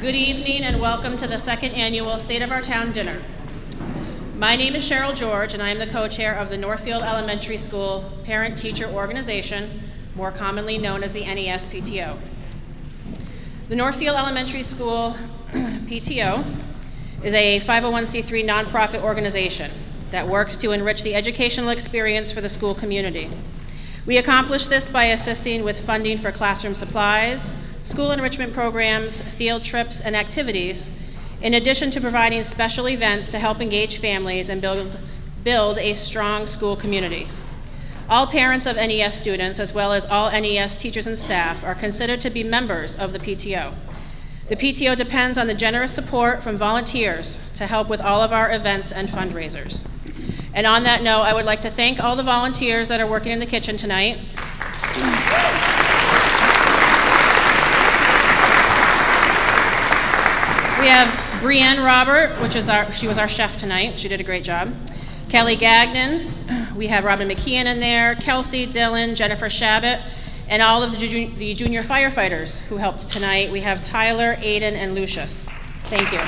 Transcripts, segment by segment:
Good evening and welcome to the second annual State of Our Town Dinner. My name is Cheryl George and I am the co-chair of the Northfield Elementary School Parent-Teacher Organization, more commonly known as the NES-PTO. The Northfield Elementary School PTO is a 501c3 nonprofit organization that works to enrich the educational experience for the school community. We accomplish this by assisting with funding for classroom supplies, school enrichment programs, field trips, and activities, in addition to providing special events to help engage families and build a strong school community. All parents of NES students, as well as all NES teachers and staff, are considered to be members of the PTO. The PTO depends on the generous support from volunteers to help with all of our events and fundraisers. And on that note, I would like to thank all the volunteers that are working in the kitchen tonight. We have Brienne Robert, she was our chef tonight. She did a great job. Kelly Gagnon, we have Robin McKeon in there, Kelsey, Dylan, Jennifer Shabbat, and all of the junior firefighters who helped tonight. We have Tyler, Aiden, and Lucius. Thank you.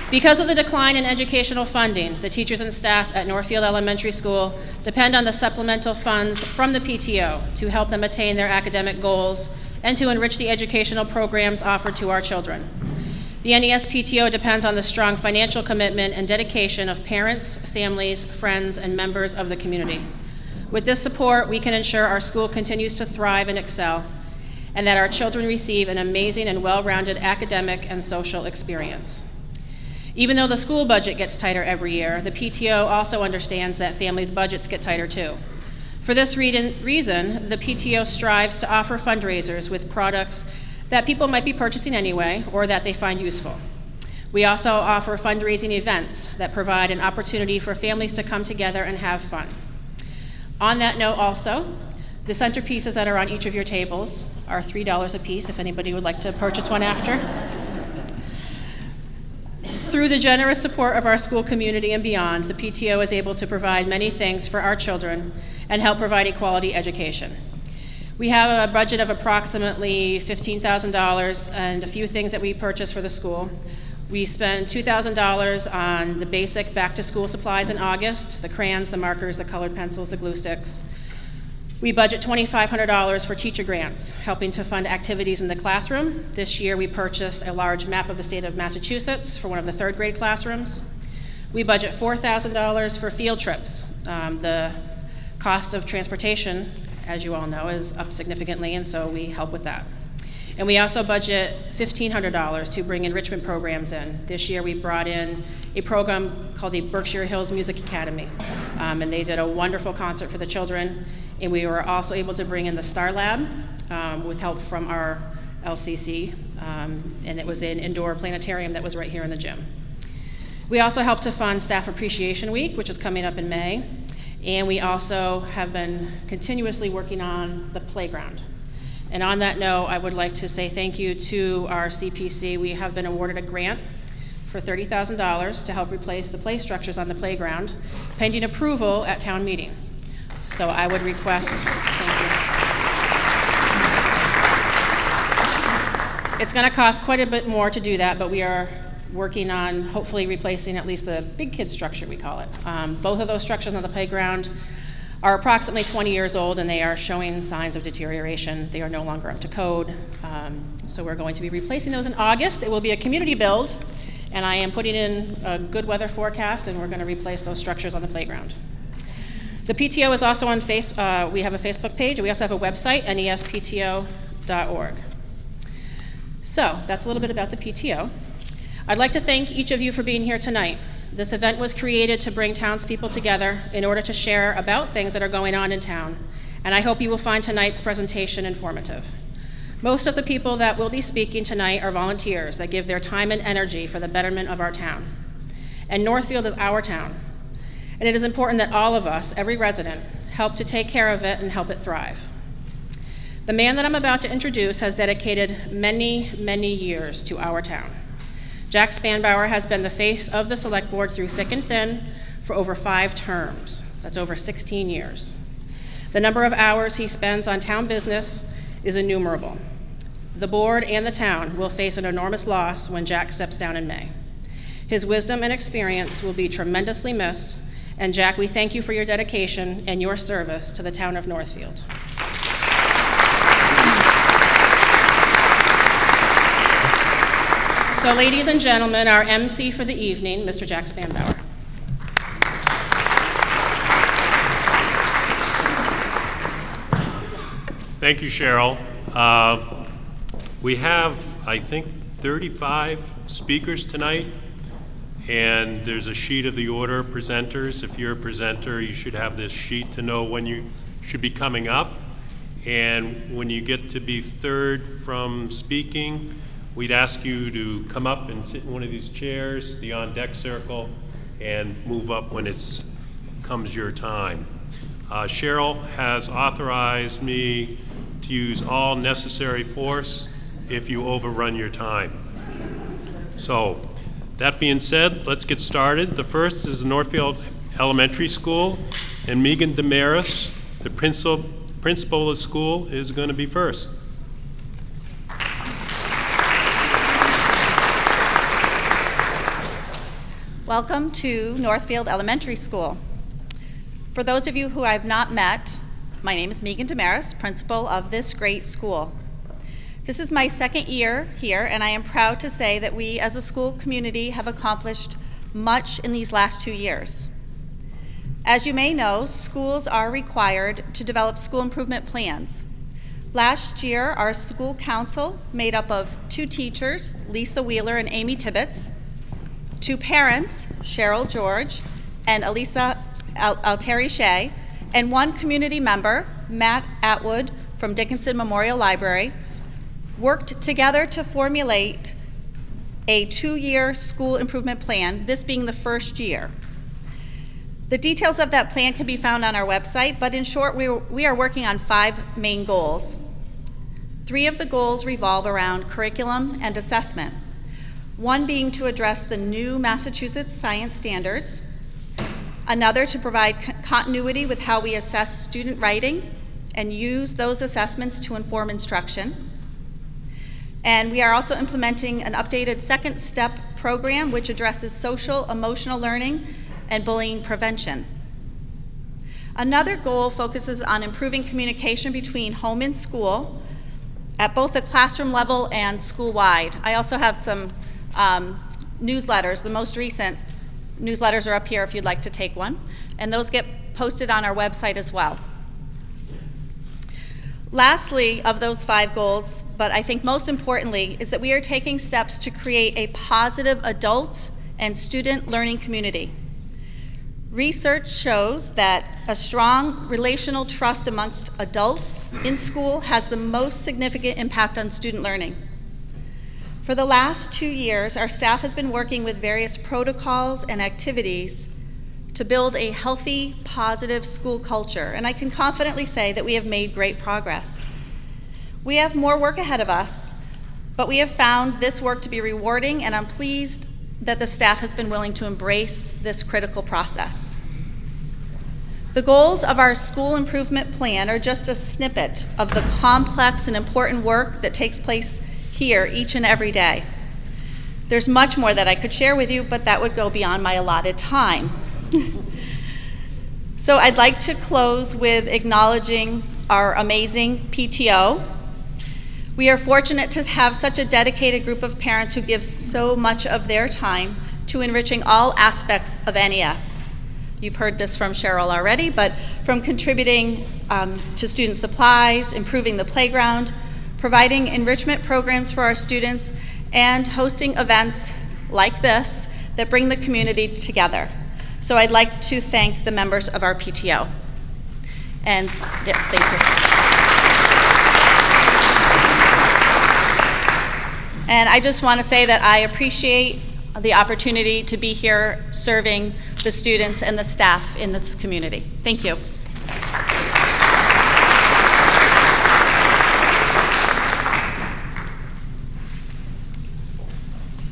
Because of the decline in educational funding, the teachers and staff at Northfield Elementary School depend on the supplemental funds from the PTO to help them attain their academic goals and to enrich the educational programs offered to our children. The NES PTO depends on the strong financial commitment and dedication of parents, families, friends, and members of the community. With this support, we can ensure our school continues to thrive and excel, and that our children receive an amazing and well-rounded academic and social experience. Even though the school budget gets tighter every year, the PTO also understands that families' budgets get tighter too. For this reason, the PTO strives to offer fundraisers with products that people might be purchasing anyway or that they find useful. We also offer fundraising events that provide an opportunity for families to come together and have fun. On that note also, the centerpieces that are on each of your tables are $3 a piece if anybody would like to purchase one after. Through the generous support of our school community and beyond, the PTO is able to provide many things for our children and help provide a quality education. We have a budget of approximately $15,000 and a few things that we purchase for the school. We spend $2,000 on the basic back-to-school supplies in August, the crayons, the markers, the colored pencils, the glue sticks. We budget $2,500 for teacher grants, helping to fund activities in the classroom. This year we purchased a large map of the state of Massachusetts for one of the third grade classrooms. We budget $4,000 for field trips. The cost of transportation, as you all know, is up significantly, and so we help with that. And we also budget $1,500 to bring enrichment programs in. This year we brought in a program called the Berkshire Hills Music Academy, and they did a wonderful concert for the children. And we were also able to bring in the Star Lab with help from our LCC, and it was an indoor planetarium that was right here in the gym. We also helped to fund Staff Appreciation Week, which is coming up in May, and we also have been continuously working on the playground. And on that note, I would like to say thank you to our CPC. We have been awarded a grant for $30,000 to help replace the play structures on the playground, pending approval at town meeting. So I would request, thank you. It's going to cost quite a bit more to do that, but we are working on hopefully replacing at least the big kid structure, we call it. Both of those structures on the playground are approximately 20 years old and they are showing signs of deterioration. They are no longer up to code. So we're going to be replacing those in August. It will be a community build, and I am putting in a good weather forecast, and we're going to replace those structures on the playground. The PTO is also on we have a Facebook page, and we also have a website, nespto.org. So that's a little bit about the PTO. I'd like to thank each of you for being here tonight. This event was created to bring townspeople together in order to share about things that are going on in town, and I hope you will find tonight's presentation informative. Most of the people that will be speaking tonight are volunteers that give their time and energy for the betterment of our town. And Northfield is our town. And it is important that all of us, every resident, help to take care of it and help it thrive. The man that I'm about to introduce has dedicated many, many years to our town. Jack Spanbauer has been the face of the select board through thick and thin for over 5 terms. That's over 16 years. The number of hours he spends on town business is innumerable. The board and the town will face an enormous loss when Jack steps down in May. His wisdom and experience will be tremendously missed, and Jack, we thank you for your dedication and your service to the town of Northfield. So, ladies and gentlemen, our MC for the evening, Mr. Jack Spanbauer. Thank you, Cheryl. We have, I think, 35 speakers tonight, and there's a sheet of the order of presenters. If you're a presenter, you should have this sheet to know when you should be coming up. And when you get to be third from speaking, we'd ask you to come up and sit in one of these chairs, the on-deck circle, and move up when it comes your time. Cheryl has authorized me to use all necessary force if you overrun your time. So, that being said, let's get started. The first is the Northfield Elementary School, and Megan Damaris, the principal of the school, is going to be first. Welcome to Northfield Elementary School. For those of you who I've not met, my name is Megan Damaris, principal of this great school. This is my second year here, and I am proud to say that we as a school community have accomplished much in these last 2 years. As you may know, schools are required to develop school improvement plans. Last year, our school council, made up of 2 teachers, Lisa Wheeler and Amy Tibbetts, 2 parents, Cheryl George and Elisa Alteri Shea, and 1 community member, Matt Atwood from Dickinson Memorial Library, worked together to formulate a 2-year school improvement plan, this being the first year. The details of that plan can be found on our website, but in short, we are working on 5 main goals. 3 of the goals revolve around curriculum and assessment, one being to address the new Massachusetts science standards, another to provide continuity with how we assess student writing and use those assessments to inform instruction. And we are also implementing an updated second step program which addresses social emotional learning and bullying prevention. Another goal focuses on improving communication between home and school at both the classroom level and school-wide. I also have some newsletters. The most recent newsletters are up here if you'd like to take one, and those get posted on our website as well. Lastly, of those 5 goals, but I think most importantly, is that we are taking steps to create a positive adult and student learning community. Research shows that a strong relational trust amongst adults in school has the most significant impact on student learning. For the last 2 years, our staff has been working with various protocols and activities to build a healthy, positive school culture, and I can confidently say that we have made great progress. We have more work ahead of us, but we have found this work to be rewarding, and I'm pleased that the staff has been willing to embrace this critical process. The goals of our school improvement plan are just a snippet of the complex and important work that takes place here each and every day. There's much more that I could share with you, but that would go beyond my allotted time. So I'd like to close with acknowledging our amazing PTO. We are fortunate to have such a dedicated group of parents who give so much of their time to enriching all aspects of NES. You've heard this from Cheryl already, but from contributing to student supplies, improving the playground, providing enrichment programs for our students, and hosting events like this that bring the community together. So I'd like to thank the members of our PTO. And yeah, thank you. And I just want to say that I appreciate the opportunity to be here serving the students and the staff in this community. Thank you.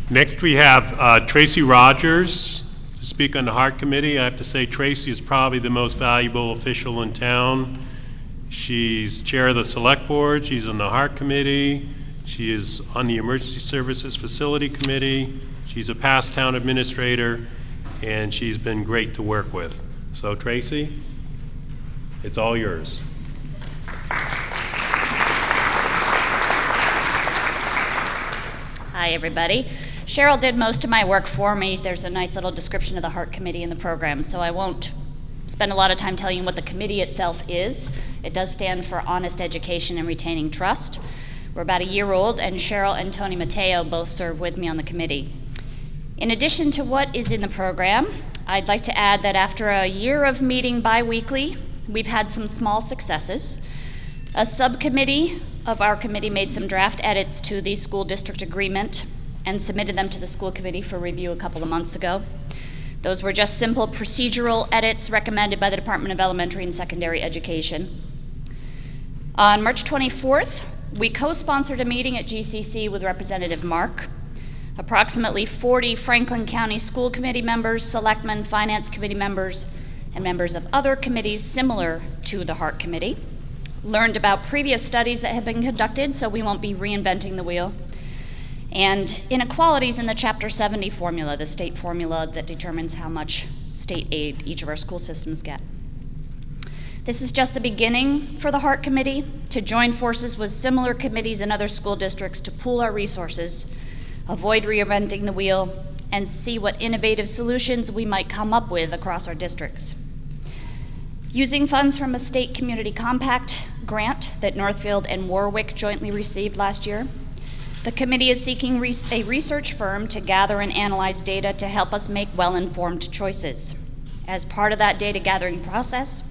Next we have Tracy Rodgers to speak on the Heart Committee. I have to say Tracy is probably the most valuable official in town. She's chair of the select board. She's on the Heart Committee. She is on the Emergency Services Facility Committee. She's a past town administrator, and she's been great to work with. So Tracy, it's all yours. Hi, everybody. Cheryl did most of my work for me. There's a nice little description of the Heart Committee in the program, so I won't spend a lot of time telling you what the committee itself is. It does stand for Honest Education and Retaining Trust. We're about a year old, and Cheryl and Tony Mateo both serve with me on the committee. In addition to what is in the program, I'd like to add that after a year of meeting bi-weekly, we've had some small successes. A subcommittee of our committee made some draft edits to the school district agreement and submitted them to the school committee for review a couple of months ago. Those were just simple procedural edits recommended by the Department of Elementary and Secondary Education. On March 24th, we co-sponsored a meeting at GCC with Representative Mark. Approximately 40 Franklin County School Committee members, selectmen, finance committee members, and members of other committees similar to the Heart Committee learned about previous studies that have been conducted, so we won't be reinventing the wheel, and inequalities in the Chapter 70 formula, the state formula that determines how much state aid each of our school systems get. This is just the beginning for the Heart Committee to join forces with similar committees in other school districts to pool our resources, avoid reinventing the wheel, and see what innovative solutions we might come up with across our districts. Using funds from a state community compact grant that Northfield and Warwick jointly received last year, the committee is seeking a research firm to gather and analyze data to help us make well-informed choices. As part of that data gathering process,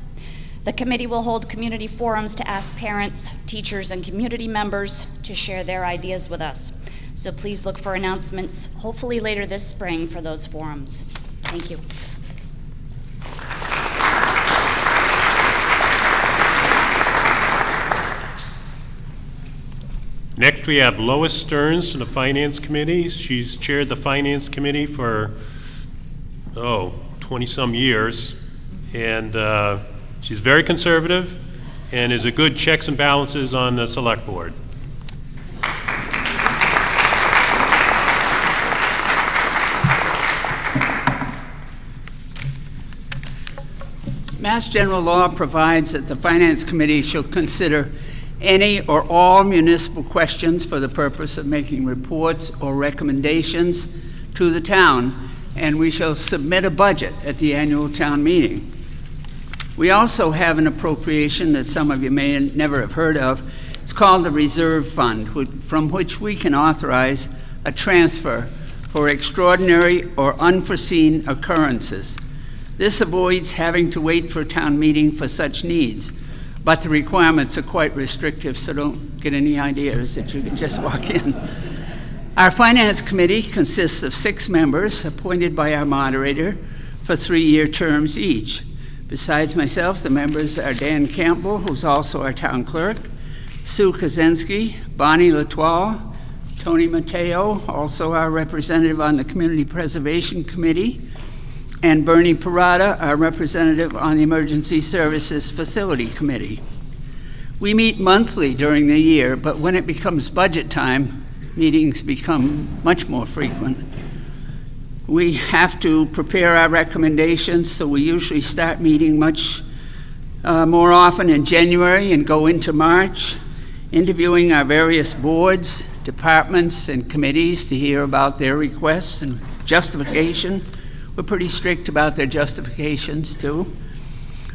the committee will hold community forums to ask parents, teachers, and community members to share their ideas with us. So please look for announcements, hopefully later this spring, for those forums. Thank you. Next, we have Lois Stearns from the Finance Committee. She's chaired the Finance Committee for, 20-some years. And she's very conservative and is a good checks and balances on the Select Board. Mass General Law provides that the Finance Committee shall consider any or all municipal questions for the purpose of making reports or recommendations to the town, and we shall submit a budget at the annual town meeting. We also have an appropriation that some of you may never have heard of. It's called the Reserve Fund, from which we can authorize a transfer for extraordinary or unforeseen occurrences. This avoids having to wait for a town meeting for such needs, but the requirements are quite restrictive, so don't get any ideas that you can just walk in. Our Finance Committee consists of 6 members appointed by our moderator for 3-year terms each. Besides myself, the members are Dan Campbell, who's also our town clerk, Sue Kaczynski, Bonnie Latoile, Tony Mateo, also our representative on the Community Preservation Committee, and Bernie Parada, our representative on the Emergency Services Facility Committee. We meet monthly during the year, but when it becomes budget time, meetings become much more frequent. We have to prepare our recommendations, so we usually start meeting much more often in January and go into March, interviewing our various boards, departments, and committees to hear about their requests and justification. We're pretty strict about their justifications, too.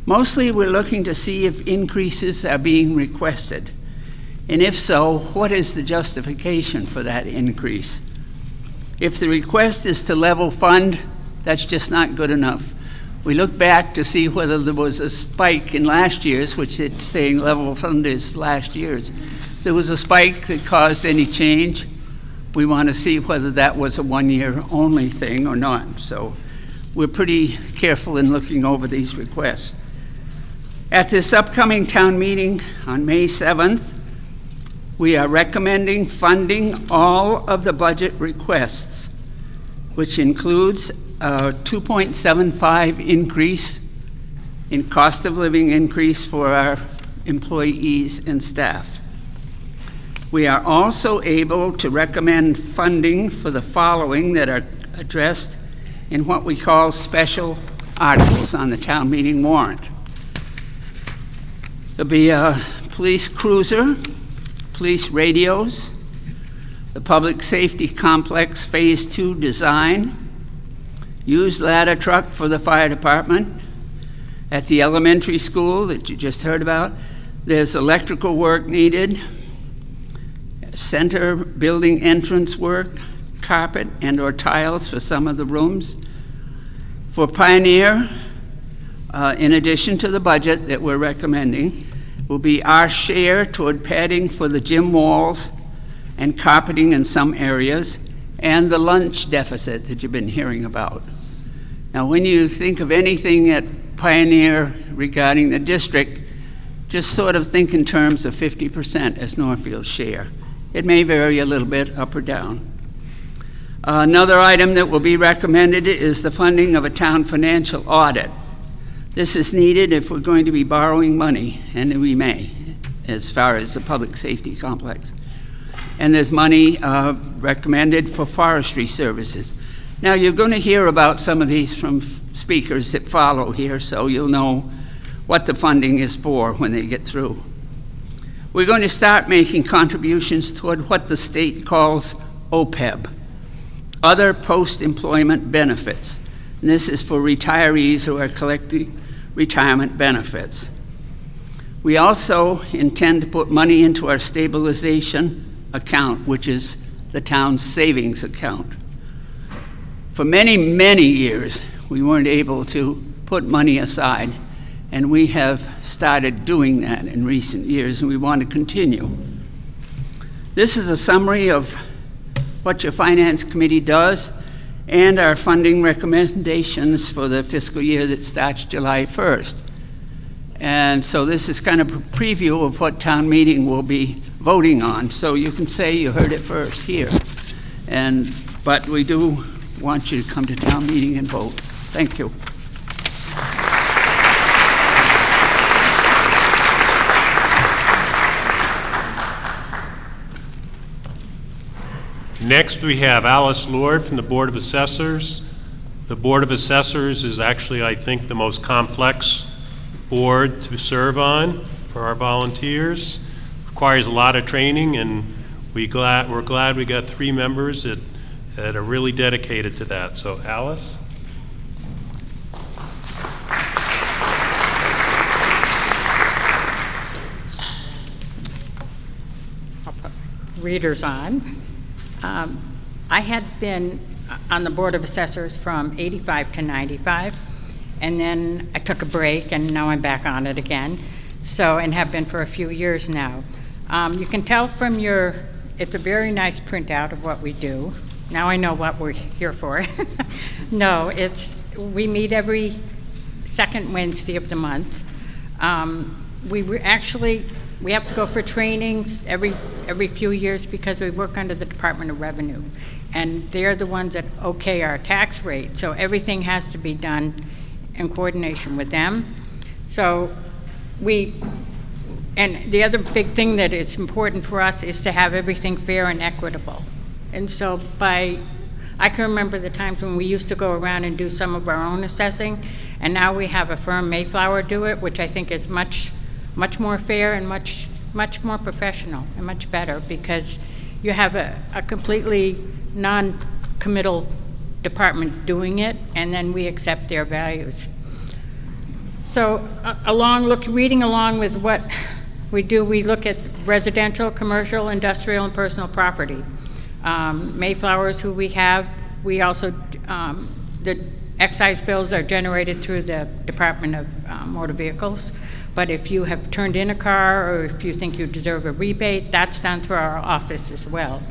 Mostly, we're looking to see if increases are being requested. And if so, what is the justification for that increase? If the request is to level fund, that's just not good enough. We look back to see whether there was a spike in last year's, which it's saying level fund is last year's. If there was a spike that caused any change, we want to see whether that was a one-year only thing or not. So we're pretty careful in looking over these requests. At this upcoming town meeting on May 7th, we are recommending funding all of the budget requests, which includes a 2.75 increase in cost of living increase for our employees and staff. We are also able to recommend funding for the following that are addressed in what we call special articles on the town meeting warrant. There'll be a police cruiser, police radios, the public safety complex Phase 2 design, used ladder truck for the fire department. At the elementary school that you just heard about, there's electrical work needed, center building entrance work, carpet and/or tiles for some of the rooms. For Pioneer, in addition to the budget that we're recommending, will be our share toward padding for the gym walls and carpeting in some areas, and the lunch deficit that you've been hearing about. Now, when you think of anything at Pioneer regarding the district, just sort of think in terms of 50% as Northfield's share. It may vary a little bit up or down. Another item that will be recommended is the funding of a town financial audit. This is needed if we're going to be borrowing money, and we may, as far as the public safety complex. And there's money recommended for forestry services. Now, you're going to hear about some of these from speakers that follow here, so you'll know what the funding is for when they get through. We're going to start making contributions toward what the state calls OPEB, other post-employment benefits. And this is for retirees who are collecting retirement benefits. We also intend to put money into our stabilization account, which is the town's savings account. For many, many years, we weren't able to put money aside, and we have started doing that in recent years, and we want to continue. This is a summary of what your Finance Committee does and our funding recommendations for the fiscal year that starts July 1st. And so this is kind of a preview of what town meeting will be voting on. So you can say you heard it first here. But we do want you to come to town meeting and vote. Thank you. Next, we have Alice Lord from the Board of Assessors. The Board of Assessors is actually, I think, the most complex board to serve on for our volunteers. Requires a lot of training, and we're glad we got 3 members that are really dedicated to that. So, Alice? I'll put readers on. I had been on the Board of Assessors from 85 to 95, and then I took a break, and now I'm back on it again, and have been for a few years now. You can tell from it's a very nice printout of what we do. Now I know what we're here for. No, we meet every second Wednesday of the month. We have to go for trainings every few years because we work under the Department of Revenue, and they're the ones that okay our tax rate. So everything has to be done in coordination with them. So and the other big thing that is important for us is to have everything fair and equitable. And so I can remember the times when we used to go around and do some of our own assessing, and now we have a firm, Mayflower, do it, which I think is much more fair and much more professional and much better, because you have a completely non-committal department doing it, and then we accept their values. So reading along with what we do, we look at residential, commercial, industrial, and personal property. Mayflower is who we have. We also, the excise bills are generated through the Department of Motor Vehicles. But if you have turned in a car, or if you think you deserve a rebate, that's done through our office as well.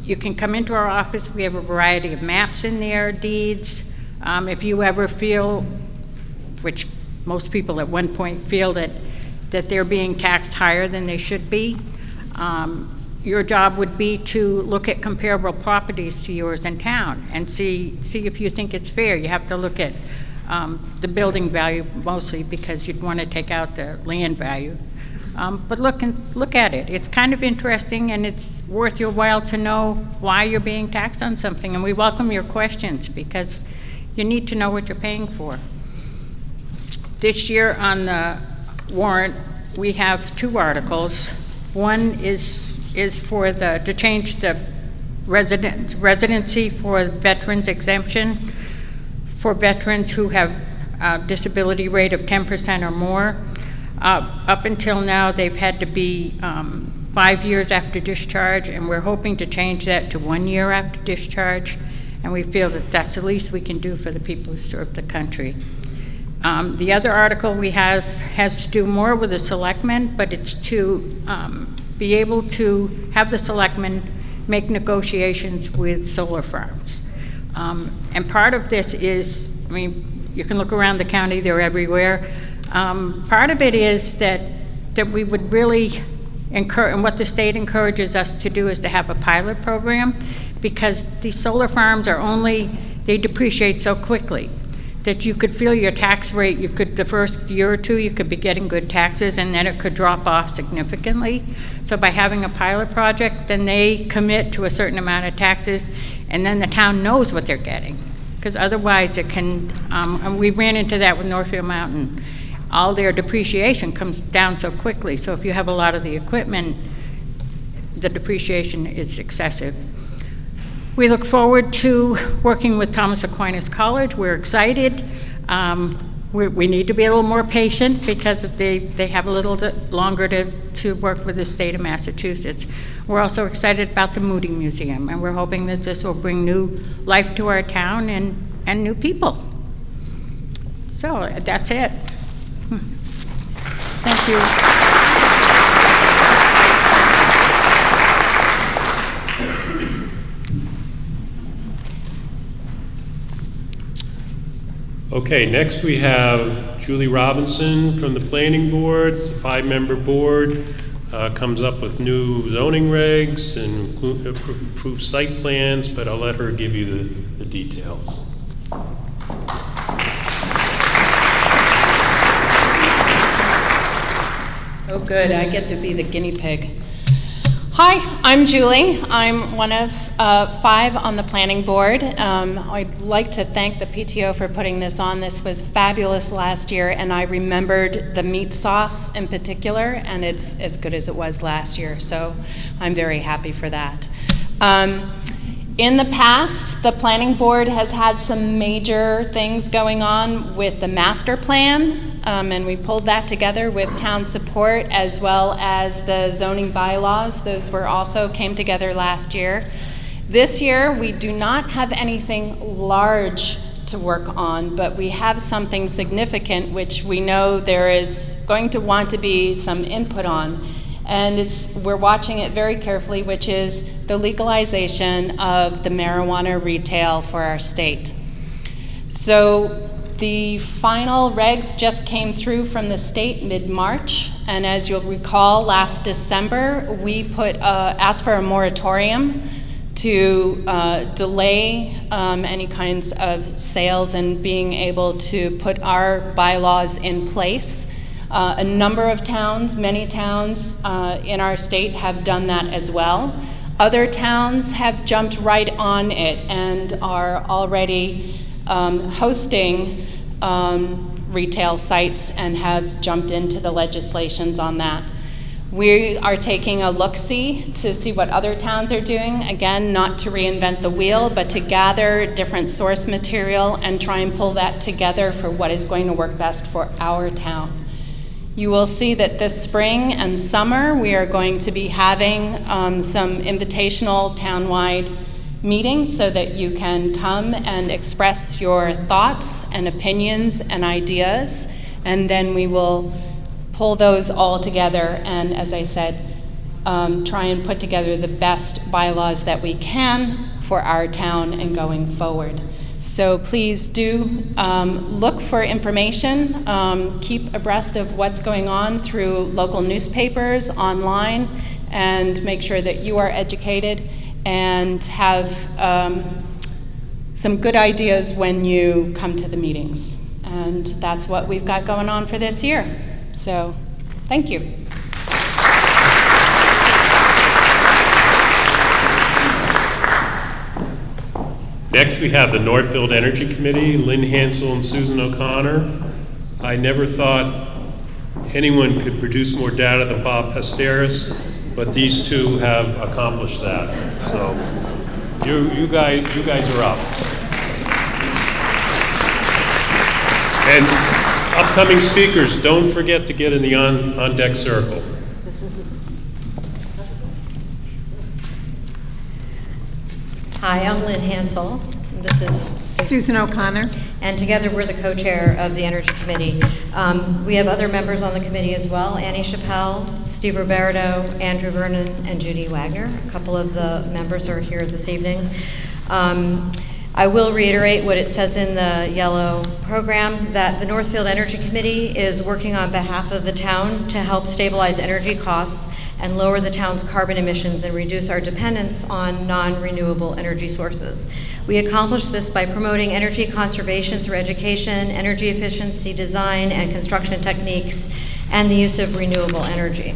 You can come into our office. We have a variety of maps in there, deeds. If you ever feel, which most people at one point feel that they're being taxed higher than they should be, your job would be to look at comparable properties to yours in town and see if you think it's fair. You have to look at the building value mostly because you'd want to take out the land value. But look at it. It's kind of interesting, and it's worth your while to know why you're being taxed on something. And we welcome your questions because you need to know what you're paying for. This year on the warrant, we have 2 articles. One is for to change the residency for veterans exemption for veterans who have a disability rate of 10% or more. Up until now, they've had to be 5 years after discharge, and we're hoping to change that to 1 year after discharge, and we feel that that's the least we can do for the people who serve the country. The other article we have has to do more with the selectmen, but it's to be able to have the selectmen make negotiations with solar farms. And part of this is, I mean, you can look around the county, they're everywhere. Part of it is that we would really encourage, and what the state encourages us to do is to have a pilot program, because these solar farms they depreciate so quickly that you could feel your tax rate, the first year or 2, you could be getting good taxes, and then it could drop off significantly. So by having a pilot project, then they commit to a certain amount of taxes, and then the town knows what they're getting. Because otherwise it can, and we ran into that with Northfield Mountain. All their depreciation comes down so quickly. So if you have a lot of the equipment, the depreciation is excessive. We look forward to working with Thomas Aquinas College. We're excited. We need to be a little more patient because they have a little longer to work with the state of Massachusetts. We're also excited about the Moody Museum, and we're hoping that this will bring new life to our town and new people. So that's it. Thank you. Okay, next we have Julie Robinson from the Planning Board. It's a 5-member board. Comes up with new zoning regs and approved site plans, but I'll let her give you the details. Oh, good. I get to be the guinea pig. Hi, I'm Julie. I'm one of 5 on the planning board. I'd like to thank the PTO for putting this on. This was fabulous last year, and I remembered the meat sauce in particular, and it's as good as it was last year, so I'm very happy for that. In the past, the planning board has had some major things going on with the master plan, and we pulled that together with town support as well as the zoning bylaws. Those also came together last year. This year, we do not have anything large to work on, but we have something significant which we know there is going to want to be some input on. And we're watching it very carefully, which is the legalization of the marijuana retail for our state. So the final regs just came through from the state mid-March, and as you'll recall, last December, we asked for a moratorium to delay any kinds of sales and being able to put our bylaws in place. A number of towns, many towns in our state have done that as well. Other towns have jumped right on it and are already hosting retail sites and have jumped into the legislations on that. We are taking a look-see to see what other towns are doing. Again, not to reinvent the wheel, but to gather different source material and try and pull that together for what is going to work best for our town. You will see that this spring and summer we are going to be having some invitational townwide meetings so that you can come and express your thoughts and opinions and ideas, and then we will pull those all together and, as I said, try and put together the best bylaws that we can for our town and going forward. So please do look for information, keep abreast of what's going on through local newspapers, online, and make sure that you are educated and have some good ideas when you come to the meetings. And that's what we've got going on for this year. So, thank you. Next, we have the Northfield Energy Committee, Lynn Hansel and Susan O'Connor. I never thought anyone could produce more data than Bob Pasteris, but these two have accomplished that. So you guys are up. And upcoming speakers, don't forget to get in the on-deck circle. Hi, I'm Lynn Hansel. This is Susan O'Connor. And together we're the co-chair of the Energy Committee. We have other members on the committee as well: Annie Chappelle, Steve Roberto, Andrew Vernon, and Judy Wagner. A couple of the members are here this evening. I will reiterate what it says in the yellow program, that the Northfield Energy Committee is working on behalf of the town to help stabilize energy costs and lower the town's carbon emissions and reduce our dependence on non-renewable energy sources. We accomplish this by promoting energy conservation through education, energy efficiency design and construction techniques, and the use of renewable energy.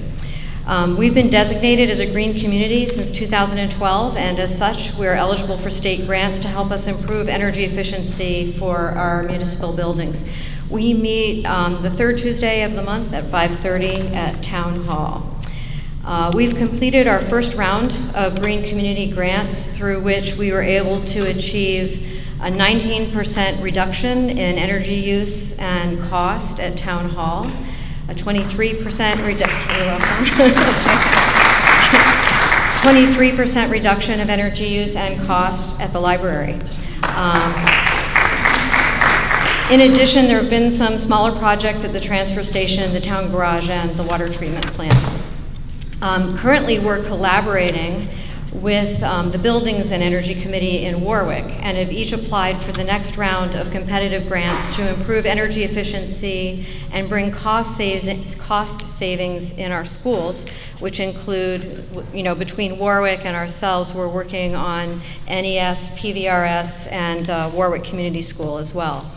We've been designated as a green community since 2012, and as such, we are eligible for state grants to help us improve energy efficiency for our municipal buildings. We meet the third Tuesday of the month at 5:30 at Town Hall. We've completed our first round of green community grants, through which we were able to achieve a 19% reduction in energy use and cost at Town Hall, a 23% 23% reduction of energy use and cost at the library. In addition, there have been some smaller projects at the transfer station, the town garage, and the water treatment plant. Currently, we're collaborating with the Buildings and Energy Committee in Warwick, and have each applied for the next round of competitive grants to improve energy efficiency and bring cost savings in our schools, which include, between Warwick and ourselves, we're working on NES, PVRS, and Warwick Community School as well.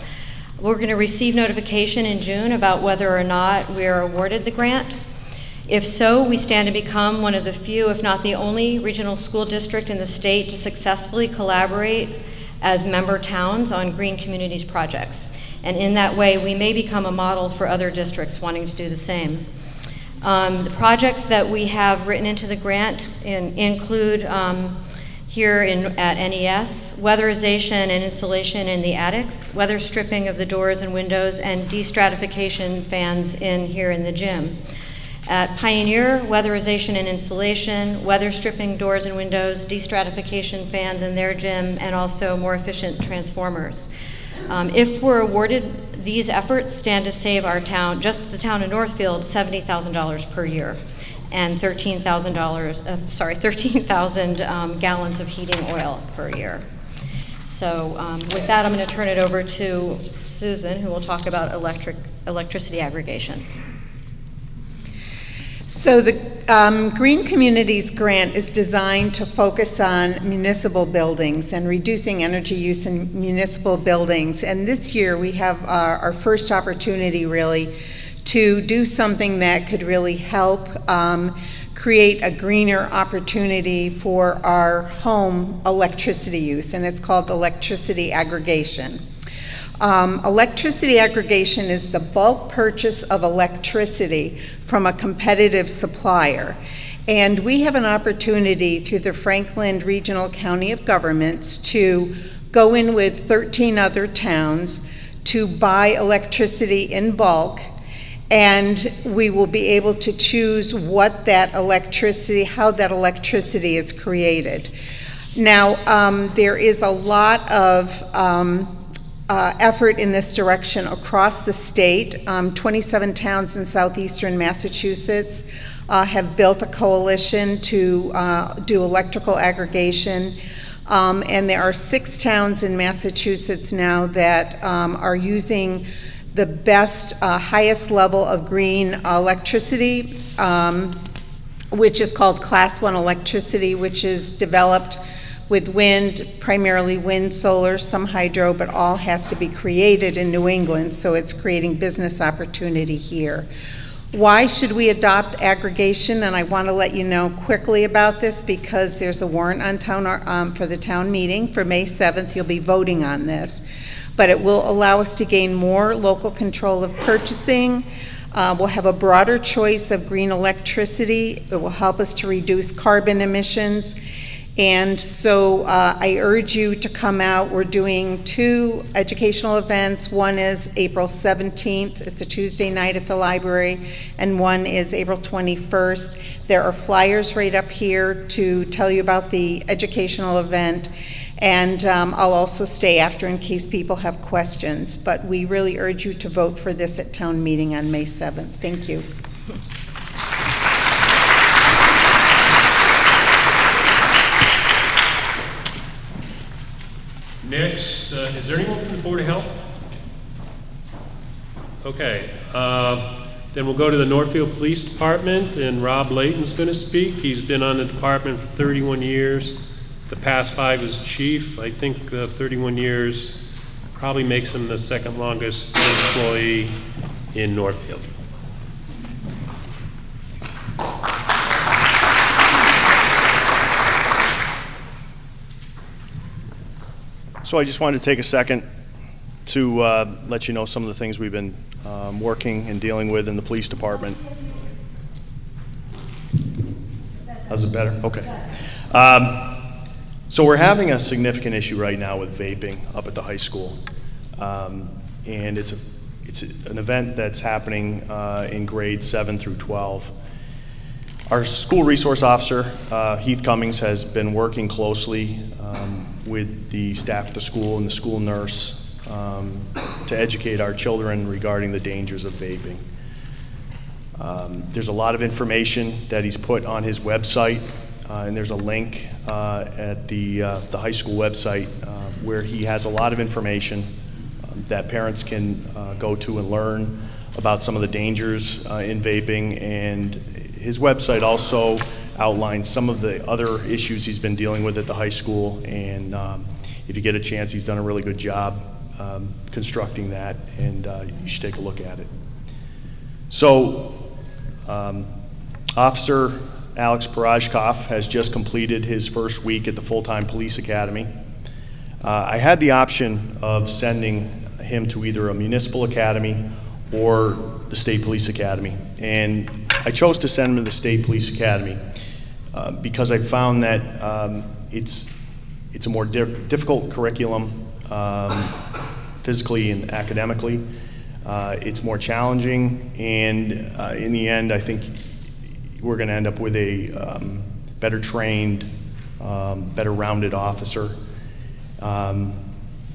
We're going to receive notification in June about whether or not we are awarded the grant. If so, we stand to become one of the few, if not the only, regional school district in the state to successfully collaborate as member towns on green communities projects. And in that way, we may become a model for other districts wanting to do the same. The projects that we have written into the grant include here at NES, weatherization and insulation in the attics, weather stripping of the doors and windows, and destratification fans here in the gym. At Pioneer, weatherization and insulation, weather stripping doors and windows, destratification fans in their gym, and also more efficient transformers. If we're awarded, these efforts stand to save our town, just the town of Northfield, $70,000 per year, and 13,000 gallons of heating oil per year. So with that, I'm going to turn it over to Susan, who will talk about electricity aggregation. So the Green Communities Grant is designed to focus on municipal buildings and reducing energy use in municipal buildings. And this year we have our first opportunity really to do something that could really help create a greener opportunity for our home electricity use, and it's called electricity aggregation. Electricity aggregation is the bulk purchase of electricity from a competitive supplier. And we have an opportunity through the Franklin Regional County of Governments to go in with 13 other towns to buy electricity in bulk, and we will be able to choose what that electricity, how that electricity is created. Now, there is a lot of effort in this direction across the state. 27 towns in southeastern Massachusetts have built a coalition to do electrical aggregation. And there are 6 towns in Massachusetts now that are using the best, highest level of green electricity, which is called Class 1 electricity, which is developed with wind, primarily wind, solar, some hydro, but all has to be created in New England, so it's creating business opportunity here. Why should we adopt aggregation? And I want to let you know quickly about this because there's a warrant on town for the town meeting for May 7th. You'll be voting on this. But it will allow us to gain more local control of purchasing. We'll have a broader choice of green electricity. It will help us to reduce carbon emissions. And so I urge you to come out. We're doing 2 educational events. One is April 17th. It's a Tuesday night at the library. And one is April 21st. There are flyers right up here to tell you about the educational event. And I'll also stay after in case people have questions. But we really urge you to vote for this at town meeting on May 7th. Thank you. Next, is there anyone from the Board of Health? Okay, then we'll go to the Northfield Police Department, and Rob Layton's going to speak. He's been on the department for 31 years. The past 5 as chief. I think 31 years probably makes him the second longest employee in Northfield. So I just wanted to take a second to let you know some of the things we've been working and dealing with in the police department. How's it better? Okay. So we're having a significant issue right now with vaping up at the high school. And it's an event that's happening in grades 7 through 12. Our school resource officer, Heath Cummings, has been working closely with the staff at the school and the school nurse to educate our children regarding the dangers of vaping. There's a lot of information that he's put on his website, and there's a link at the high school website where he has a lot of information that parents can go to and learn about some of the dangers in vaping. And his website also outlines some of the other issues he's been dealing with at the high school, and if you get a chance, he's done a really good job constructing that, and you should take a look at it. So, Officer Alex Parajkov has just completed his first week at the full-time police academy. I had the option of sending him to either a municipal academy or the state police academy, and I chose to send him to the state police academy because I found that it's a more difficult curriculum physically and academically. It's more challenging, and in the end, I think we're going to end up with a better trained, better rounded officer.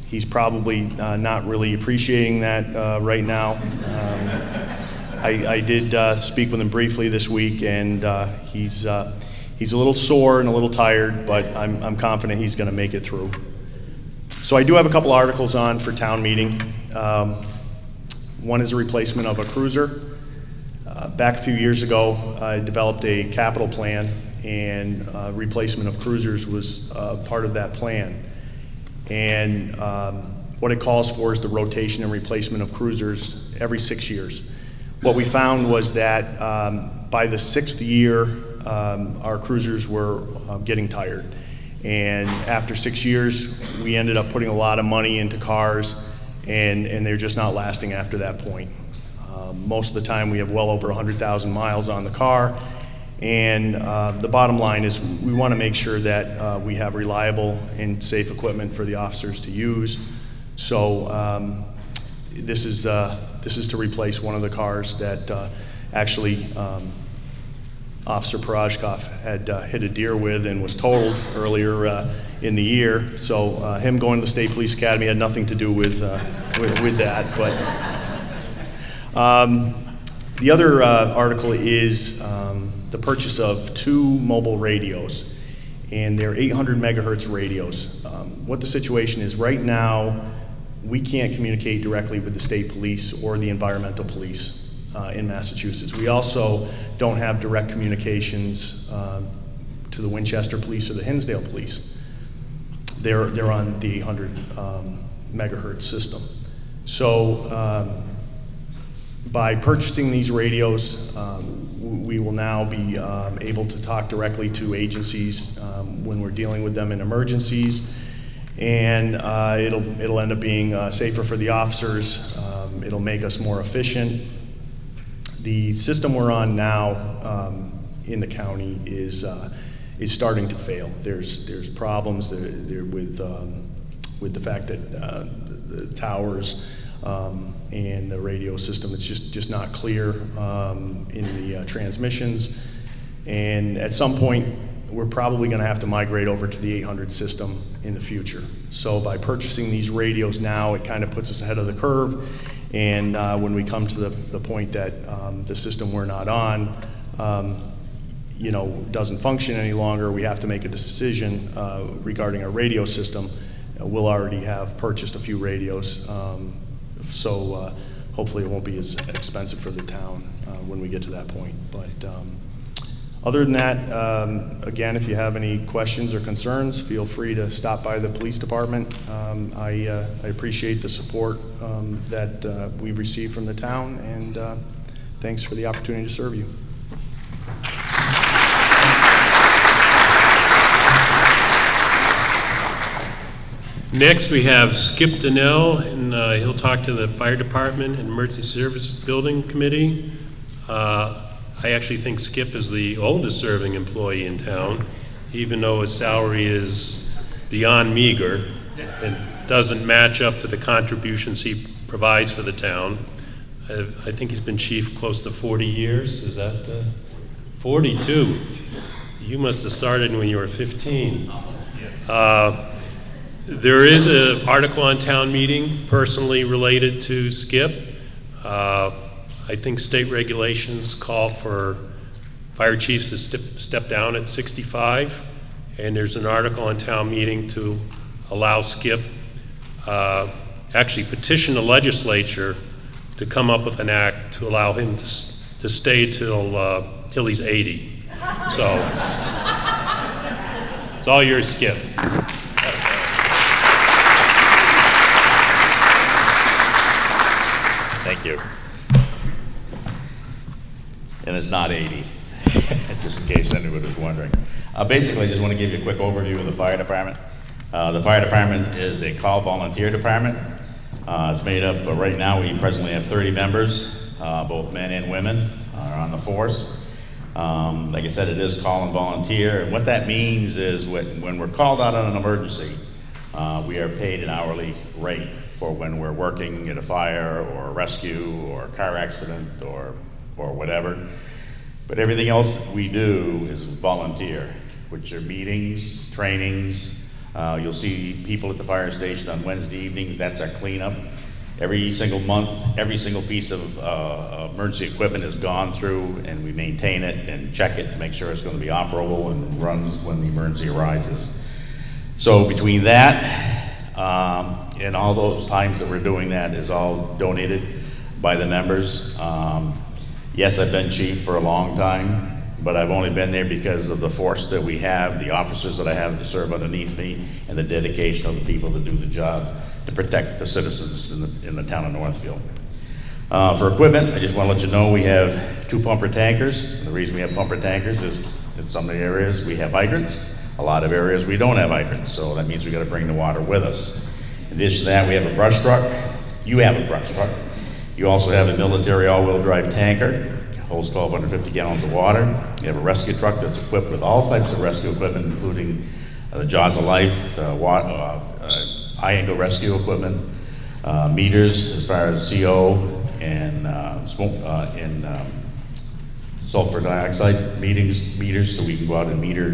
He's probably not really appreciating that right now. I did speak with him briefly this week, and he's a little sore and a little tired, but I'm confident he's going to make it through. So I do have a couple articles on for town meeting. One is a replacement of a cruiser. Back a few years ago, I developed a capital plan, and replacement of cruisers was part of that plan. And what it calls for is the rotation and replacement of cruisers every 6 years. What we found was that by the 6th year, our cruisers were getting tired. And after 6 years, we ended up putting a lot of money into cars, and they're just not lasting after that point. Most of the time, we have well over 100,000 miles on the car. And the bottom line is we want to make sure that we have reliable and safe equipment for the officers to use. So this is to replace one of the cars that actually Officer Parajkov had hit a deer with and was totaled earlier in the year. So him going to the State Police Academy had nothing to do with that. But the other article is the purchase of 2 mobile radios, and they're 800 megahertz radios. What the situation is right now, we can't communicate directly with the state police or the environmental police in Massachusetts. We also don't have direct communications to the Winchester police or the Hinsdale police. they're on the 800 megahertz system. So by purchasing these radios, we will now be able to talk directly to agencies when we're dealing with them in emergencies, and it'll end up being safer for the officers. It'll make us more efficient. The system we're on now in the county is starting to fail. There's problems there with the fact that the towers and the radio system, it's just not clear in the transmissions. And at some point, we're probably going to have to migrate over to the 800 system in the future. So by purchasing these radios now, it kind of puts us ahead of the curve. And when we come to the point that the system we're not on, doesn't function any longer, we have to make a decision regarding our radio system. We'll already have purchased a few radios, so hopefully it won't be as expensive for the town when we get to that point. But other than that, again, if you have any questions or concerns, feel free to stop by the police department. I appreciate the support that we've received from the town, and thanks for the opportunity to serve you. Next, we have Skip Donnell, and he'll talk to the Fire Department and Emergency Service Building Committee. I actually think Skip is the oldest serving employee in town, even though his salary is beyond meager and doesn't match up to the contributions he provides for the town. I think he's been chief close to 40 years. Is that 42? You must have started when you were 15. There is an article on town meeting personally related to Skip. I think state regulations call for fire chiefs to step down at 65, and there's an article on town meeting to allow Skip, actually petition the legislature to come up with an act to allow him to stay till he's 80. So it's all yours, Skip. Thank you. And it's not 80, just in case anybody was wondering. Basically, I just want to give you a quick overview of the fire department. The fire department is a call volunteer department. It's made up, right now we presently have 30 members, both men and women are on the force. Like I said, it is call and volunteer, and what that means is when we're called out on an emergency, we are paid an hourly rate for when we're working at a fire or a rescue or a car accident or whatever. But everything else that we do is volunteer, which are meetings, trainings. You'll see people at the fire station on Wednesday evenings. That's our cleanup. Every single month, every single piece of emergency equipment is gone through, and we maintain it and check it to make sure it's going to be operable and runs when the emergency arises. So between that and all those times that we're doing that is all donated by the members. Yes, I've been chief for a long time, but I've only been there because of the force that we have, the officers that I have to serve underneath me, and the dedication of the people that do the job to protect the citizens in the town of Northfield. For equipment, I just want to let you know we have 2 pumper tankers. And the reason we have pumper tankers is in some of the areas we have hydrants. A lot of areas we don't have hydrants, so that means we got to bring the water with us. In addition to that, we have a brush truck. You have a brush truck. You also have a military all-wheel drive tanker, holds 1,250 gallons of water. You have a rescue truck that's equipped with all types of rescue equipment, including the Jaws of Life, high-angle rescue equipment, meters as far as CO and smoke and sulfur dioxide meters, so we can go out and meter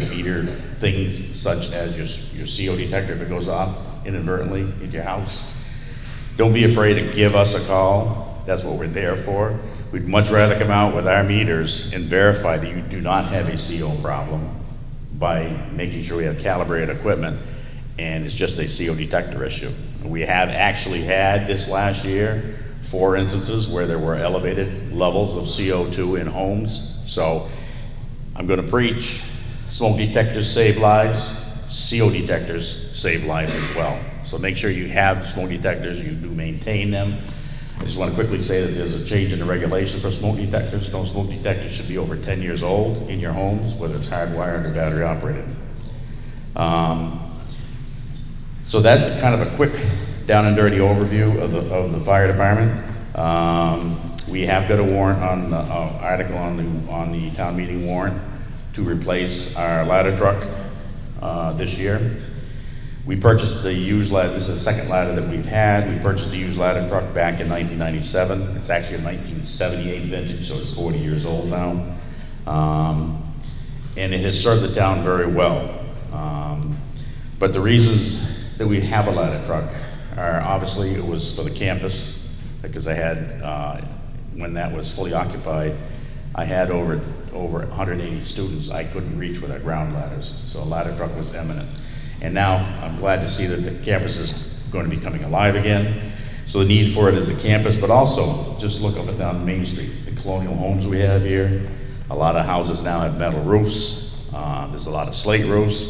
things such as your CO detector if it goes off inadvertently in your house. Don't be afraid to give us a call. That's what we're there for. We'd much rather come out with our meters and verify that you do not have a CO problem by making sure we have calibrated equipment and it's just a CO detector issue. We have actually had this last year 4 instances where there were elevated levels of CO2 in homes. So I'm going to preach, smoke detectors save lives, CO detectors save lives as well. So make sure you have smoke detectors, you do maintain them. I just want to quickly say that there's a change in the regulations for smoke detectors. No smoke detectors should be over 10 years old in your homes, whether it's hardwired or battery operated. So that's kind of a quick down and dirty overview of the fire department. We have got a warrant on the article on the town meeting warrant to replace our ladder truck this year. We purchased the used ladder. This is the second ladder that we've had. We purchased the used ladder truck back in 1997. It's actually a 1978 vintage, so it's 40 years old now. And it has served the town very well. But the reasons that we have a ladder truck are obviously it was for the campus, because I had, when that was fully occupied, I had over 180 students I couldn't reach with our ground ladders. So a ladder truck was imminent. And now I'm glad to see that the campus is going to be coming alive again. So the need for it is the campus, but also just look up and down Main Street, the colonial homes we have here. A lot of houses now have metal roofs. There's a lot of slate roofs.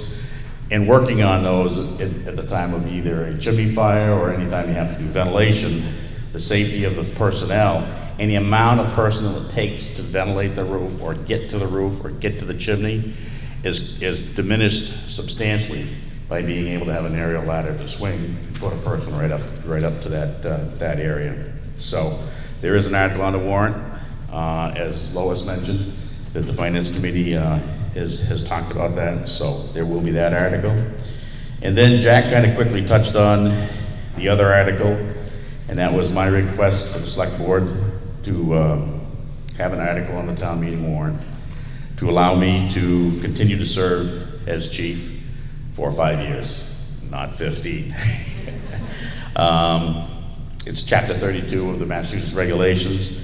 And working on those at the time of either a chimney fire or any time you have to do ventilation, the safety of the personnel, and the amount of personnel it takes to ventilate the roof or get to the roof or get to the chimney is diminished substantially by being able to have an aerial ladder to swing and put a person right up to that area. So there is an article on the warrant, as Lois mentioned, that the Finance Committee has talked about that, so there will be that article. And then Jack kind of quickly touched on the other article, and that was my request for the Select Board to have an article on the town meeting warrant to allow me to continue to serve as chief for 5 years, not 15. It's Chapter 32 of the Massachusetts regulations.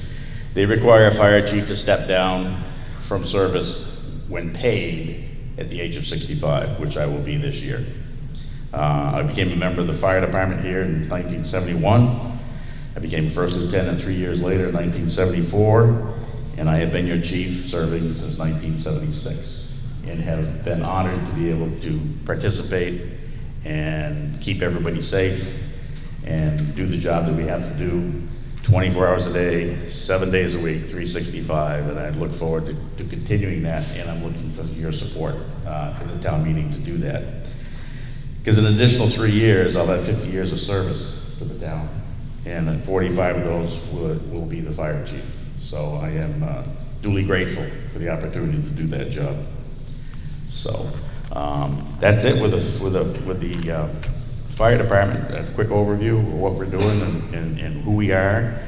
They require a fire chief to step down from service when paid at the age of 65, which I will be this year. I became a member of the fire department here in 1971. I became first lieutenant 3 years later in 1974, and I have been your chief serving since 1976, and have been honored to be able to participate and keep everybody safe and do the job that we have to do 24 hours a day, 7 days a week, 365, and I look forward to continuing that, and I'm looking for your support in the town meeting to do that. Because in an additional 3 years, I'll have 50 years of service to the town, and then 45 of those will be the fire chief. So I am duly grateful for the opportunity to do that job. So that's it with the fire department. A quick overview of what we're doing and who we are.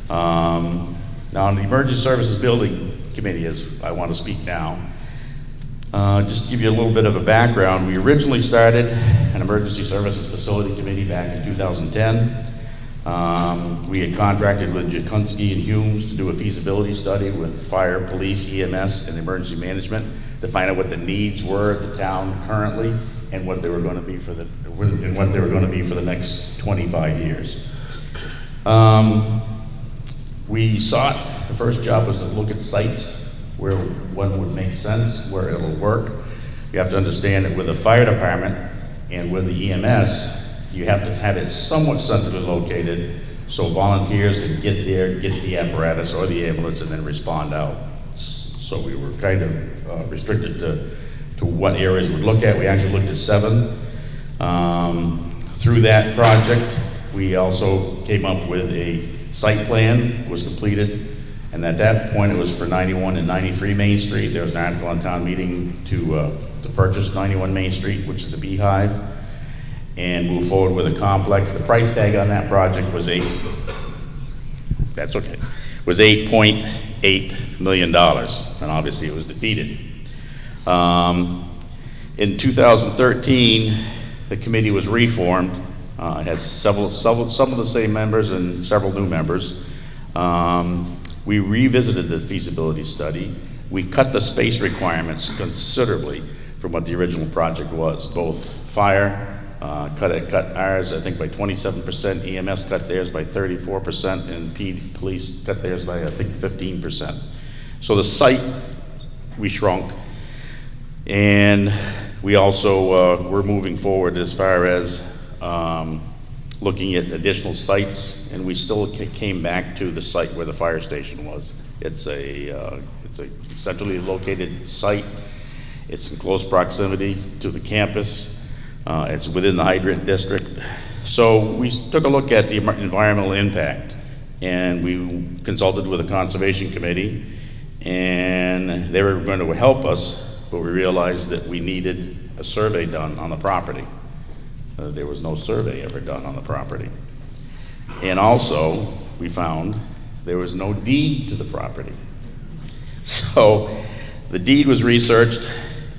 Now on the Emergency Services Building Committee, as I want to speak now, just to give you a little bit of a background, we originally started an Emergency Services Facility Committee back in 2010. We had contracted with Jakunski and Humes to do a feasibility study with fire, police, EMS, and emergency management to find out what the needs were at the town currently and what they were going to be for the next 25 years. We sought, the first job was to look at sites where one would make sense, where it'll work. You have to understand that with the fire department and with the EMS, you have to have it somewhat centrally located so volunteers can get there, get the apparatus or the ambulance, and then respond out. So we were kind of restricted to what areas we'd look at. We actually looked at 7. Through that project, we also came up with a site plan, was completed, and at that point it was for 91 and 93 Main Street. There was an article on town meeting to purchase 91 Main Street, which is the Beehive, and move forward with a complex. The price tag on that project was $8.8 million, and obviously it was defeated. In 2013, the committee was reformed. It has some of the same members and several new members. We revisited the feasibility study. We cut the space requirements considerably from what the original project was. Both fire cut ours, I think, by 27%, EMS cut theirs by 34%, and police cut theirs by, I think, 15%. So the site, we shrunk. And We also, we're moving forward as far as looking at additional sites, and we still came back to the site where the fire station was. It's a centrally located site. It's in close proximity to the campus. It's within the hydrant district. So we took a look at the environmental impact, and we consulted with the Conservation Committee, and they were going to help us, but we realized that we needed a survey done on the property. There was no survey ever done on the property. And also, we found there was no deed to the property. So the deed was researched,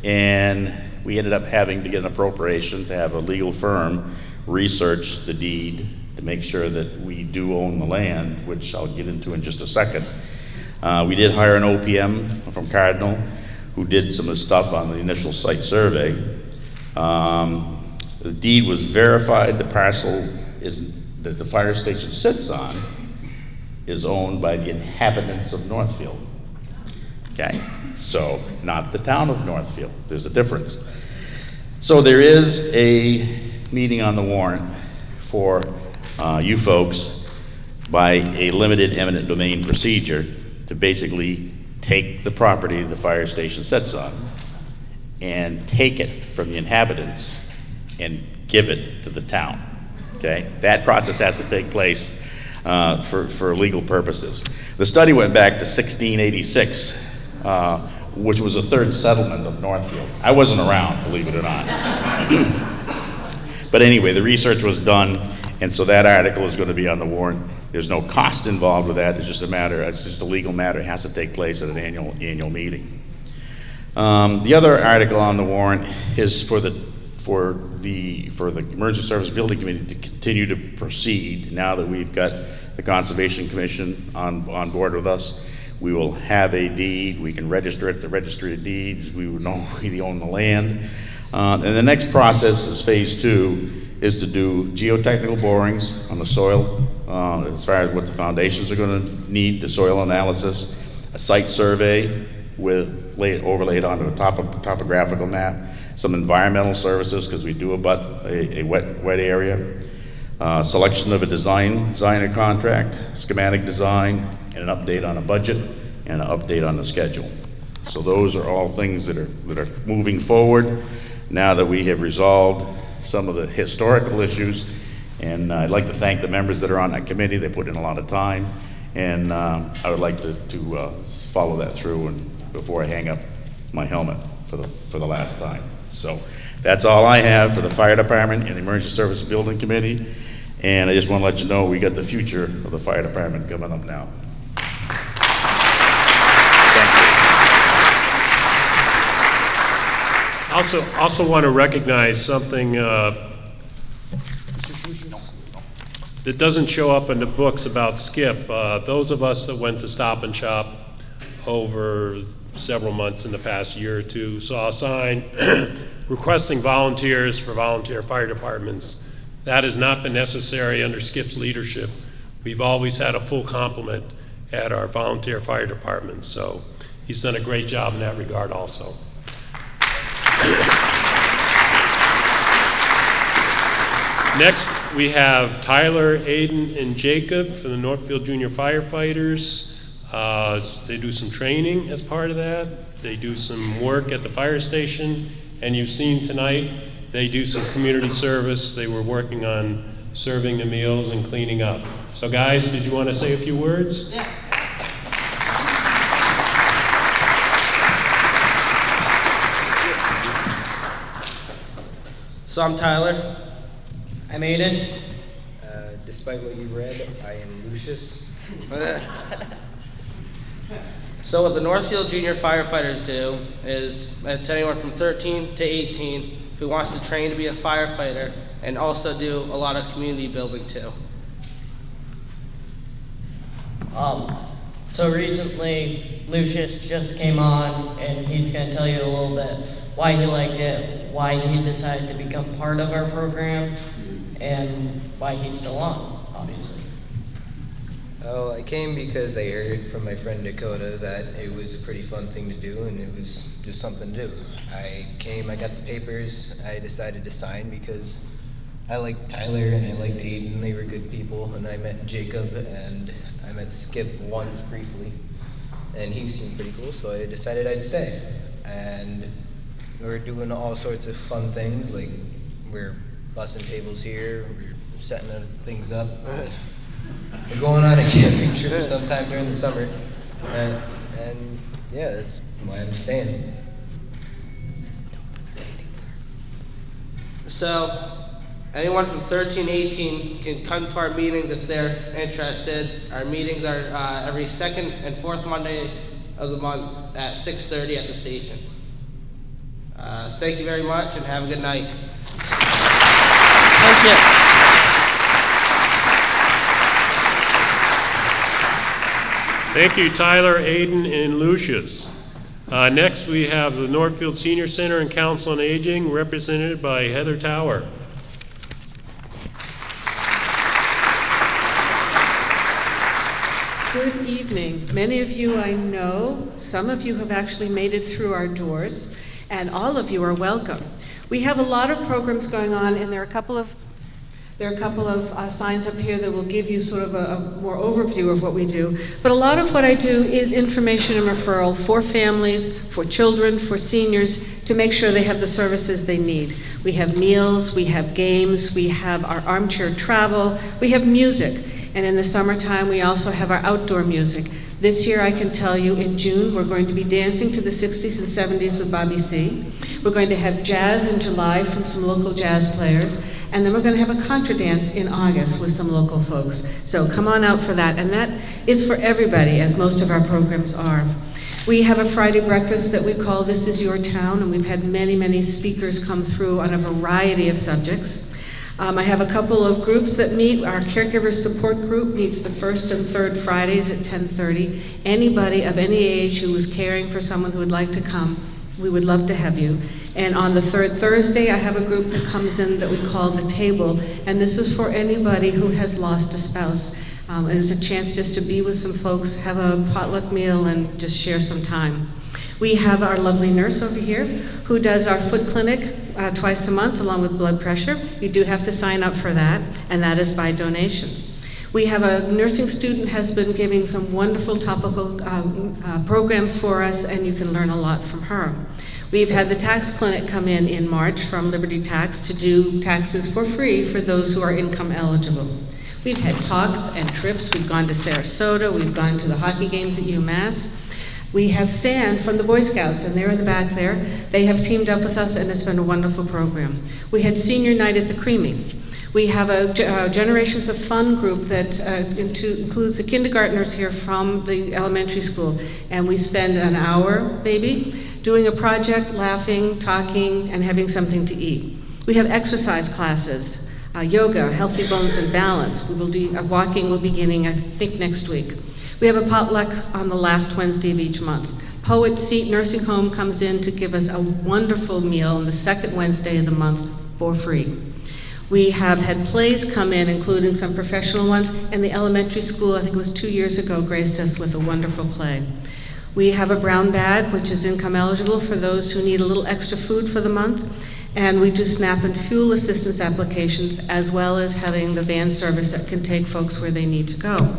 and we ended up having to get an appropriation to have a legal firm research the deed to make sure that we do own the land, which I'll get into in just a second. We did hire an OPM from Cardinal who did some of the stuff on the initial site survey. The deed was verified. The parcel that the fire station sits on is owned by the inhabitants of Northfield. Okay, so not the town of Northfield. There's a difference. So there is a meeting on the warrant for you folks by a limited eminent domain procedure to basically take the property the fire station sits on and take it from the inhabitants and give it to the town. Okay, that process has to take place for legal purposes. The study went back to 1686, which was the third settlement of Northfield. I wasn't around, believe it or not. But anyway, the research was done, and so that article is going to be on the warrant. There's no cost involved with that. It's just a legal matter. It has to take place at an annual meeting. The other article on the warrant is for the Emergency Service Building Committee to continue to proceed. Now that we've got the Conservation Commission on board with us, we will have a deed. We can register it at the Registry of Deeds. We will know we own the land. And the next process is phase 2, is to do geotechnical borings on the soil, as far as what the foundations are going to need, the soil analysis, a site survey overlaid onto a topographical map, some environmental services, because we do abut a wet area, selection of a designer contract, schematic design, and an update on a budget, and an update on the schedule. So those are all things that are moving forward now that we have resolved some of the historical issues. And I'd like to thank the members that are on that committee. They put in a lot of time, and I would like to follow that through and before I hang up my helmet for the last time. So that's all I have for the fire department and the Emergency Service Building Committee. And I just want to let you know we got the future of the fire department coming up now. Also want to recognize something that doesn't show up in the books about Skip. Those of us that went to Stop and Shop over several months in the past year or two saw a sign requesting volunteers for volunteer fire departments. That has not been necessary under Skip's leadership. We've always had a full complement at our volunteer fire departments, so he's done a great job in that regard also. Next, we have Tyler, Aiden, and Jacob from the Northfield Junior Firefighters. They do some training as part of that. They do some work at the fire station, and you've seen tonight, they do some community service. They were working on serving the meals and cleaning up. So guys, did you want to say a few words? Yeah. So I'm Tyler. I'm Aiden. Despite what you read, I am Lucius. So what the Northfield Junior Firefighters do is it's anyone from 13 to 18 who wants to train to be a firefighter and also do a lot of community building too. So recently, Lucius just came on, and he's going to tell you a little bit why he liked it, why he decided to become part of our program, and why he's still on, obviously. Oh, I came because I heard from my friend Dakota that it was a pretty fun thing to do, and it was just something to do. I came, I got the papers, I decided to sign because I liked Tyler and I liked Aiden. They were good people, and I met Jacob and I met Skip once briefly, and he seemed pretty cool, so I decided I'd stay. And we're doing all sorts of fun things, like we're bussing tables here, we're setting things up. We're going on a camping trip sometime during the summer, and yeah, that's why I'm staying. So, anyone from 13 to 18 can come to our meetings if they're interested. Our meetings are every second and fourth Monday of the month at 6:30 at the station. Thank you very much and have a good night. Thank you. Thank you, Tyler, Aiden, and Lucius. Next, we have the Northfield Senior Center and Council on Aging, represented by Heather Tower. Good evening. Many of you I know, some of you have actually made it through our doors, and all of you are welcome. We have a lot of programs going on, and there are a couple of signs up here that will give you sort of a more overview of what we do. But a lot of what I do is information and referral for families, for children, for seniors, to make sure they have the services they need. We have meals, we have games, we have our armchair travel, we have music. And in the summertime, we also have our outdoor music. This year, I can tell you, in June, we're going to be dancing to the 60s and 70s with Bobby C. We're going to have jazz in July from some local jazz players. And then we're going to have a contra dance in August with some local folks. So come on out for that. And that is for everybody, as most of our programs are. We have a Friday breakfast that we call This Is Your Town, and we've had many, many speakers come through on a variety of subjects. I have a couple of groups that meet. Our caregiver support group meets the first and third Fridays at 10:30. Anybody of any age who is caring for someone who would like to come, we would love to have you. And on the third Thursday, I have a group that comes in that we call The Table, and this is for anybody who has lost a spouse. It is a chance just to be with some folks, have a potluck meal, and just share some time. We have our lovely nurse over here who does our foot clinic twice a month along with blood pressure. You do have to sign up for that, and that is by donation. We have a nursing student has been giving some wonderful topical programs for us, and you can learn a lot from her. We've had the tax clinic come in March from Liberty Tax to do taxes for free for those who are income eligible. We've had talks and trips. We've gone to Sarasota. We've gone to the hockey games at UMass. We have Sand from the Boy Scouts, and they're in the back there. They have teamed up with us, and it's been a wonderful program. We had senior night at the Creamy. We have a Generations of Fun group that includes the kindergartners here from the elementary school, and we spend an hour, maybe, doing a project, laughing, talking, and having something to eat. We have exercise classes, yoga, healthy bones and balance. We will do walking will be beginning, I think, next week. We have a potluck on the last Wednesday of each month. Poet Seat Nursing Home comes in to give us a wonderful meal on the second Wednesday of the month for free. We have had plays come in, including some professional ones, and the elementary school, I think it was 2 years ago, graced us with a wonderful play. We have a brown bag, which is income eligible for those who need a little extra food for the month, and we do SNAP and fuel assistance applications, as well as having the van service that can take folks where they need to go.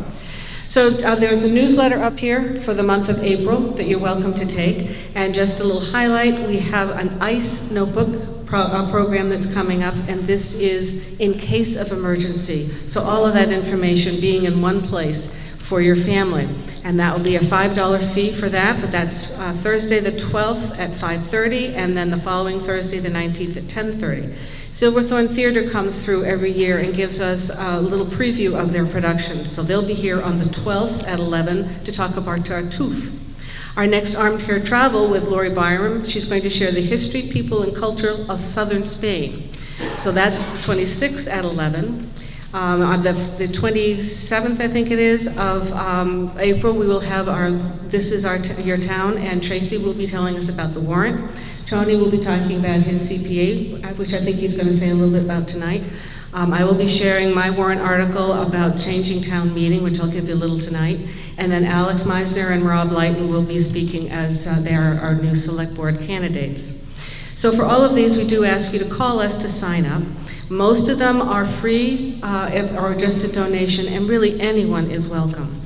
So there's a newsletter up here for the month of April that you're welcome to take. And just a little highlight, we have an ICE notebook program that's coming up, and this is in case of emergency. So all of that information being in one place for your family. And that will be a $5 fee for that, but that's Thursday the 12th at 5:30, and then the following Thursday the 19th at 10:30. Silverthorne Theater comes through every year and gives us a little preview of their productions. So they'll be here on the 12th at 11 to talk about Tartuffe. Our next Armchair Travel with Lori Byram, she's going to share the history, people, and culture of southern Spain. So that's the 26th at 11. On the 27th, I think it is, of April, we will have our This Is Your Town, and Tracy will be telling us about the warrant. Tony will be talking about his CPA, which I think he's going to say a little bit about tonight. I will be sharing my warrant article about changing town meeting, which I'll give you a little tonight. And then Alex Meisner and Rob Lighton will be speaking as they are our new select board candidates. So for all of these, we do ask you to call us to sign up. Most of them are free or just a donation, and really anyone is welcome.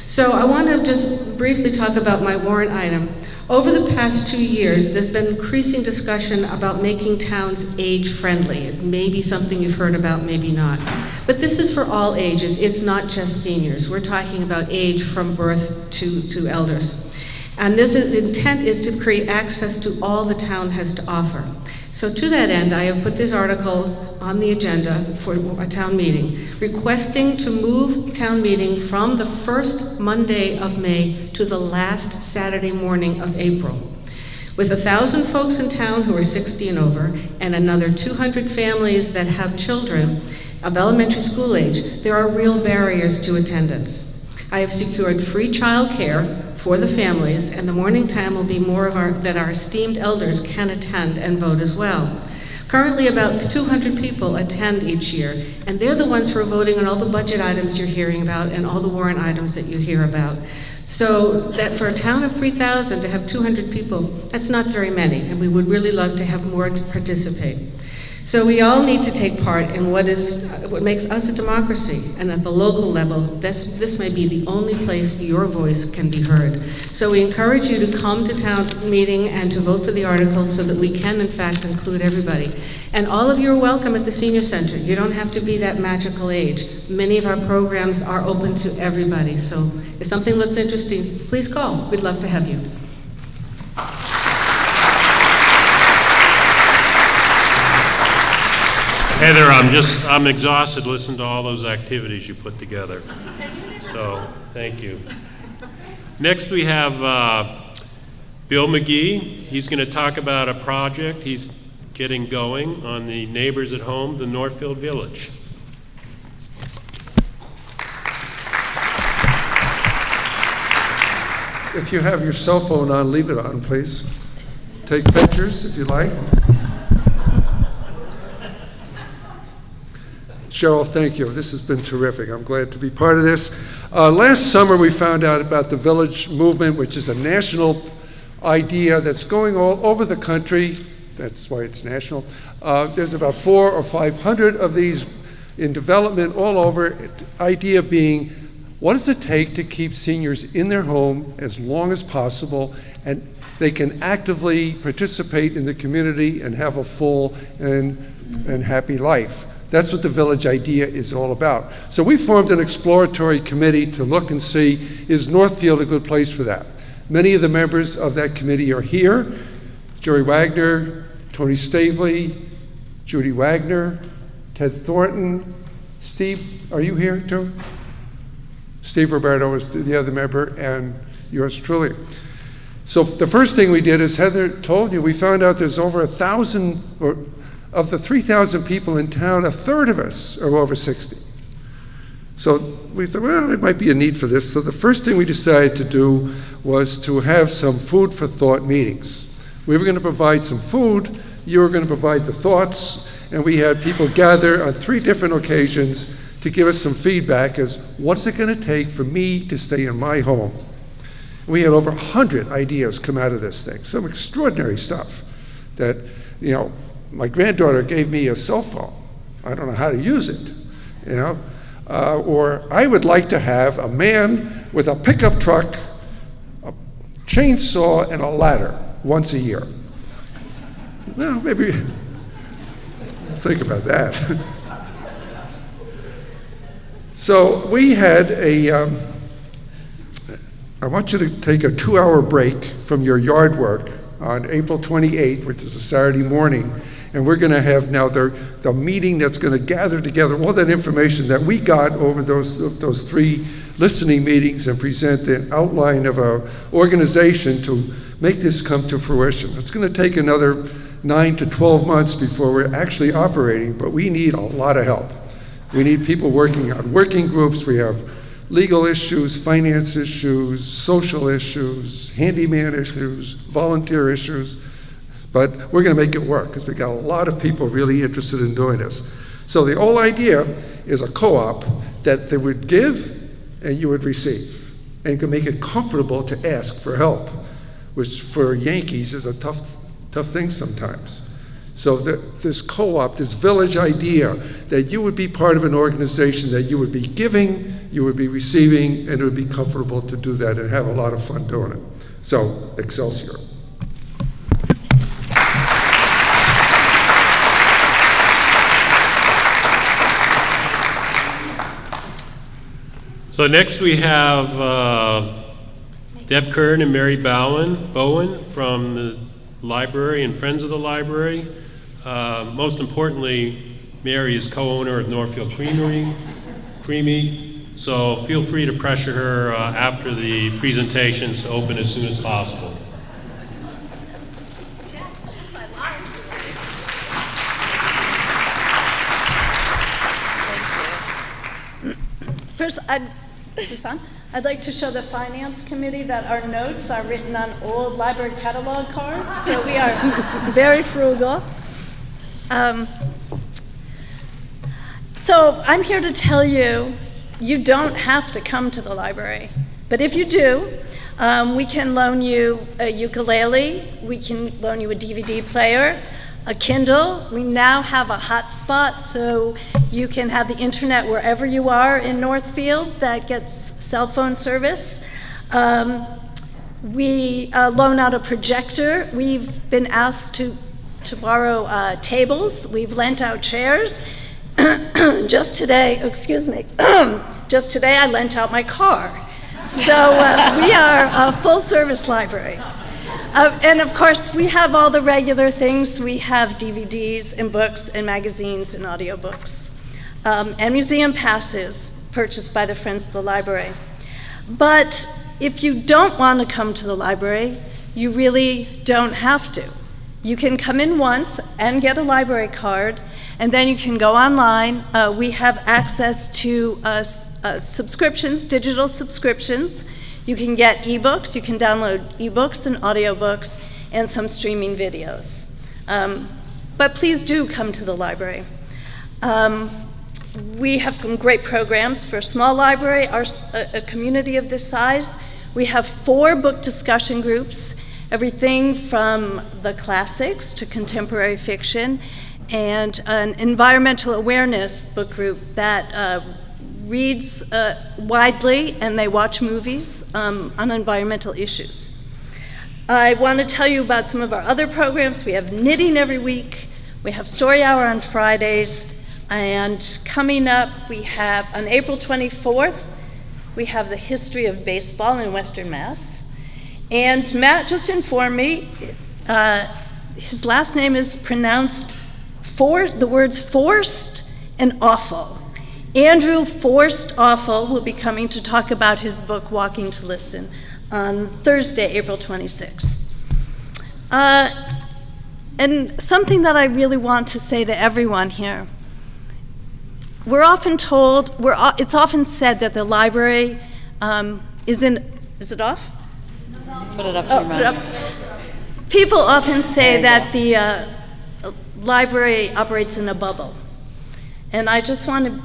So I want to just briefly talk about my warrant item. Over the past 2 years, there's been increasing discussion about making towns age-friendly. It may be something you've heard about, maybe not. But this is for all ages. It's not just seniors. We're talking about age from birth to elders. And this intent is to create access to all the town has to offer. So to that end, I have put this article on the agenda for a town meeting, requesting to move town meeting from the first Monday of May to the last Saturday morning of April. With 1,000 folks in town who are 60 and over, and another 200 families that have children of elementary school age, there are real barriers to attendance. I have secured free childcare for the families, and the morning time will be more that our esteemed elders can attend and vote as well. Currently, about 200 people attend each year, and they're the ones who are voting on all the budget items you're hearing about and all the warrant items that you hear about. So that for a town of 3,000 to have 200 people, that's not very many, and we would really love to have more to participate. So we all need to take part in what makes us a democracy, and at the local level, this may be the only place your voice can be heard. So we encourage you to come to town meeting and to vote for the articles so that we can, in fact, include everybody. And all of you are welcome at the Senior Center. You don't have to be that magical age. Many of our programs are open to everybody. So if something looks interesting, please call. We'd love to have you. Heather, I'm exhausted listening to all those activities you put together. So, thank you. Next we have Bill McGee. He's going to talk about a project he's getting going on the Neighbors at Home, the Northfield Village. If you have your cell phone on, leave it on, please. Take pictures if you like. Cheryl, thank you. This has been terrific. I'm glad to be part of this. Last summer, we found out about the Village Movement, which is a national idea that's going all over the country. That's why it's national. There's about 400 or 500 of these in development all over. The idea being, what does it take to keep seniors in their home as long as possible, and they can actively participate in the community and have a full and happy life. That's what the Village idea is all about. So we formed an exploratory committee to look and see, is Northfield a good place for that? Many of the members of that committee are here. Jerry Wagner, Tony Stavely, Judy Wagner, Ted Thornton, Steve, are you here too? Steve Roberto is the other member, and yours truly. So the first thing we did, as Heather told you, we found out there's over 1,000, or of the 3,000 people in town, a third of us are over 60. So we thought, well, there might be a need for this. So the first thing we decided to do was to have some food for thought meetings. We were going to provide some food, you were going to provide the thoughts, and we had people gather on 3 different occasions to give us some feedback as, what's it going to take for me to stay in my home? We had over 100 ideas come out of this thing, some extraordinary stuff that, you know, my granddaughter gave me a cell phone. I don't know how to use it, you know? Or I would like to have a man with a pickup truck, a chainsaw, and a ladder once a year. Well, maybe think about that. So we had I want you to take a 2-hour break from your yard work on April 28th, which is a Saturday morning, and we're going to have now the meeting that's going to gather together all that information that we got over those 3 listening meetings and present the outline of our organization to make this come to fruition. It's going to take another 9 to 12 months before we're actually operating, but we need a lot of help. We need people working on working groups. We have legal issues, finance issues, social issues, handyman issues, volunteer issues, but we're going to make it work because we got a lot of people really interested in doing this. So the whole idea is a co-op that they would give and you would receive. And you can make it comfortable to ask for help, which for Yankees is a tough thing sometimes. So this co-op, this village idea that you would be part of an organization, that you would be giving, you would be receiving, and it would be comfortable to do that and have a lot of fun doing it. So, Excelsior. So next we have Deb Kern and Mary Bowen from the library and Friends of the Library. Most importantly, Mary is co-owner of Northfield Creamy, so feel free to pressure her after the presentations to open as soon as possible. First, I'd like to show the Finance Committee that our notes are written on old library catalog cards, so we are very frugal. So I'm here to tell you, you don't have to come to the library, but if you do, we can loan you a ukulele, we can loan you a DVD player, a Kindle. We now have a hotspot, so you can have the internet wherever you are in Northfield that gets cell phone service. We loan out a projector. We've been asked to borrow tables. We've lent out chairs. Just today I lent out my car. So we are a full-service library. And of course, we have all the regular things. We have DVDs and books and magazines and audiobooks, and museum passes purchased by the Friends of the Library. But if you don't want to come to the library, you really don't have to. You can come in once and get a library card, and then you can go online. We have access to subscriptions, digital subscriptions. You can get ebooks, you can download ebooks and audiobooks, and some streaming videos. But please do come to the library. We have some great programs for a small library, a community of this size. We have 4 book discussion groups, everything from the classics to contemporary fiction, and an environmental awareness book group that reads widely, and they watch movies on environmental issues. I want to tell you about some of our other programs. We have knitting every week. We have story hour on Fridays. And coming up, we have on April 24th, we have the history of baseball in Western Mass. And Matt just informed me, his last name is pronounced the words forced and awful. Andrew Forced Awful will be coming to talk about his book, Walking to Listen, on Thursday, April 26th. And something that I really want to say to everyone here. We're often told, it's often said that the library is it off? Put it up to your mouth. People often say that the library operates in a bubble. And I just want to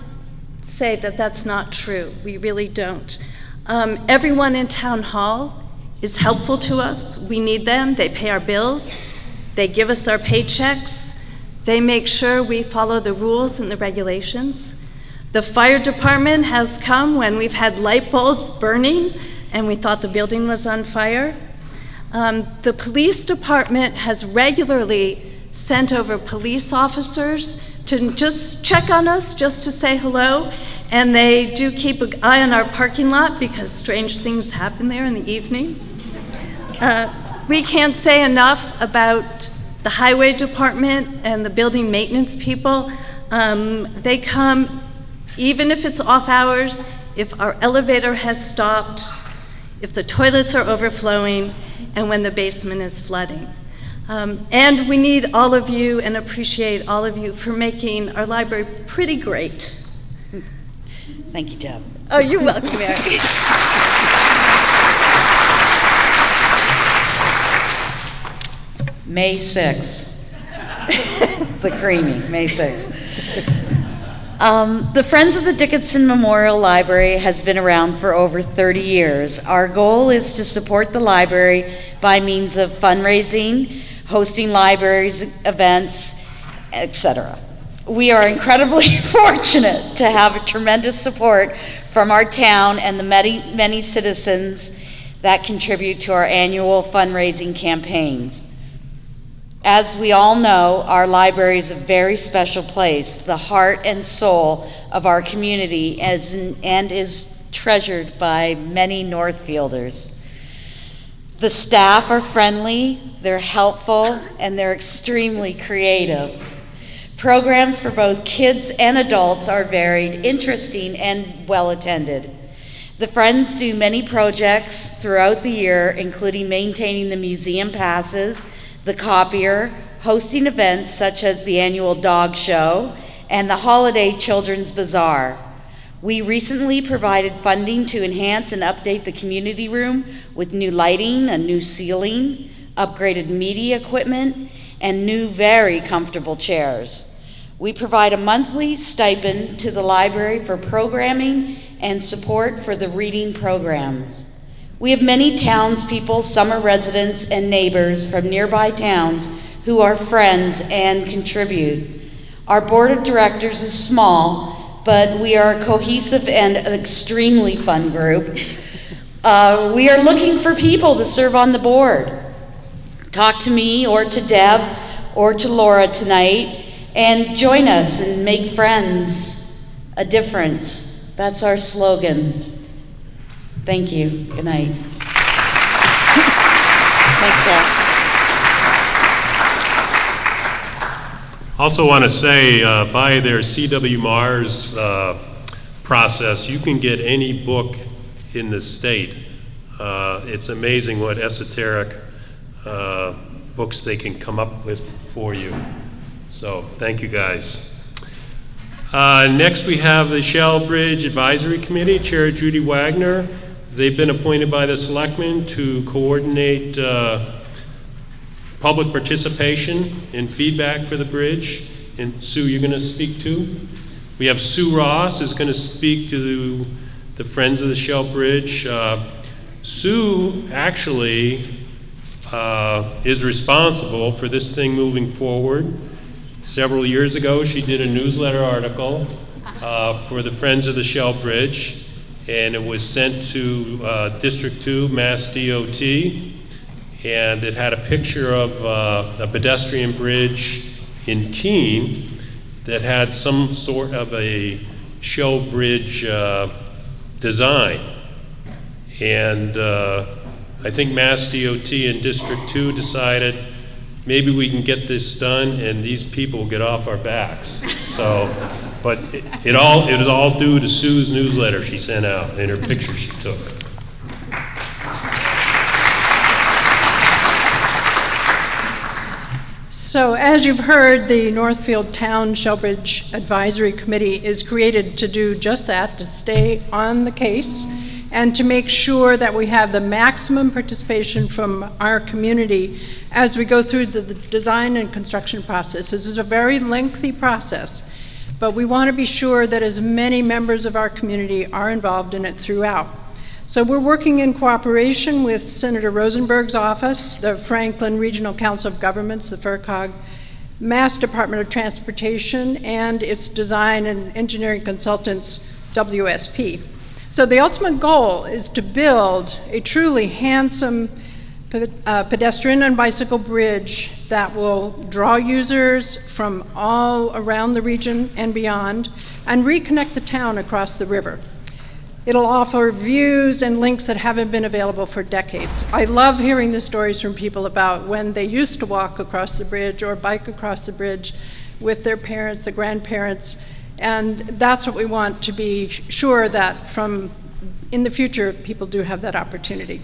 say that that's not true. We really don't. Everyone in town hall is helpful to us. We need them. They pay our bills. They give us our paychecks. They make sure we follow the rules and the regulations. The fire department has come when we've had light bulbs burning and we thought the building was on fire. The police department has regularly sent over police officers to just check on us, just to say hello, and they do keep an eye on our parking lot because strange things happen there in the evening. We can't say enough about the highway department and the building maintenance people. They come, even if it's off hours, if our elevator has stopped, if the toilets are overflowing, and when the basement is flooding. And we need all of you and appreciate all of you for making our library pretty great. Thank you, Deb. Oh, you're welcome, Mary. May 6th. The Creamy, May 6th. The Friends of the Dickinson Memorial Library has been around for over 30 years. Our goal is to support the library by means of fundraising, hosting libraries, events, etc. We are incredibly fortunate to have tremendous support from our town and the many citizens that contribute to our annual fundraising campaigns. As we all know, our library is a very special place, the heart and soul of our community, and is treasured by many Northfielders. The staff are friendly, they're helpful, and they're extremely creative. Programs for both kids and adults are varied, interesting, and well-attended. The Friends do many projects throughout the year, including maintaining the museum passes, the copier, hosting events such as the annual dog show, and the holiday children's bazaar. We recently provided funding to enhance and update the community room with new lighting, a new ceiling, upgraded media equipment, and new very comfortable chairs. We provide a monthly stipend to the library for programming and support for the reading programs. We have many townspeople, summer residents, and neighbors from nearby towns who are friends and contribute. Our board of directors is small, but we are a cohesive and extremely fun group. We are looking for people to serve on the board. Talk to me or to Deb or to Laura tonight and join us and make friends, a difference. That's our slogan. Thank you. Good night. Thanks, Jack. Also want to say, via their CW Mars process, you can get any book in the state. It's amazing what esoteric books they can come up with for you. So thank you, guys. Next we have the Shell Bridge Advisory Committee, Chair Judy Wagner. They've been appointed by the selectmen to coordinate public participation and feedback for the bridge. And Sue, you're going to speak too? We have Sue Ross is going to speak to the Friends of the Shell Bridge. Sue actually is responsible for this thing moving forward. Several years ago, she did a newsletter article for the Friends of the Shell Bridge, and it was sent to District 2, Mass DOT, and it had a picture of a pedestrian bridge in Keene that had some sort of a Shell Bridge design. And I think Mass DOT and District 2 decided maybe we can get this done and these people will get off our backs. So, but it was all due to Sue's newsletter she sent out and her picture she took. So as you've heard, the Northfield Town Shellbridge Advisory Committee is created to do just that, to stay on the case and to make sure that we have the maximum participation from our community as we go through the design and construction process. This is a very lengthy process, but we want to be sure that as many members of our community are involved in it throughout. So we're working in cooperation with Senator Rosenberg's office, the Franklin Regional Council of Governments, the FERCOG, Mass Department of Transportation, and its design and engineering consultants, WSP. So the ultimate goal is to build a truly handsome pedestrian and bicycle bridge that will draw users from all around the region and beyond and reconnect the town across the river. It'll offer views and links that haven't been available for decades. I love hearing the stories from people about when they used to walk across the bridge or bike across the bridge with their parents, their grandparents, and that's what we want to be sure that from in the future people do have that opportunity.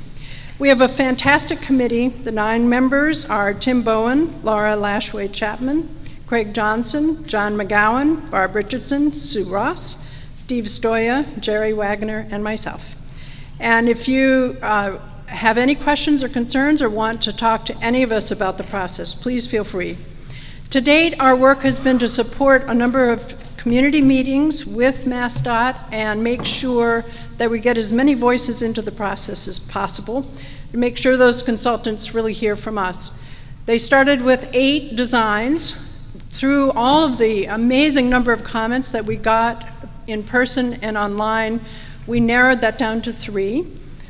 We have a fantastic committee. The 9 members are Tim Bowen, Laura Lashway Chapman, Craig Johnson, John McGowan, Barb Richardson, Sue Ross, Steve Stoya, Jerry Wagner, and myself. And if you have any questions or concerns or want to talk to any of us about the process, please feel free. To date, our work has been to support a number of community meetings with MassDOT and make sure that we get as many voices into the process as possible, to make sure those consultants really hear from us. They started with 8 designs. Through all of the amazing number of comments that we got in person and online, we narrowed that down to 3.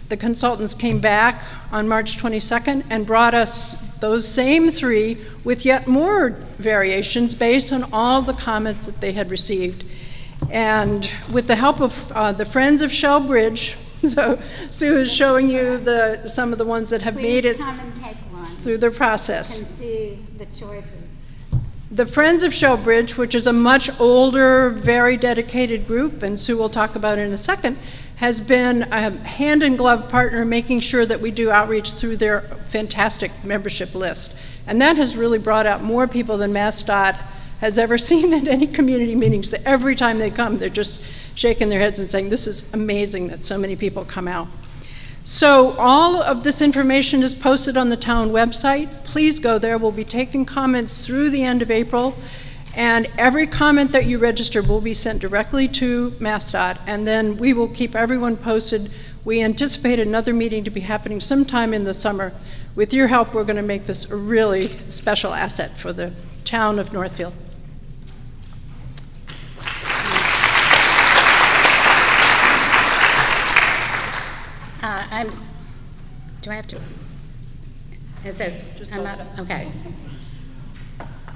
The consultants came back on March 22nd and brought us those same 3 with yet more variations based on all of the comments that they had received. And with the help of the Friends of Shell Bridge, so Sue is showing you some of the ones that have made it come and take one. through their process. And see the choices. The Friends of Shell Bridge, which is a much older, very dedicated group, and Sue will talk about it in a second, has been a hand-in-glove partner making sure that we do outreach through their fantastic membership list. And that has really brought out more people than MassDOT has ever seen at any community meetings. Every time they come, they're just shaking their heads and saying, this is amazing that so many people come out. So all of this information is posted on the town website. Please go there. We'll be taking comments through the end of April, and every comment that you register will be sent directly to MassDOT, and then we will keep everyone posted. We anticipate another meeting to be happening sometime in the summer. With your help, we're going to make this a really special asset for the town of Northfield. Do I have to? Is it? I'm not, okay.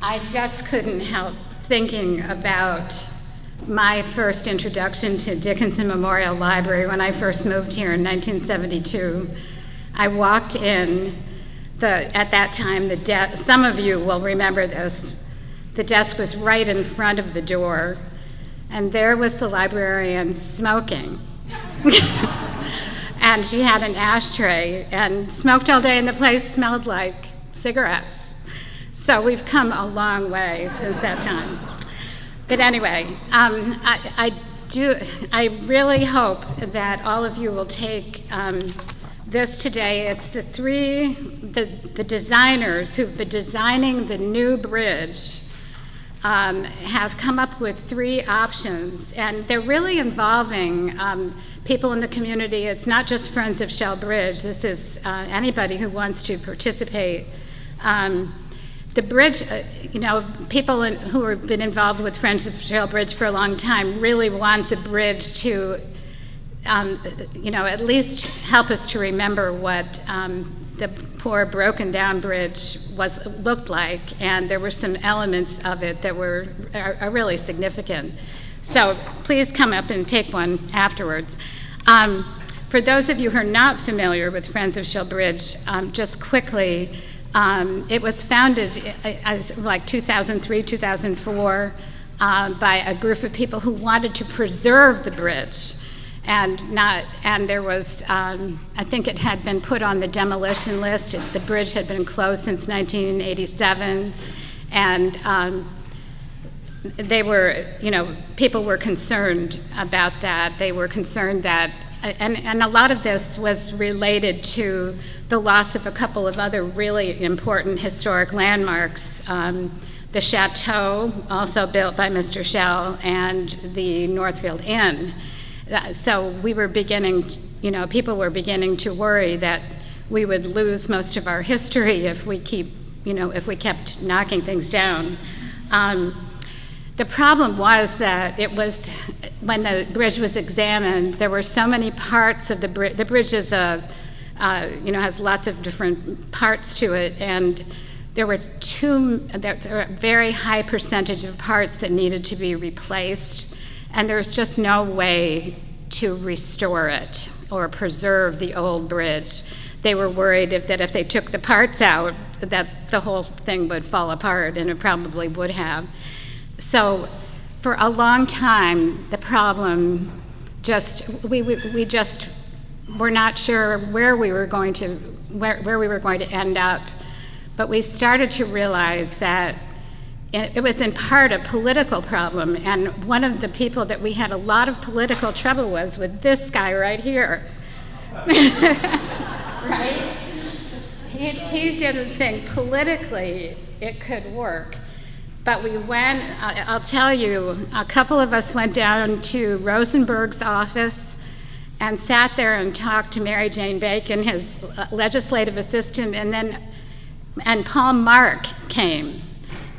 I just couldn't help thinking about my first introduction to Dickinson Memorial Library when I first moved here in 1972. I walked in, at that time, some of you will remember this, the desk was right in front of the door, and there was the librarian smoking. And she had an ashtray and smoked all day, and the place smelled like cigarettes. So we've come a long way since that time. But anyway, I really hope that all of you will take this today. It's the designers who've been designing the new bridge have come up with 3 options, and they're really involving people in the community. It's not just Friends of Shell Bridge. This is anybody who wants to participate. The bridge, people who have been involved with Friends of Shell Bridge for a long time really want the bridge to, at least help us to remember what the poor broken down bridge looked like, and there were some elements of it that are really significant. So please come up and take one afterwards. For those of you who are not familiar with Friends of Shell Bridge, just quickly, it was founded like 2003, 2004 by a group of people who wanted to preserve the bridge. And there was, I think it had been put on the demolition list. The bridge had been closed since 1987, and they were, people were concerned about that. They were concerned that, and a lot of this was related to the loss of a couple of other really important historic landmarks. The Chateau, also built by Mr. Shell, and the Northfield Inn. So we were beginning, people were beginning to worry that we would lose most of our history if we kept knocking things down. The problem was that when the bridge was examined, there were so many parts of the bridge. The bridge is has lots of different parts to it, and there's a very high percentage of parts that needed to be replaced, and there's just no way to restore it or preserve the old bridge. They were worried that if they took the parts out, that the whole thing would fall apart, and it probably would have. So for a long time, the problem we just were not sure where we were going to end up. But we started to realize that it was in part a political problem, and one of the people that we had a lot of political trouble with this guy right here. Right? He didn't think politically it could work. But we went, I'll tell you, a couple of us went down to Rosenberg's office and sat there and talked to Mary Jane Bacon, his legislative assistant, and Paul Mark came.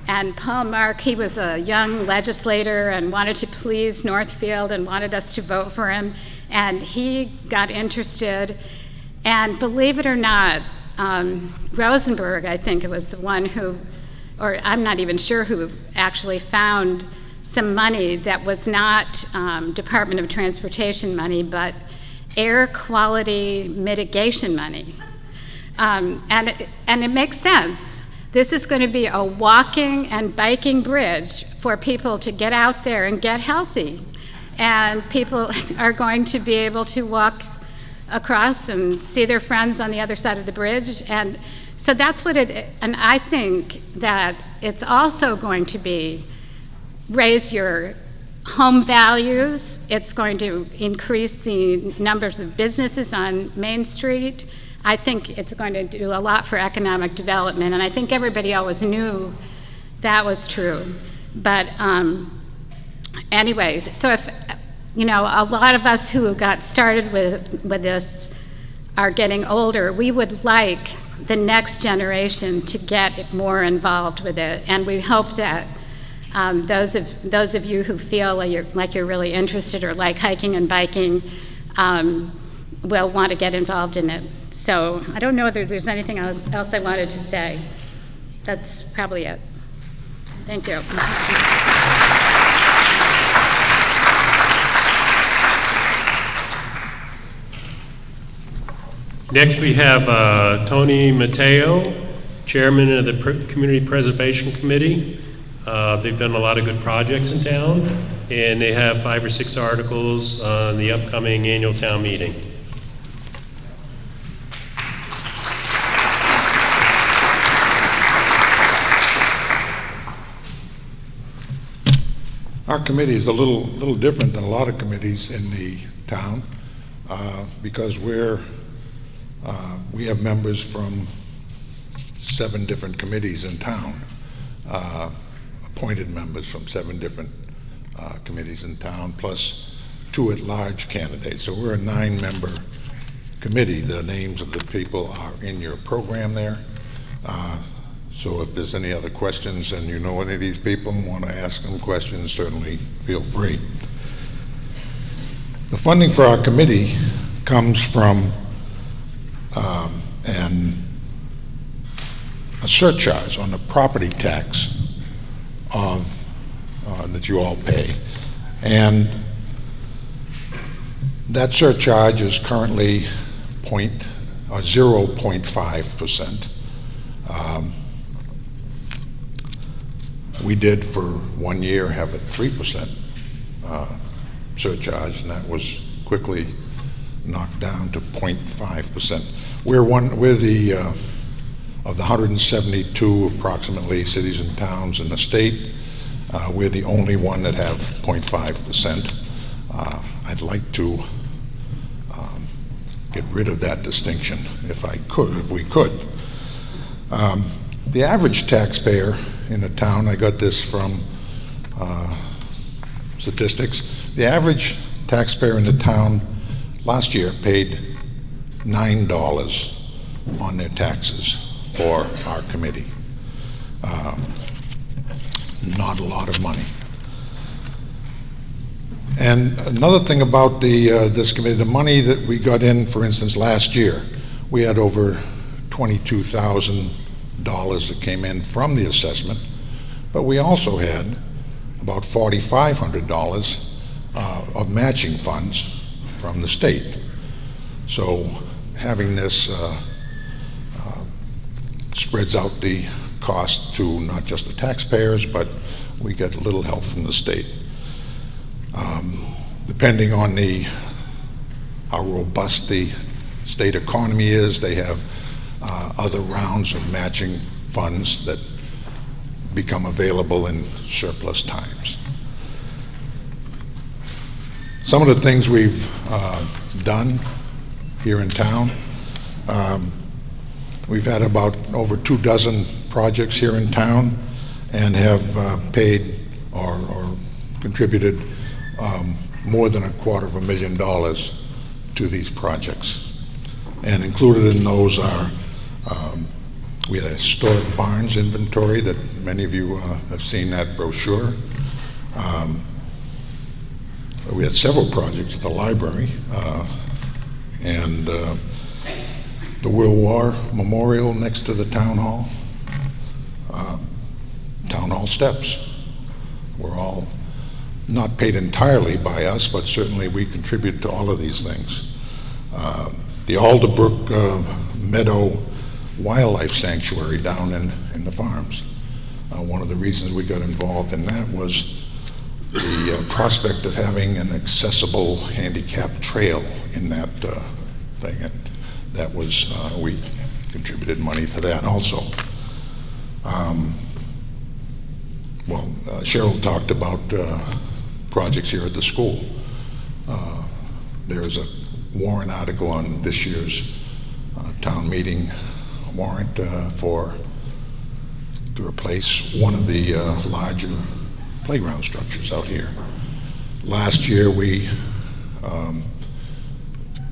And Paul Mark, he was a young legislator and wanted to please Northfield and wanted us to vote for him. And he got interested. And believe it or not, Rosenberg, I think it was the one who, or I'm not even sure who actually found some money that was not Department of Transportation money, but air quality mitigation money. And it makes sense. This is going to be a walking and biking bridge for people to get out there and get healthy. And people are going to be able to walk across and see their friends on the other side of the bridge. And so that's what and I think that it's also going to be raise your home values. It's going to increase the numbers of businesses on Main Street. I think it's going to do a lot for economic development, and I think everybody always knew that was true. But anyways, so if, you know, a lot of us who got started with this are getting older, we would like the next generation to get more involved with it, and we hope that those of you who feel like you're really interested or like hiking and biking will want to get involved in it. So I don't know whether there's anything else I wanted to say. That's probably it. Thank you. Next, we have Tony Matteo, Chairman of the Community Preservation Committee. They've done a lot of good projects in town, and they have 5 or 6 articles on the upcoming annual town meeting. Our committee is a little different than a lot of committees in the town because we have members from 7 different committees in town, appointed members from 7 different committees in town, plus 2 at-large candidates. So we're a 9-member committee. The names of the people are in your program there. So if there's any other questions and you know any of these people and want to ask them questions, certainly feel free. The funding for our committee comes from a surcharge on the property tax that you all pay. And that surcharge is currently 0.5%. We did for 1 year have a 3% surcharge, and that was quickly knocked down to 0.5%. We're the of the 172 approximately cities and towns in the state, we're the only one that have 0.5%. I'd like to get rid of that distinction if we could. The average taxpayer in the town, I got this from statistics, the average taxpayer in the town last year paid $9 on their taxes for our committee. Not a lot of money. And another thing about this committee, the money that we got in, for instance, last year, we had over $22,000 that came in from the assessment, but we also had about $4,500 of matching funds from the state. So having this spreads out the cost to not just the taxpayers, but we get a little help from the state. Depending on how robust the state economy is, they have other rounds of matching funds that become available in surplus times. Some of the things we've done here in town, we've had about over 2 dozen projects here in town, and have paid or contributed more than $250,000 to these projects. And included in those are, we had a historic barns inventory that many of you have seen that brochure. We had several projects at the library, and the World War Memorial next to the town hall. Town hall steps were all not paid entirely by us, but certainly we contribute to all of these things. The Alderbrook Meadow Wildlife Sanctuary down in the farms. One of the reasons we got involved in that was the prospect of having an accessible handicap trail in that thing, and that was, we contributed money to that also. Cheryl talked about projects here at the school. There's a warrant article on this year's town meeting warrant to replace one of the larger playground structures out here. Last year we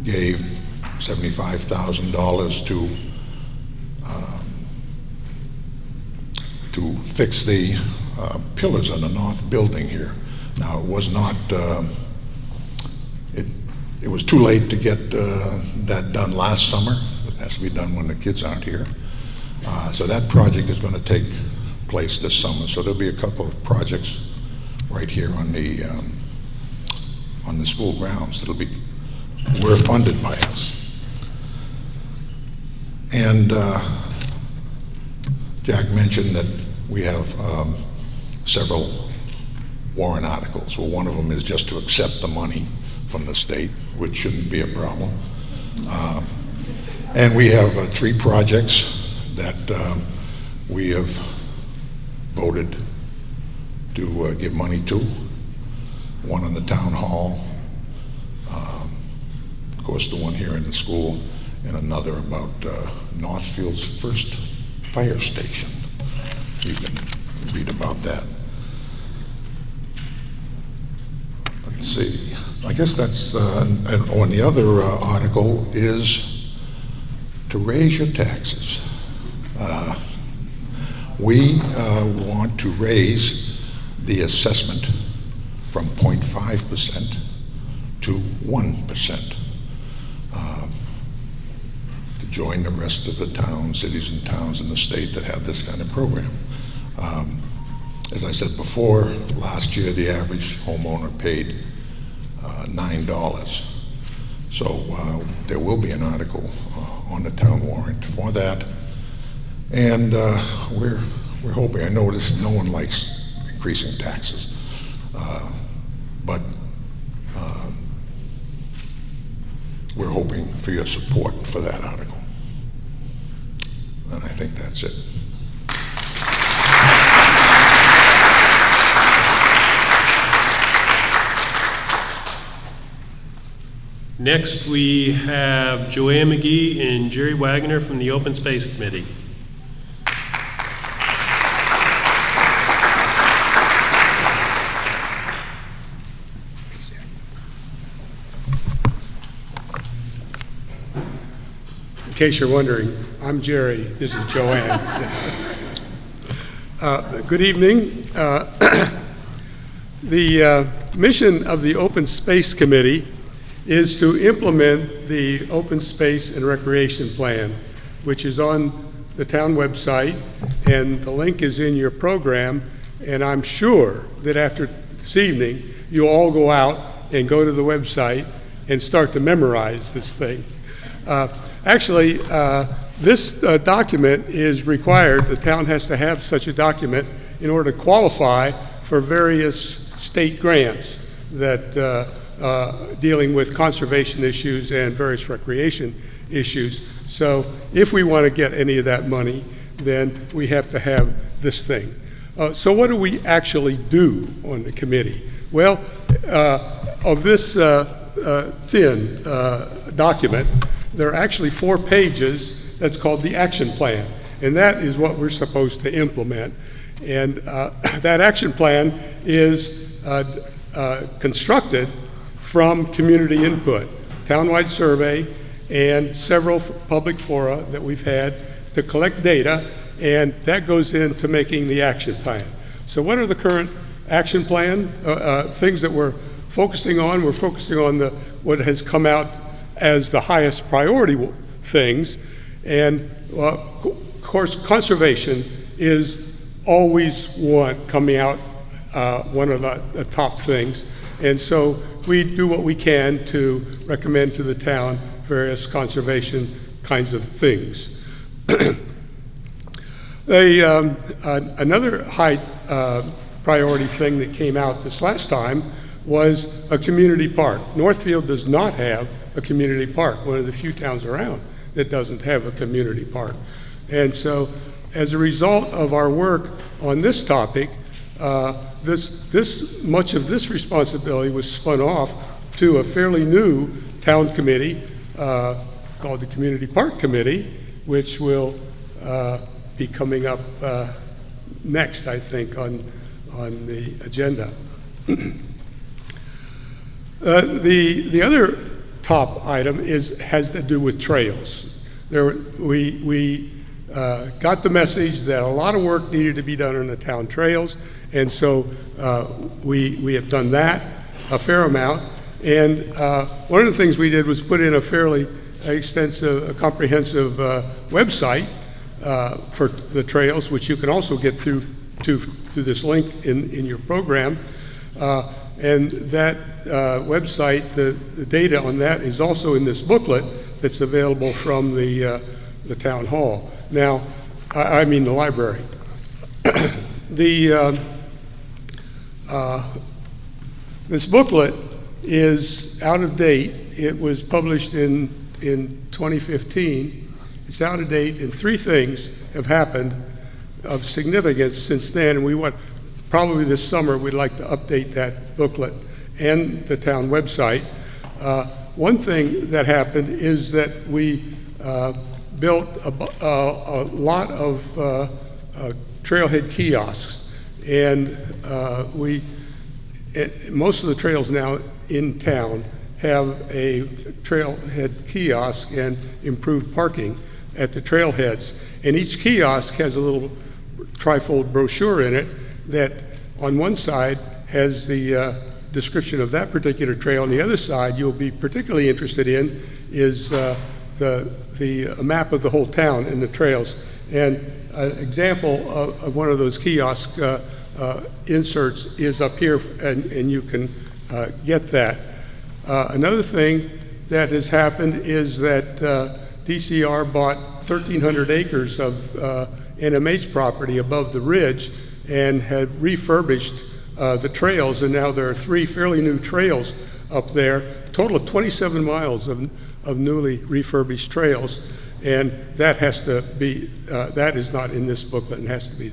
gave $75,000 to fix the pillars on the north building here. Now, it was not, it was too late to get that done last summer. It has to be done when the kids aren't here. So that project is going to take place this summer. So there'll be a couple of projects right here on the school grounds. We're funded by us. And Jack mentioned that we have several warrant articles. Well, one of them is just to accept the money from the state, which shouldn't be a problem. And we have 3 projects that we have voted to give money to. One on the town hall, of course the one here in the school, and another about Northfield's first fire station. You can read about that. Let's see, I guess that's, and on the other article is to raise your taxes. We want to raise the assessment from 0.5% to 1%. To join the rest of the towns, cities and towns in the state that have this kind of program. As I said before, last year the average homeowner paid $9. So there will be an article on the town warrant for that. And we're hoping, I notice no one likes increasing taxes, but we're hoping for your support for that article. And I think that's it. Next, we have Joanne McGee and Jerry Wagner from the Open Space Committee. In case you're wondering, I'm Jerry, this is Joanne. Good evening. The mission of the Open Space Committee is to implement the Open Space and Recreation Plan, which is on the town website, and the link is in your program, and I'm sure that after this evening, you'll all go out and go to the website and start to memorize this thing. Actually, this document is required. The town has to have such a document in order to qualify for various state grants that dealing with conservation issues and various recreation issues. So if we want to get any of that money, then we have to have this thing. So what do we actually do on the committee? Well, of this thin document, there are actually 4 pages that's called the action plan, and that is what we're supposed to implement. And that action plan is constructed from community input, townwide survey, and several public fora that we've had to collect data, and that goes into making the action plan. So what are the current action plan things that we're focusing on? We're focusing on what has come out as the highest priority things, and of course conservation is always coming out one of the top things, and so we do what we can to recommend to the town various conservation kinds of things. Another high priority thing that came out this last time was a community park. Northfield does not have a community park, one of the few towns around that doesn't have a community park. And so as a result of our work on this topic, much of this responsibility was spun off to a fairly new town committee called the Community Park Committee, which will be coming up next, I think, on the agenda. The other top item has to do with trails. We got the message that a lot of work needed to be done on the town trails, and so we have done that a fair amount. And one of the things we did was put in a fairly extensive, comprehensive website for the trails, which you can also get through this link in your program. And that website, the data on that is also in this booklet that's available from the town hall. Now, I mean the library. This booklet is out of date. It was published in 2015. It's out of date, and 3 things have happened of significance since then. And probably this summer, we'd like to update that booklet and the town website. One thing that happened is that we built a lot of trailhead kiosks, and most of the trails now in town have a trailhead kiosk and improved parking at the trailheads. And each kiosk has a little trifold brochure in it that on one side has the description of that particular trail. On the other side, you'll be particularly interested in is the map of the whole town and the trails. And an example of one of those kiosk inserts is up here, and you can get that. Another thing that has happened is that DCR bought 1,300 acres of NMH property above the ridge and had refurbished the trails, and now there are 3 fairly new trails up there, a total of 27 miles of newly refurbished trails, and that has to be, that is not in this booklet and has to be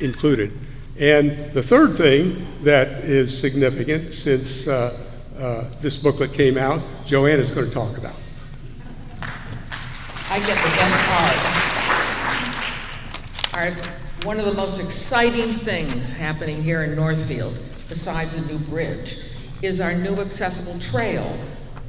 included. And the third thing that is significant since this booklet came out, Joanna's going to talk about. I get the best part. All right, one of the most exciting things happening here in Northfield, besides a new bridge, is our new accessible trail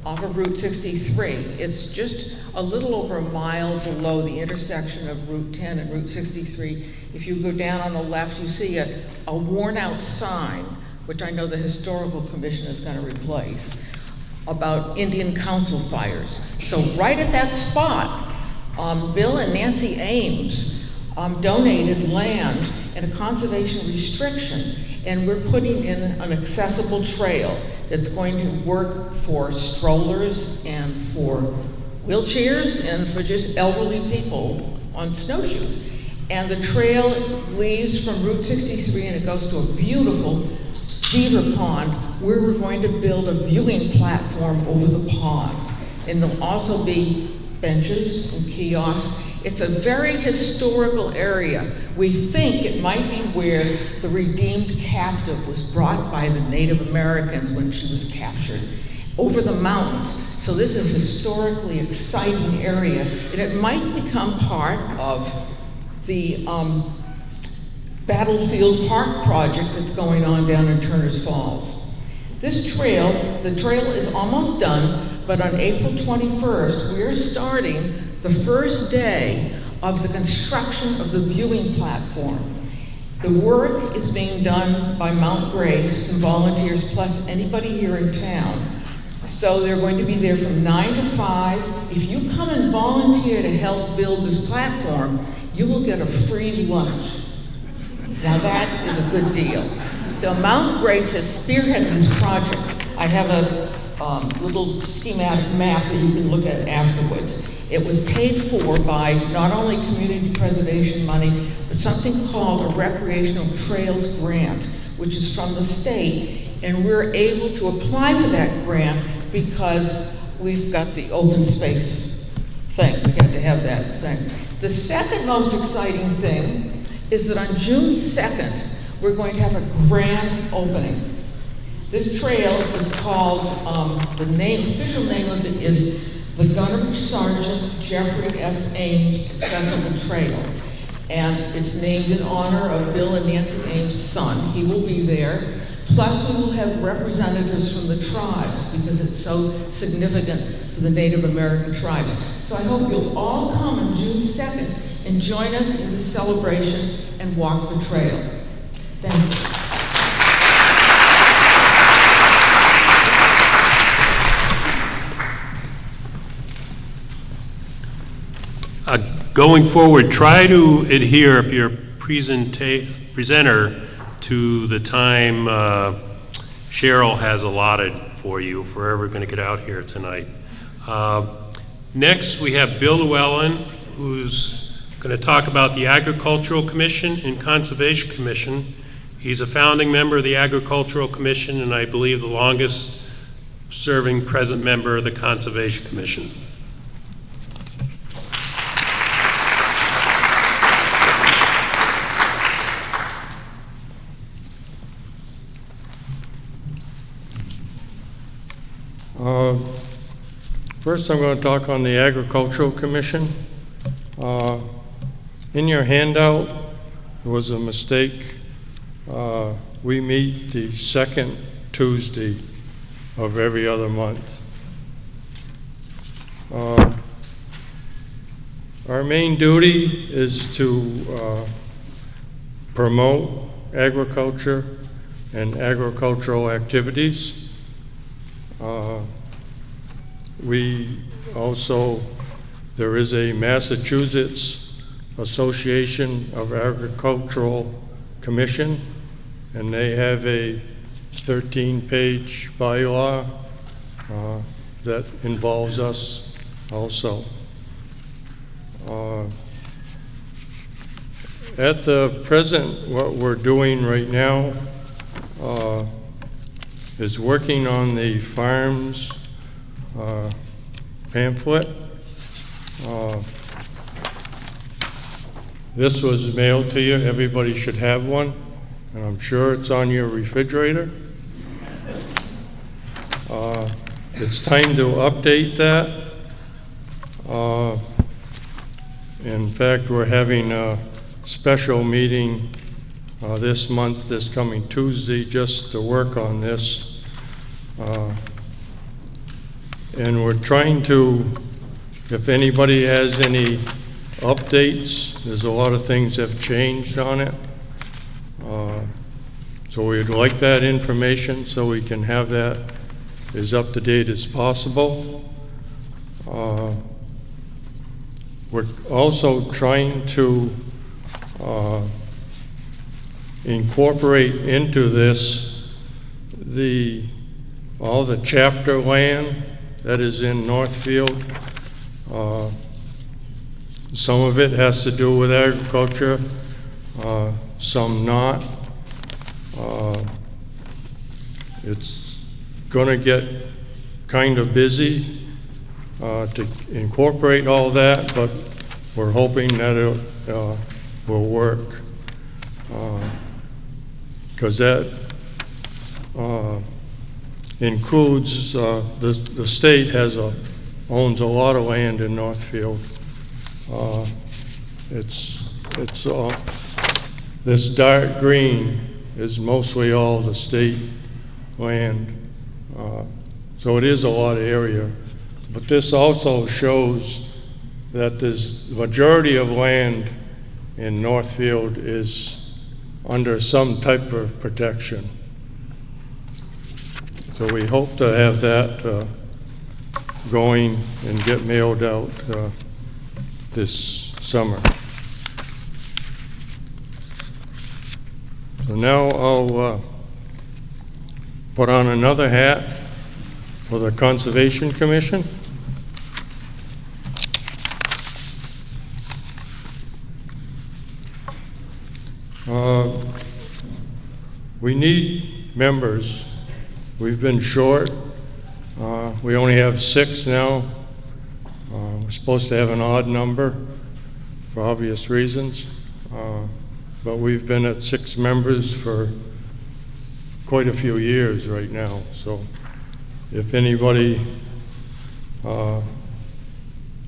off of Route 63. It's just a little over a mile below the intersection of Route 10 and Route 63. If you go down on the left, you see a worn-out sign, which I know the Historical Commission is going to replace, about Indian council fires. So right at that spot, Bill and Nancy Ames donated land and a conservation restriction, and we're putting in an accessible trail that's going to work for strollers and for wheelchairs and for just elderly people on snowshoes. And the trail leaves from Route 63 and it goes to a beautiful beaver pond where we're going to build a viewing platform over the pond. And there'll also be benches and kiosks. It's a very historical area. We think it might be where the redeemed captive was brought by the Native Americans when she was captured, over the mountains. So this is a historically exciting area, and it might become part of the Battlefield Park project that's going on down in Turner's Falls. This trail, the trail is almost done, but on April 21st, we're starting the first day of the construction of the viewing platform. The work is being done by Mount Grace and volunteers plus anybody here in town. So they're going to be there from 9 to 5. If you come and volunteer to help build this platform, you will get a free lunch. Now that is a good deal. So Mount Grace has spearheaded this project. I have a little schematic map that you can look at afterwards. It was paid for by not only community preservation money, but something called a recreational trails grant, which is from the state, and we're able to apply for that grant because we've got the open space thing. We have to have that thing. The second most exciting thing is that on June 2nd, we're going to have a grand opening. This trail is called, official name of it is the Gunnery Sergeant Jeffrey S. Ames Accessible Trail. And it's named in honor of Bill and Nancy Ames' son. He will be there. Plus, we will have representatives from the tribes because it's so significant to the Native American tribes. So I hope you'll all come on June 2nd and join us in this celebration and walk the trail. Thank you. Going forward, try to adhere, if you're presenter, to the time Cheryl has allotted for you, if we're ever going to get out here tonight. Next, we have Bill Llewellyn, who's going to talk about the Agricultural Commission and Conservation Commission. He's a founding member of the Agricultural Commission, and I believe the longest serving present member of the Conservation Commission. First, I'm going to talk on the Agricultural Commission. In your handout, there was a mistake. We meet the second Tuesday of every other month. Our main duty is to promote agriculture and agricultural activities. There is a Massachusetts Association of Agricultural Commission, and they have a 13-page bylaw that involves us also. At the present, what we're doing right now is working on the farms pamphlet. This was mailed to you. Everybody should have one, and I'm sure it's on your refrigerator. It's time to update that. In fact, we're having a special meeting this month, this coming Tuesday, just to work on this. And we're trying to, if anybody has any updates, there's a lot of things that have changed on it. So we'd like that information so we can have that as up to date as possible. We're also trying to incorporate into this all the chapter land that is in Northfield. Some of it has to do with agriculture, some not. It's going to get kind of busy to incorporate all that, but we're hoping that it will work. Because that includes, the state owns a lot of land in This dark green is mostly all the state land. So it is a lot of area. But this also shows that the majority of land in Northfield is under some type of protection. So we hope to have that going and get mailed out this summer. So now I'll put on another hat for the Conservation Commission. We need members. We've been short. We only have 6 now. We're supposed to have an odd number for obvious reasons. But we've been at 6 members for quite a few years right now. So if anybody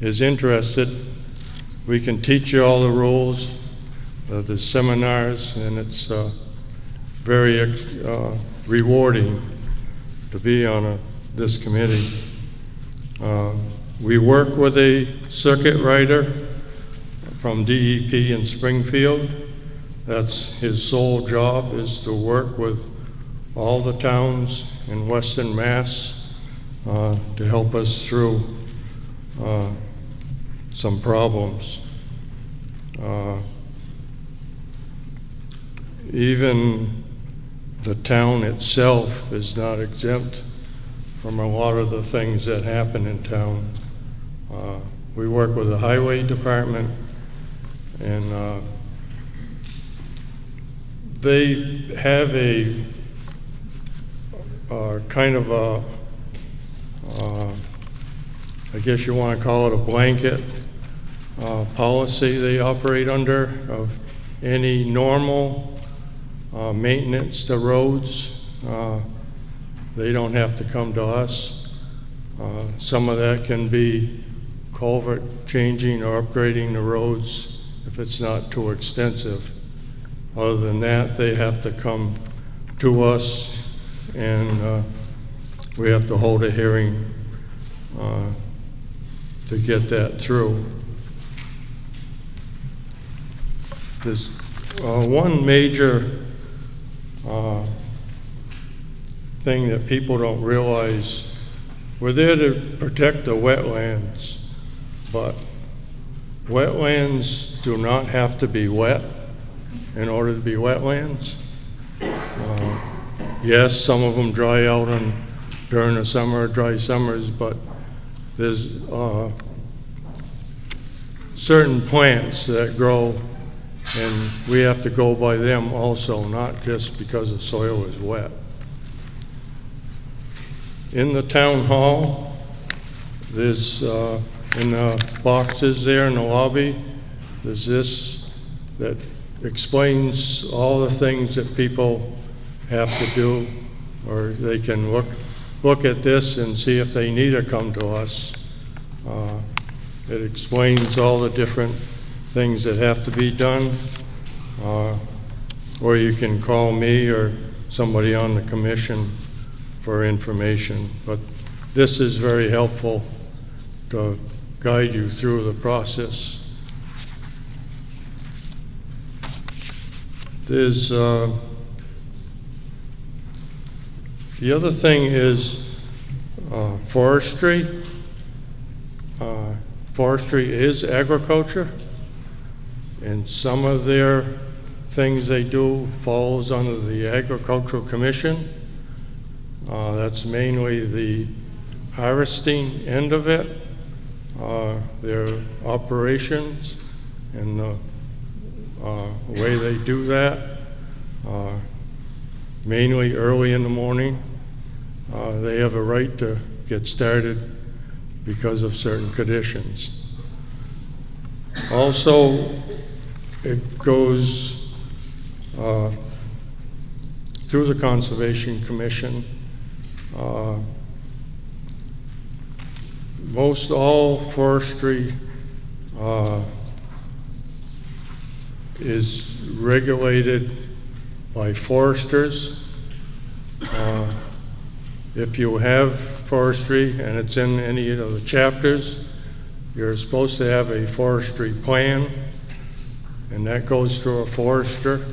is interested, we can teach you all the rules. There's seminars, and it's very rewarding to be on this committee. We work with a circuit rider from DEP in Springfield. That's his sole job, is to work with all the towns in Western Mass to help us through some problems. Even the town itself is not exempt from a lot of the things that happen in town. We work with the highway department, and they have a kind of a, I guess you want to call it a blanket policy they operate under of any normal maintenance to roads. They don't have to come to us. Some of that can be culvert changing or upgrading the roads if it's not too extensive. Other than that, they have to come to us, and we have to hold a hearing to get that through. There's one major thing that people don't realize. We're there to protect the wetlands, but wetlands do not have to be wet in order to be wetlands. Yes, some of them dry out during the summer, dry summers, but there's certain plants that grow, and we have to go by them also, not just because the soil is wet. In the town hall, there's in the boxes there in the lobby, there's this that explains all the things that people have to do, or they can look at this and see if they need to come to us. It explains all the different things that have to be done, or you can call me or somebody on the commission for information. But this is very helpful to guide you through the process. There's the other thing is forestry. Forestry is agriculture, and some of their things they do falls under the Agricultural Commission. That's mainly the harvesting end of it, their operations and the way they do that, mainly early in the morning. They have a right to get started because of certain conditions. Also, it goes through the Conservation Commission. Most all forestry is regulated by foresters. If you have forestry and it's in any of the chapters, you're supposed to have a forestry plan, and that goes through a forester.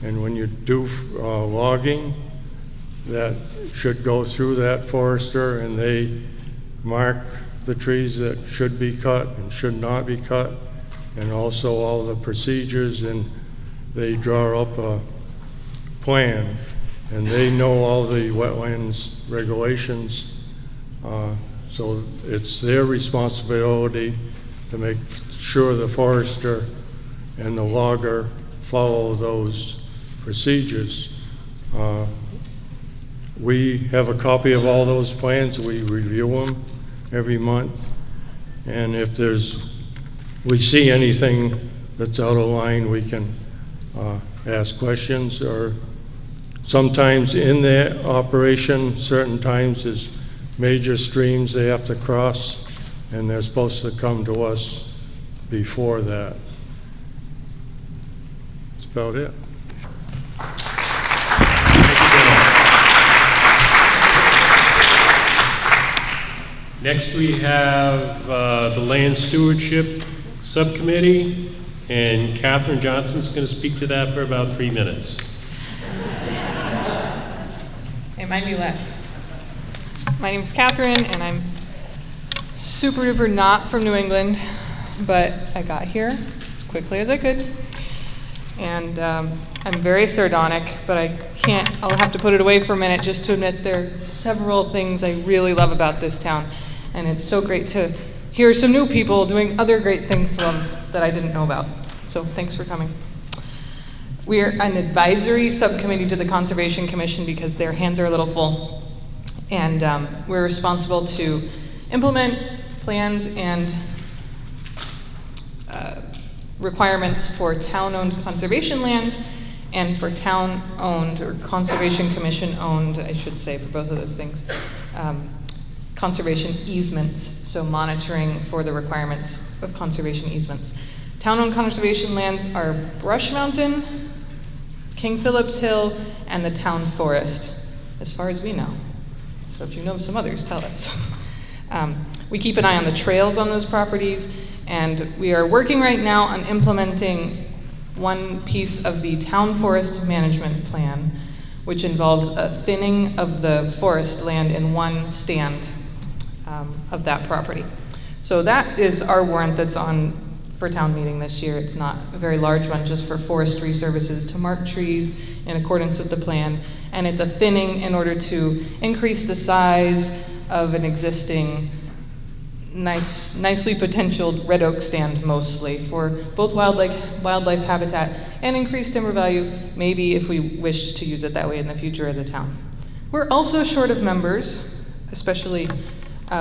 And when you do logging, that should go through that forester, and they mark the trees that should be cut and should not be cut, and also all the procedures, and they draw up a plan, and they know all the wetlands regulations, so it's their responsibility to make sure the forester and the logger follow those procedures. We have a copy of all those plans. We review them every month, and if we see anything that's out of line, we can ask questions, or sometimes in their operation, certain times there's major streams they have to cross, and they're supposed to come to us before that. That's about it. Next, we have the Land Stewardship Subcommittee, and Catherine Johnson's going to speak to that for about 3 minutes. It might be less. My name is Catherine, and I'm super duper not from New England, but I got here as quickly as I could. And I'm very sardonic, but I'll have to put it away for a minute just to admit there are several things I really love about this town. And it's so great to hear some new people doing other great things to love that I didn't know about. So thanks for coming. We are an advisory subcommittee to the Conservation Commission because their hands are a little full. And we're responsible to implement plans and requirements for town-owned conservation land and for town-owned or Conservation Commission-owned, I should say, for both of those things, conservation easements, so monitoring for the requirements of conservation easements. Town-owned conservation lands are Brush Mountain, King Philip's Hill, and the town forest, as far as we know. So if you know of some others, tell us. We keep an eye on the trails on those properties, and we are working right now on implementing one piece of the town forest management plan, which involves a thinning of the forest land in one stand of that property. So that is our warrant that's on for town meeting this year. It's not a very large one, just for forestry services to mark trees in accordance with the plan. And it's a thinning in order to increase the size of an existing nicely potentialed red oak stand, mostly for both wildlife habitat and increased timber value, maybe if we wish to use it that way in the future as a town. We're also short of members, especially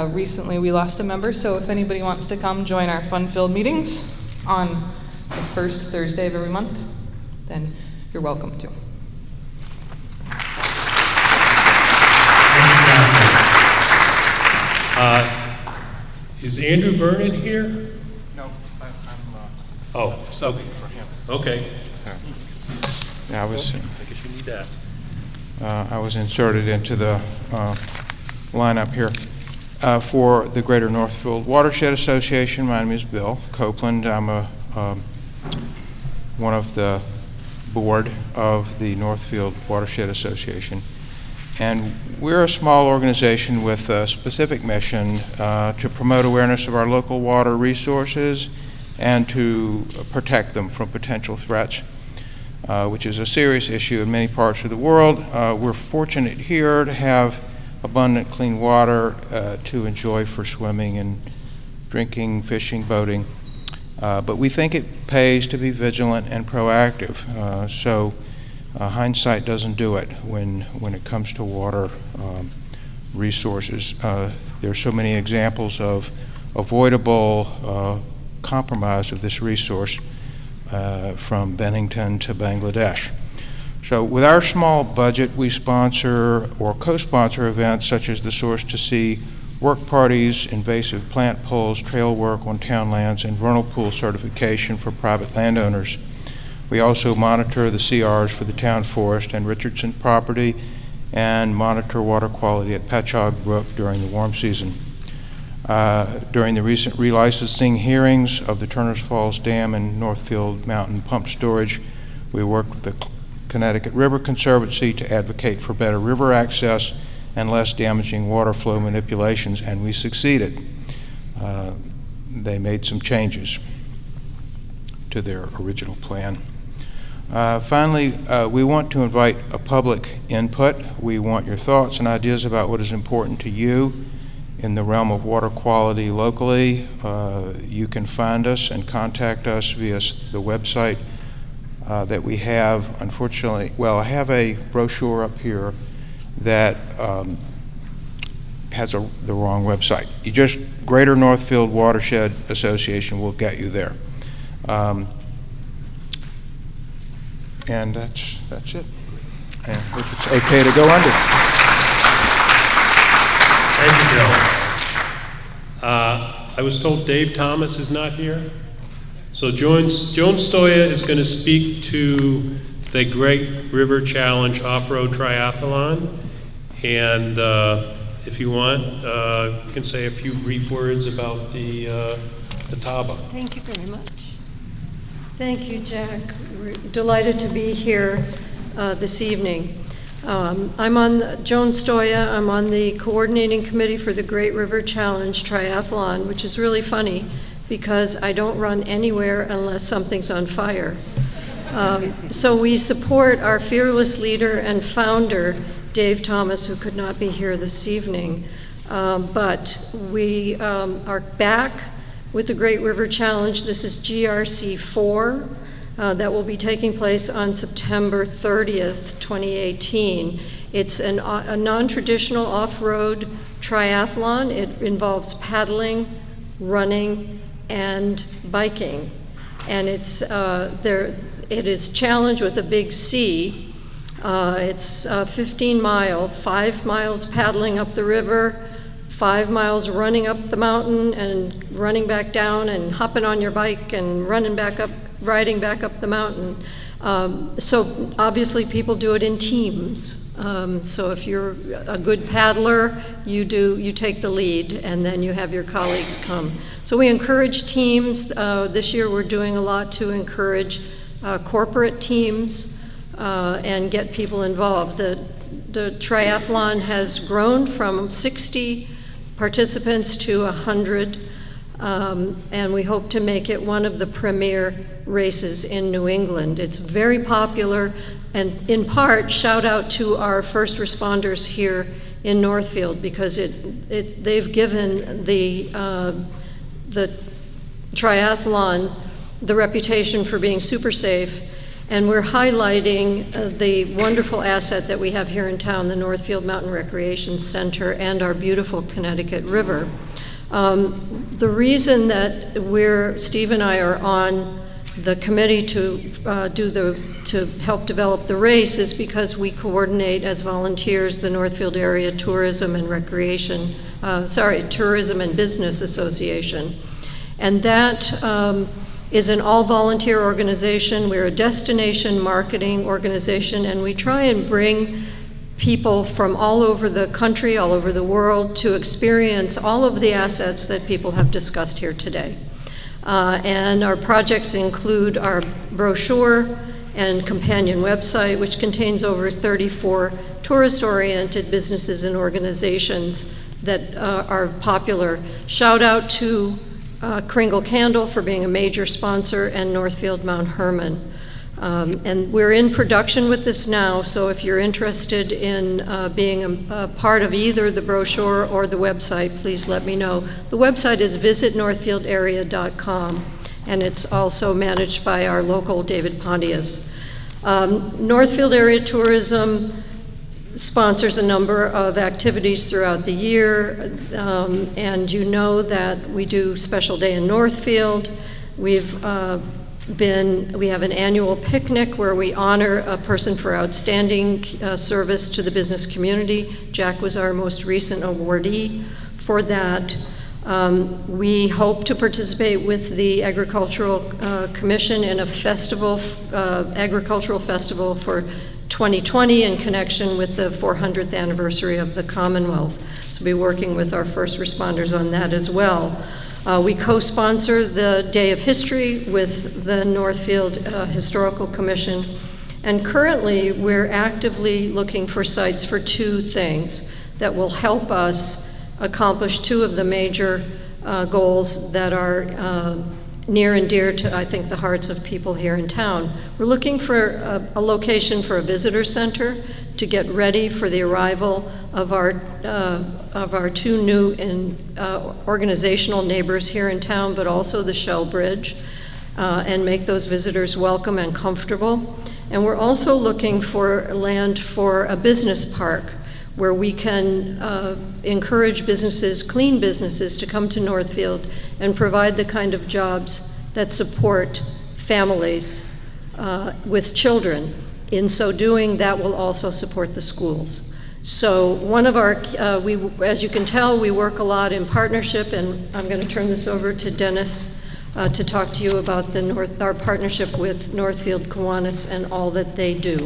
recently we lost a member, so if anybody wants to come join our fun-filled meetings on the first Thursday of every month, then you're welcome to. Is Andrew Vernon here? No, I'm subbing for him. Okay. Yeah, I guess you need that. I was inserted into the lineup here. For the Greater Northfield Watershed Association, my name is Bill Copeland. I'm one of the board of the Northfield Watershed Association. And we're a small organization with a specific mission to promote awareness of our local water resources and to protect them from potential threats, which is a serious issue in many parts of the world. We're fortunate here to have abundant clean water to enjoy for swimming and drinking, fishing, boating. But we think it pays to be vigilant and proactive. So hindsight doesn't do it when it comes to water resources. There are so many examples of avoidable compromise of this resource from Bennington to Bangladesh. So with our small budget, we sponsor or co-sponsor events such as the Source to Sea work parties, invasive plant pulls, trail work on town lands, and vernal pool certification for private landowners. We also monitor the CRs for the town forest and Richardson property, and monitor water quality at Patchogue Brook during the warm season. During the recent relicensing hearings of the Turners Falls Dam and Northfield Mountain Pump Storage, we worked with the Connecticut River Conservancy to advocate for better river access and less damaging water flow manipulations, and we succeeded. They made some changes to their original plan. Finally, we want to invite a public input. We want your thoughts and ideas about what is important to you in the realm of water quality locally. You can find us and contact us via the website that we have. Unfortunately, well, I have a brochure up here that has the wrong website. You just, Greater Northfield Watershed Association will get you there. And that's it. And I think it's okay to go under. Thank you, Joe. I was told Dave Thomas is not here. So Joan Stoya is going to speak to the Great River Challenge Off-Road Triathlon. And if you want, you can say a few brief words about the TABA. Thank you very much. Thank you, Jack. We're delighted to be here this evening. I'm on Joan Stoya. I'm on the coordinating committee for the Great River Challenge Triathlon, which is really funny because I don't run anywhere unless something's on fire. So we support our fearless leader and founder, Dave Thomas, who could not be here this evening. But we are back with the Great River Challenge. This is GRC 4 that will be taking place on September 30th, 2018. It's a non-traditional off-road triathlon. It involves paddling, running, and biking. And it is challenged with a big C. It's 15 mile, 5 miles paddling up the river, 5 miles running up the mountain and running back down and hopping on your bike and riding back up the mountain. So obviously people do it in teams. So if you're a good paddler, you take the lead and then you have your colleagues come. So we encourage teams. This year we're doing a lot to encourage corporate teams and get people involved. The triathlon has grown from 60 participants to 100, and we hope to make it one of the premier races in New England. It's very popular, and in part, shout out to our first responders here in Northfield, because they've given the triathlon the reputation for being super safe. And we're highlighting the wonderful asset that we have here in town, the Northfield Mountain Recreation Center and our beautiful Connecticut River. The reason that Steve and I are on the committee to help develop the race is because we coordinate as volunteers the Northfield Area Tourism and Tourism and Business Association. And that is an all-volunteer organization. We're a destination marketing organization, and we try and bring people from all over the country, all over the world, to experience all of the assets that people have discussed here today. And our projects include our brochure and companion website, which contains over 34 tourist-oriented businesses and organizations that are popular. Shout out to Kringle Candle for being a major sponsor, and Northfield Mount Herman. And we're in production with this now, so if you're interested in being a part of either the brochure or the website, please let me know. The website is visitnorthfieldarea.com, and it's also managed by our local David Pontius. Northfield Area Tourism sponsors a number of activities throughout the year, and you know that we do Special Day in Northfield. We have an annual picnic where we honor a person for outstanding service to the business community. Jack was our most recent awardee for that. We hope to participate with the Agricultural Commission in a festival, agricultural festival for 2020 in connection with the 400th anniversary of the Commonwealth. So we'll be working with our first responders on that as well. We co-sponsor the Day of History with the Northfield Historical Commission. And currently, we're actively looking for sites for two things that will help us accomplish two of the major goals that are near and dear to, I think, the hearts of people here in town. We're looking for a location for a visitor center to get ready for the arrival of our two new organizational neighbors here in town, but also the Shell Bridge, and make those visitors welcome and comfortable. And we're also looking for land for a business park where we can encourage businesses, clean businesses, to come to Northfield and provide the kind of jobs that support families with children. In so doing, that will also support the schools. So one of our, as you can tell, we work a lot in partnership, and I'm going to turn this over to Dennis to talk to you about our partnership with Northfield Kiwanis and all that they do.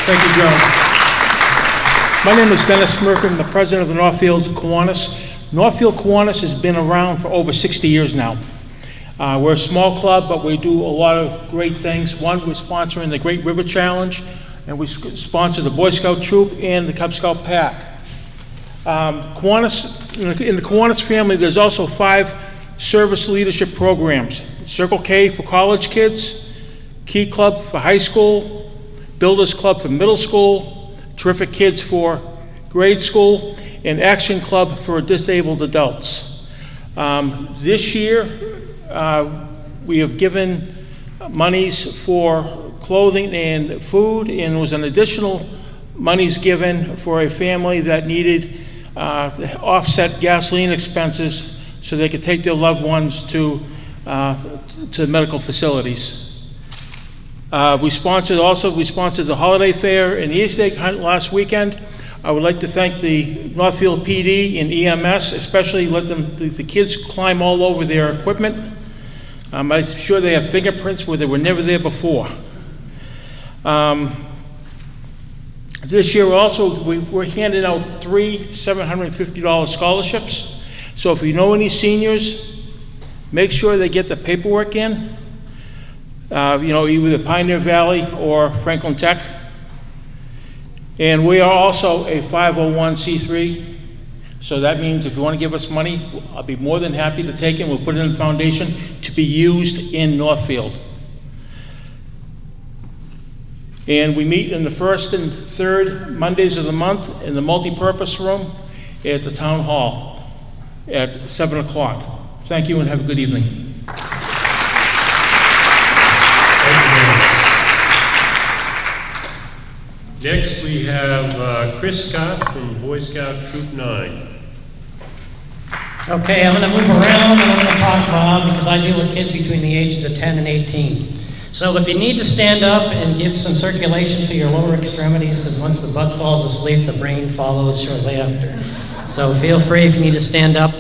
Thank you, Joan. My name is Dennis Merkin, the president of the Northfield Kiwanis. Northfield Kiwanis has been around for over 60 years now. We're a small club, but we do a lot of great things. One, we're sponsoring the Great River Challenge, and we sponsor the Boy Scout Troop and the Cub Scout Pack. Kiwanis, in the Kiwanis family, there's also 5 service leadership programs. Circle K for college kids, Key Club for high school, Builders Club for middle school, Terrific Kids for grade school, and Action Club for disabled adults. This year, we have given monies for clothing and food, and there was an additional monies given for a family that needed to offset gasoline expenses so they could take their loved ones to medical facilities. We sponsored the holiday fair and the Easter egg hunt last weekend. I would like to thank the Northfield PD and EMS, especially let the kids climb all over their equipment. I'm sure they have fingerprints where they were never there before. This year also, we're handing out 3 $750 scholarships. So if you know any seniors, make sure they get the paperwork in. Either the Pioneer Valley or Franklin Tech. And we are also a 501c3, so that means if you want to give us money, I'll be more than happy to take it. We'll put it in the foundation to be used in Northfield. And we meet in the first and third Mondays of the month in the multi-purpose room at the town hall at 7 o'clock. Thank you and have a good evening. Next, we have Chris Scott from Boy Scout Troop 9. Okay, I'm going to move around and I'm going to talk loud because I deal with kids between the ages of 10 and 18. So if you need to stand up and give some circulation to your lower extremities, because once the butt falls asleep, the brain follows shortly after. So feel free if you need to stand up.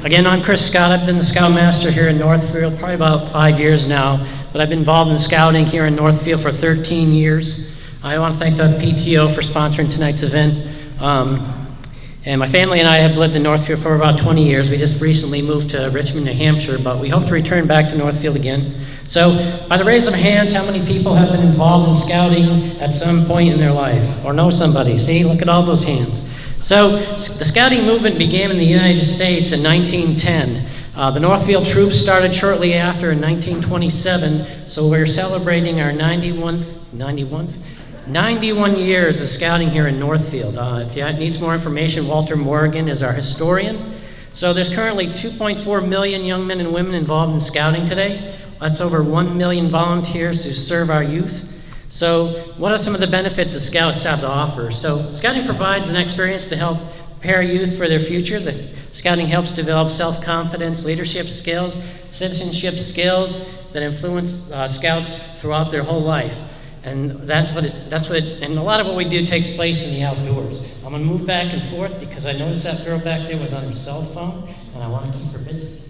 Again, I'm Chris Scott. I've been the Scoutmaster here in Northfield probably about 5 years now, but I've been involved in scouting here in Northfield for 13 years. I want to thank the PTO for sponsoring tonight's event. And my family and I have lived in Northfield for about 20 years. We just recently moved to Richmond, New Hampshire, but we hope to return back to Northfield again. So, by the raise of hands, how many people have been involved in scouting at some point in their life? Or know somebody? See, look at all those hands. So, the scouting movement began in the United States in 1910. The Northfield troops started shortly after in 1927, so we're celebrating our 91 years of scouting here in Northfield. If you need some more information, Walter Morgan is our historian. So there's currently 2.4 million young men and women involved in scouting today. That's over 1 million volunteers who serve our youth. So what are some of the benefits that Scouts have to offer? So Scouting provides an experience to help prepare youth for their future. The Scouting helps develop self-confidence, leadership skills, citizenship skills that influence Scouts throughout their whole life. And and a lot of what we do takes place in the outdoors. I'm going to move back and forth because because I noticed that girl back there was on her cell phone, and I want to keep her busy.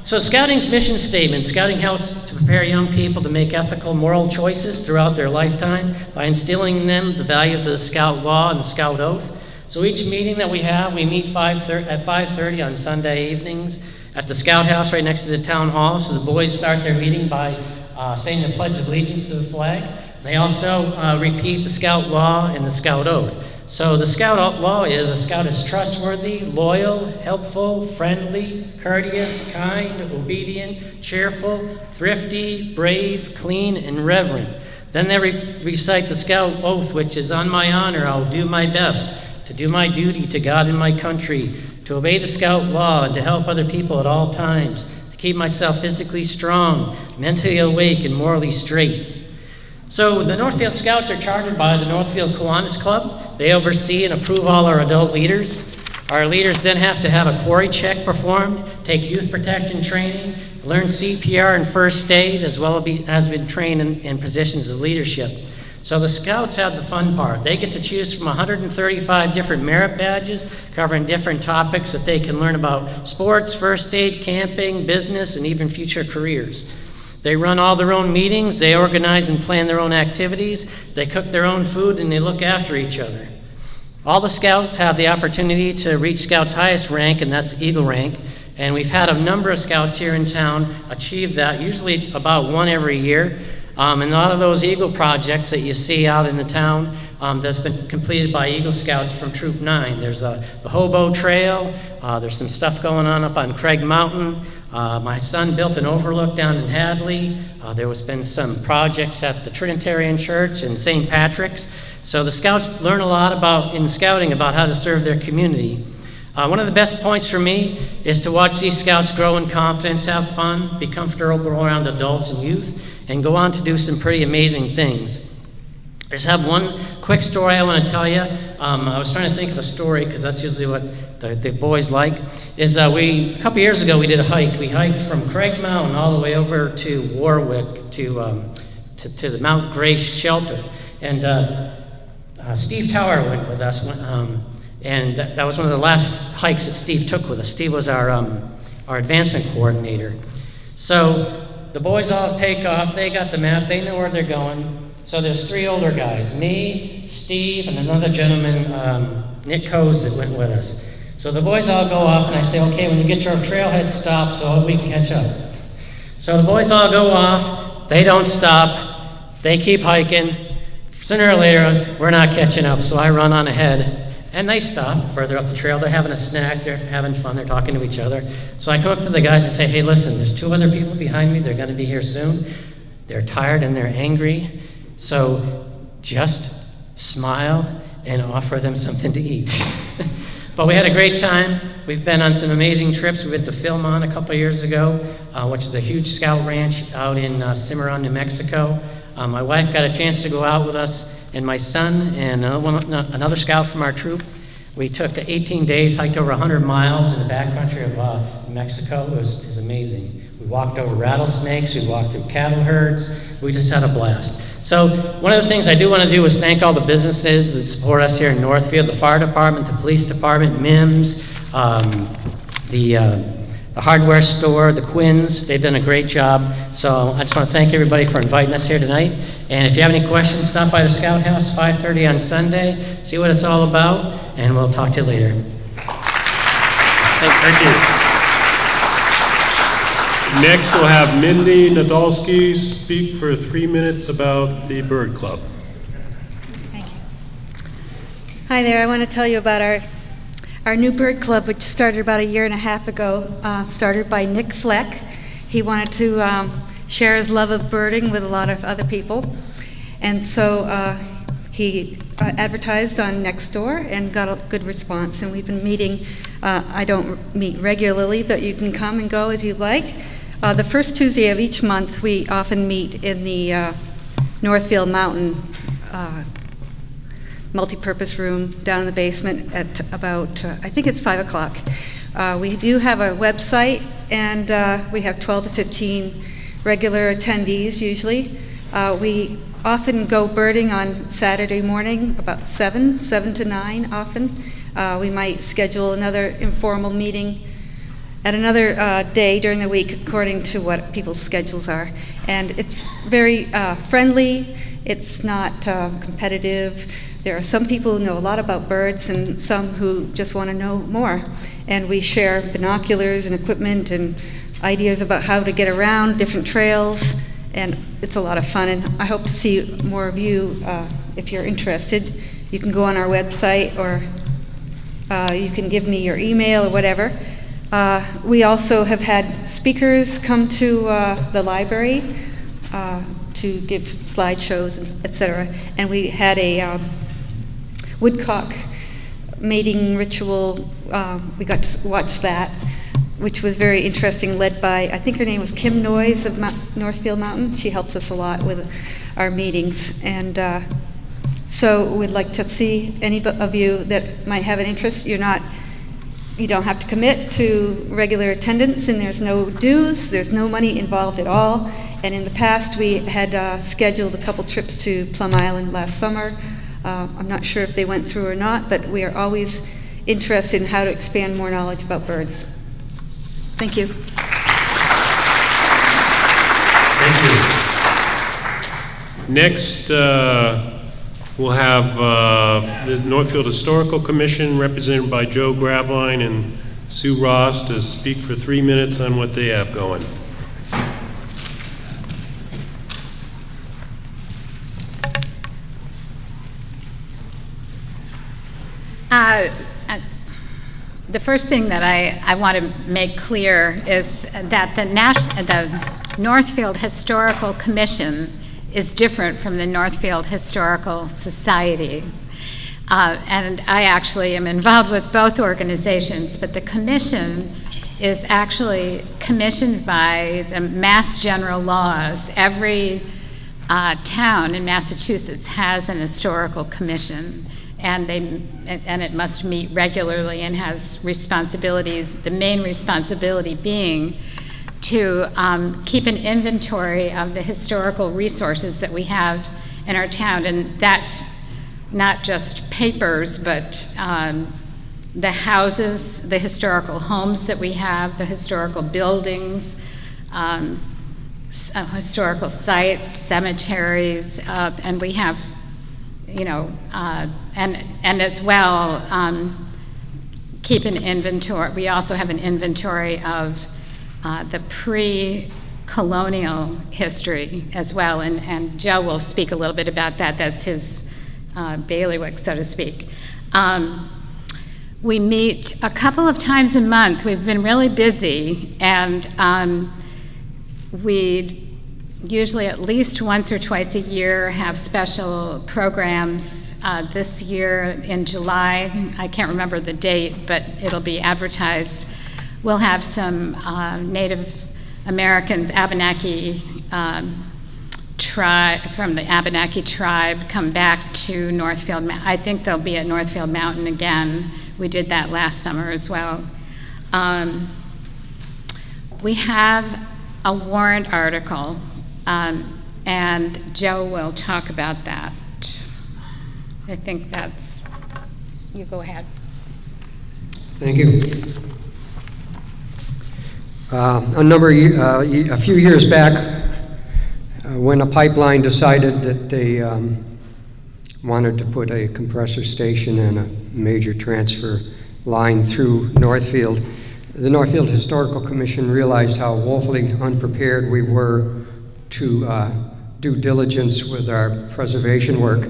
So Scouting's mission statement: Scouting helps to prepare young people to make ethical, moral choices throughout their lifetime by instilling in them the values of the Scout Law and the Scout Oath. So each meeting that we have, we meet at 5:30 on Sunday evenings at the Scout House right next to the Town Hall. So the boys start their meeting by saying the Pledge of Allegiance to the flag. They also repeat the Scout Law and the Scout Oath. So the Scout Law is: a Scout is trustworthy, loyal, helpful, friendly, courteous, kind, obedient, cheerful, thrifty, brave, clean, and reverent. Then they recite the Scout Oath, which is: on my honor, I'll do my best to do my duty to God and my country, to obey the Scout Law and to help other people at all times, to keep myself physically strong, mentally awake, and morally straight. So the Northfield Scouts are chartered by the Northfield Kiwanis Club. They oversee and approve all our adult leaders. Our leaders then have to have a quarry check performed, take youth protection training, learn CPR and first aid, as well as been trained in positions of leadership. So the Scouts have the fun part. They get to choose from 135 different merit badges covering different topics that they can learn about: sports, first aid, camping, business, and even future careers. They run all their own meetings, they organize and plan their own activities, they cook their own food, and they look after each other. All the Scouts have the opportunity to reach Scouts' highest rank, and that's Eagle rank. And we've had a number of Scouts here in town achieve that, usually about one every year. And a lot of those Eagle projects that you see out in the town that's been completed by Eagle Scouts from Troop 9. There's the Hobo Trail, there's some stuff going on up on Craig Mountain. My son built an overlook down in Hadley. There has been some projects at the Trinitarian Church and St. Patrick's. So the Scouts learn a lot in scouting about how to serve their community. One of the best points for me is to watch these Scouts grow in confidence, have fun, be comfortable around adults and youth, and go on to do some pretty amazing things. I just have one quick story I want to tell you. I was trying to think of a story because that's usually what the boys like. A couple years ago we did a hike. We hiked from Craig Mountain all the way over to Warwick to the Mount Grace shelter. And Steve Tower went with us. And that was one of the last hikes that Steve took with us. Steve was our advancement coordinator. So the boys all take off. They got the map. They know where they're going. So there's three older guys, me, Steve, and another gentleman, Nick Coase, that went with us. So the boys all go off, and I say, okay, when you get your trailhead, stop so we can catch up. So the boys all go off. They don't stop. They keep hiking. Sooner or later, we're not catching up, so I run on ahead. And they stop further up the trail. They're having a snack. They're having fun. They're talking to each other. So I come up to the guys and say, hey, listen, there's two other people behind me. They're going to be here soon. They're tired and they're angry. So just smile and offer them something to eat. But we had a great time. We've been on some amazing trips. We went to Philmont a couple of years ago, which is a huge scout ranch out in Cimarron, New Mexico. My wife got a chance to go out with us, and my son and another scout from our troop. We took 18 days, hiked over 100 miles in the backcountry of New Mexico. It was amazing. We walked over rattlesnakes, we walked through cattle herds. We just had a blast. So one of the things I do want to do is thank all the businesses that support us here in Northfield, the fire department, the police department, MIMS, the hardware store, the Quinns. They've done a great job. So I just want to thank everybody for inviting us here tonight. And if you have any questions, stop by the Scout House, 5:30 on Sunday, see what it's all about, and we'll talk to you later. Thank you. Next, we'll have Mindy Nadolski speak for 3 minutes about the Bird Club. Thank you. Hi there. I want to tell you about our new Bird Club, which started about a year and a half ago, started by Nick Fleck. He wanted to share his love of birding with a lot of other people. And so he advertised on Nextdoor and got a good response. And we've been meeting, I don't meet regularly, but you can come and go as you like. The first Tuesday of each month, we often meet in the Northfield Mountain multi-purpose room down in the basement at about, I think it's 5 o'clock. We do have a website, and we have 12 to 15 regular attendees usually. We often go birding on Saturday morning, about 7 to 9 often. We might schedule another informal meeting at another day during the week according to what people's schedules are. And it's very friendly, it's not competitive. There are some people who know a lot about birds and some who just want to know more. And we share binoculars and equipment and ideas about how to get around different trails, and it's a lot of fun. And I hope to see more of you if you're interested. You can go on our website, or you can give me your email or whatever. We also have had speakers come to the library to give slideshows, etc. And we had a woodcock mating ritual. We got to watch that, which was very interesting, led by, I think her name was Kim Noyes of Northfield Mountain. She helps us a lot with our meetings. And so we'd like to see any of you that might have an interest. You don't have to commit to regular attendance, and there's no dues, there's no money involved at all. And in the past, we had scheduled a couple trips to Plum Island last summer. I'm not sure if they went through or not, but we are always interested in how to expand more knowledge about birds. Thank you. Thank you. Next, we'll have the Northfield Historical Commission, represented by Joe Gravline and Sue Ross, to speak for 3 minutes on what they have going. The first thing that I want to make clear is that the Northfield Historical Commission is different from the Northfield Historical Society. And I actually am involved with both organizations, but the commission is actually commissioned by the Mass General laws. Every town in Massachusetts has an historical commission, and it must meet regularly and has responsibilities, the main responsibility being to keep an inventory of the historical resources that we have in our town. And that's not just papers, but the houses, the historical homes that we have, the historical buildings, historical sites, cemeteries, and we have, and as well, keep an inventory. We also have an inventory of the pre-colonial history as well, and Joe will speak a little bit about that. That's his bailiwick, so to speak. We meet a couple of times a month. We've been really busy, and we usually at least once or twice a year have special programs. This year in July, I can't remember the date, but it'll be advertised. We'll have some Native Americans, Abenaki tribe, from the Abenaki tribe, come back to Northfield. I think they'll be at Northfield Mountain again. We did that last summer as well. We have a warrant article, and Joe will talk about that. I think that's, you go ahead. Thank you. A few years back, when a pipeline decided that they wanted to put a compressor station and a major transfer line through Northfield, the Northfield Historical Commission realized how woefully unprepared we were to do diligence with our preservation work.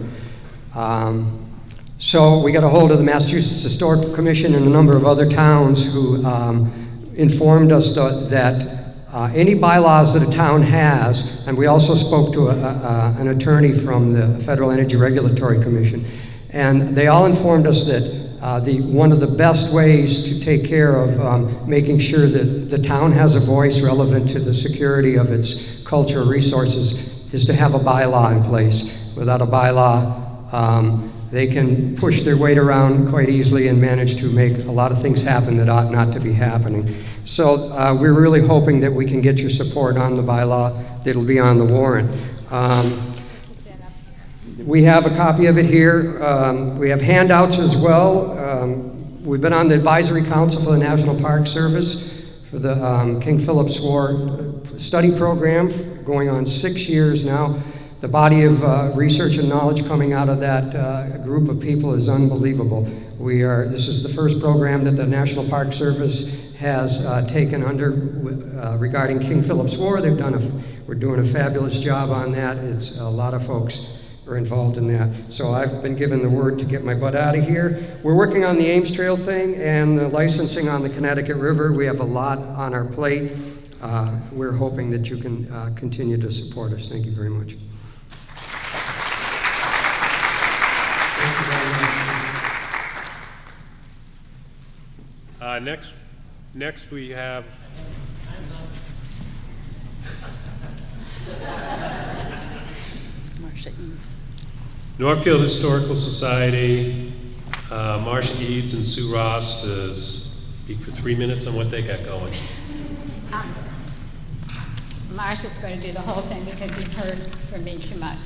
So we got a hold of the Massachusetts Historical Commission and a number of other towns who informed us that any bylaws that a town has, and we also spoke to an attorney from the Federal Energy Regulatory Commission, and they all informed us that one of the best ways to take care of making sure that the town has a voice relevant to the security of its cultural resources is to have a bylaw in place. Without a bylaw, they can push their weight around quite easily and manage to make a lot of things happen that ought not to be happening. So we're really hoping that we can get your support on the bylaw that'll be on the warrant. We have a copy of it here. We have handouts as well. We've been on the Advisory Council for the National Park Service for the King Philip's War study program, going on 6 years now. The body of research and knowledge coming out of that group of people is unbelievable. This is the first program that the National Park Service has taken under regarding King Philip's War. We're doing a fabulous job on that. It's a lot of folks are involved in that. So I've been given the word to get my butt out of here. We're working on the Ames Trail thing and the licensing on the Connecticut River. We have a lot on our plate. We're hoping that you can continue to support us. Thank you very much. Next we have Marcia Eads. Northfield Historical Society, Marcia Eads and Sue Ross to speak for 3 minutes on what they got going. Marcia's going to do the whole thing because you've heard from me too much.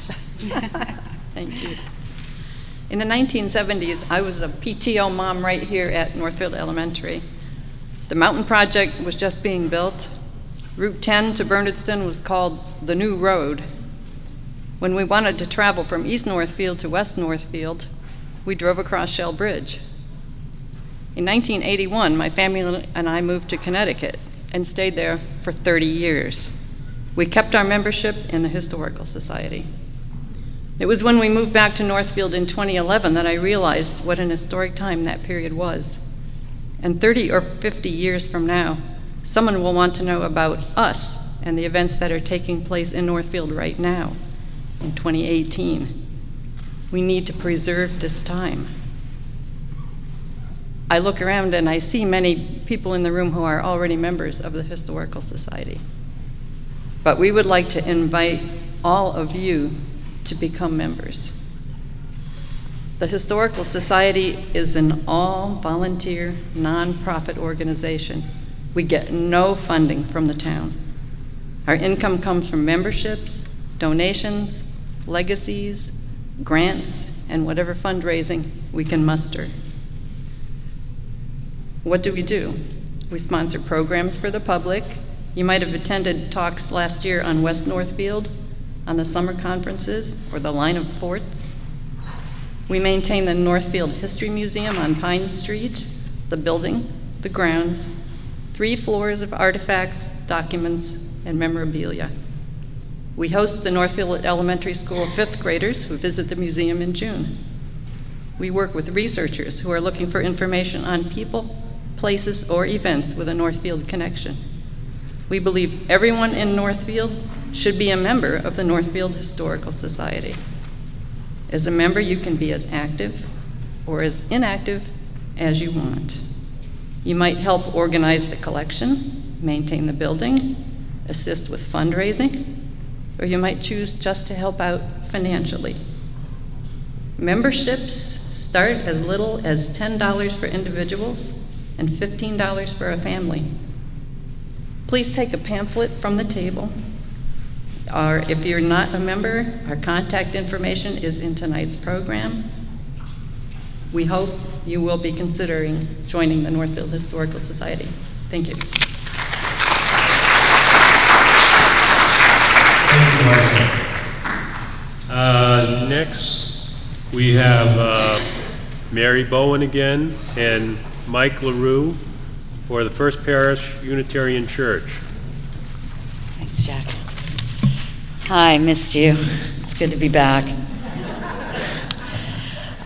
Thank you. In the 1970s, I was a PTO mom right here at Northfield Elementary. The mountain project was just being built. Route 10 to Bernardston was called the New Road. When we wanted to travel from East Northfield to West Northfield, we drove across Shell Bridge. In 1981, my family and I moved to Connecticut and stayed there for 30 years. We kept our membership in the Historical Society. It was when we moved back to Northfield in 2011 that I realized what an historic time that period was. And 30 or 50 years from now, someone will want to know about us and the events that are taking place in Northfield right now, in 2018. We need to preserve this time. I look around and I see many people in the room who are already members of the Historical Society. But we would like to invite all of you to become members. The Historical Society is an all-volunteer, nonprofit organization. We get no funding from the town. Our income comes from memberships, donations, legacies, grants, and whatever fundraising we can muster. What do? We sponsor programs for the public. You might have attended talks last year on West Northfield, on the summer conferences, or the line of forts. We maintain the Northfield History Museum on Pine Street, the building, the grounds, 3 floors of artifacts, documents, and memorabilia. We host the Northfield Elementary School 5th graders who visit the museum in June. We work with researchers who are looking for information on people, places, or events with a Northfield connection. We believe everyone in Northfield should be a member of the Northfield Historical Society. As a member, you can be as active or as inactive as you want. You might help organize the collection, maintain the building, assist with fundraising, or you might choose just to help out financially. Memberships start as little as $10 for individuals and $15 for a family. Please take a pamphlet from the table, or if you're not a member, our contact information is in tonight's program. We hope you will be considering joining the Northfield Historical Society. Thank you. Next, we have Mary Bowen again and Mike LaRue for the First Parish Unitarian Church. Thanks, Jack. Hi, missed you. It's good to be back.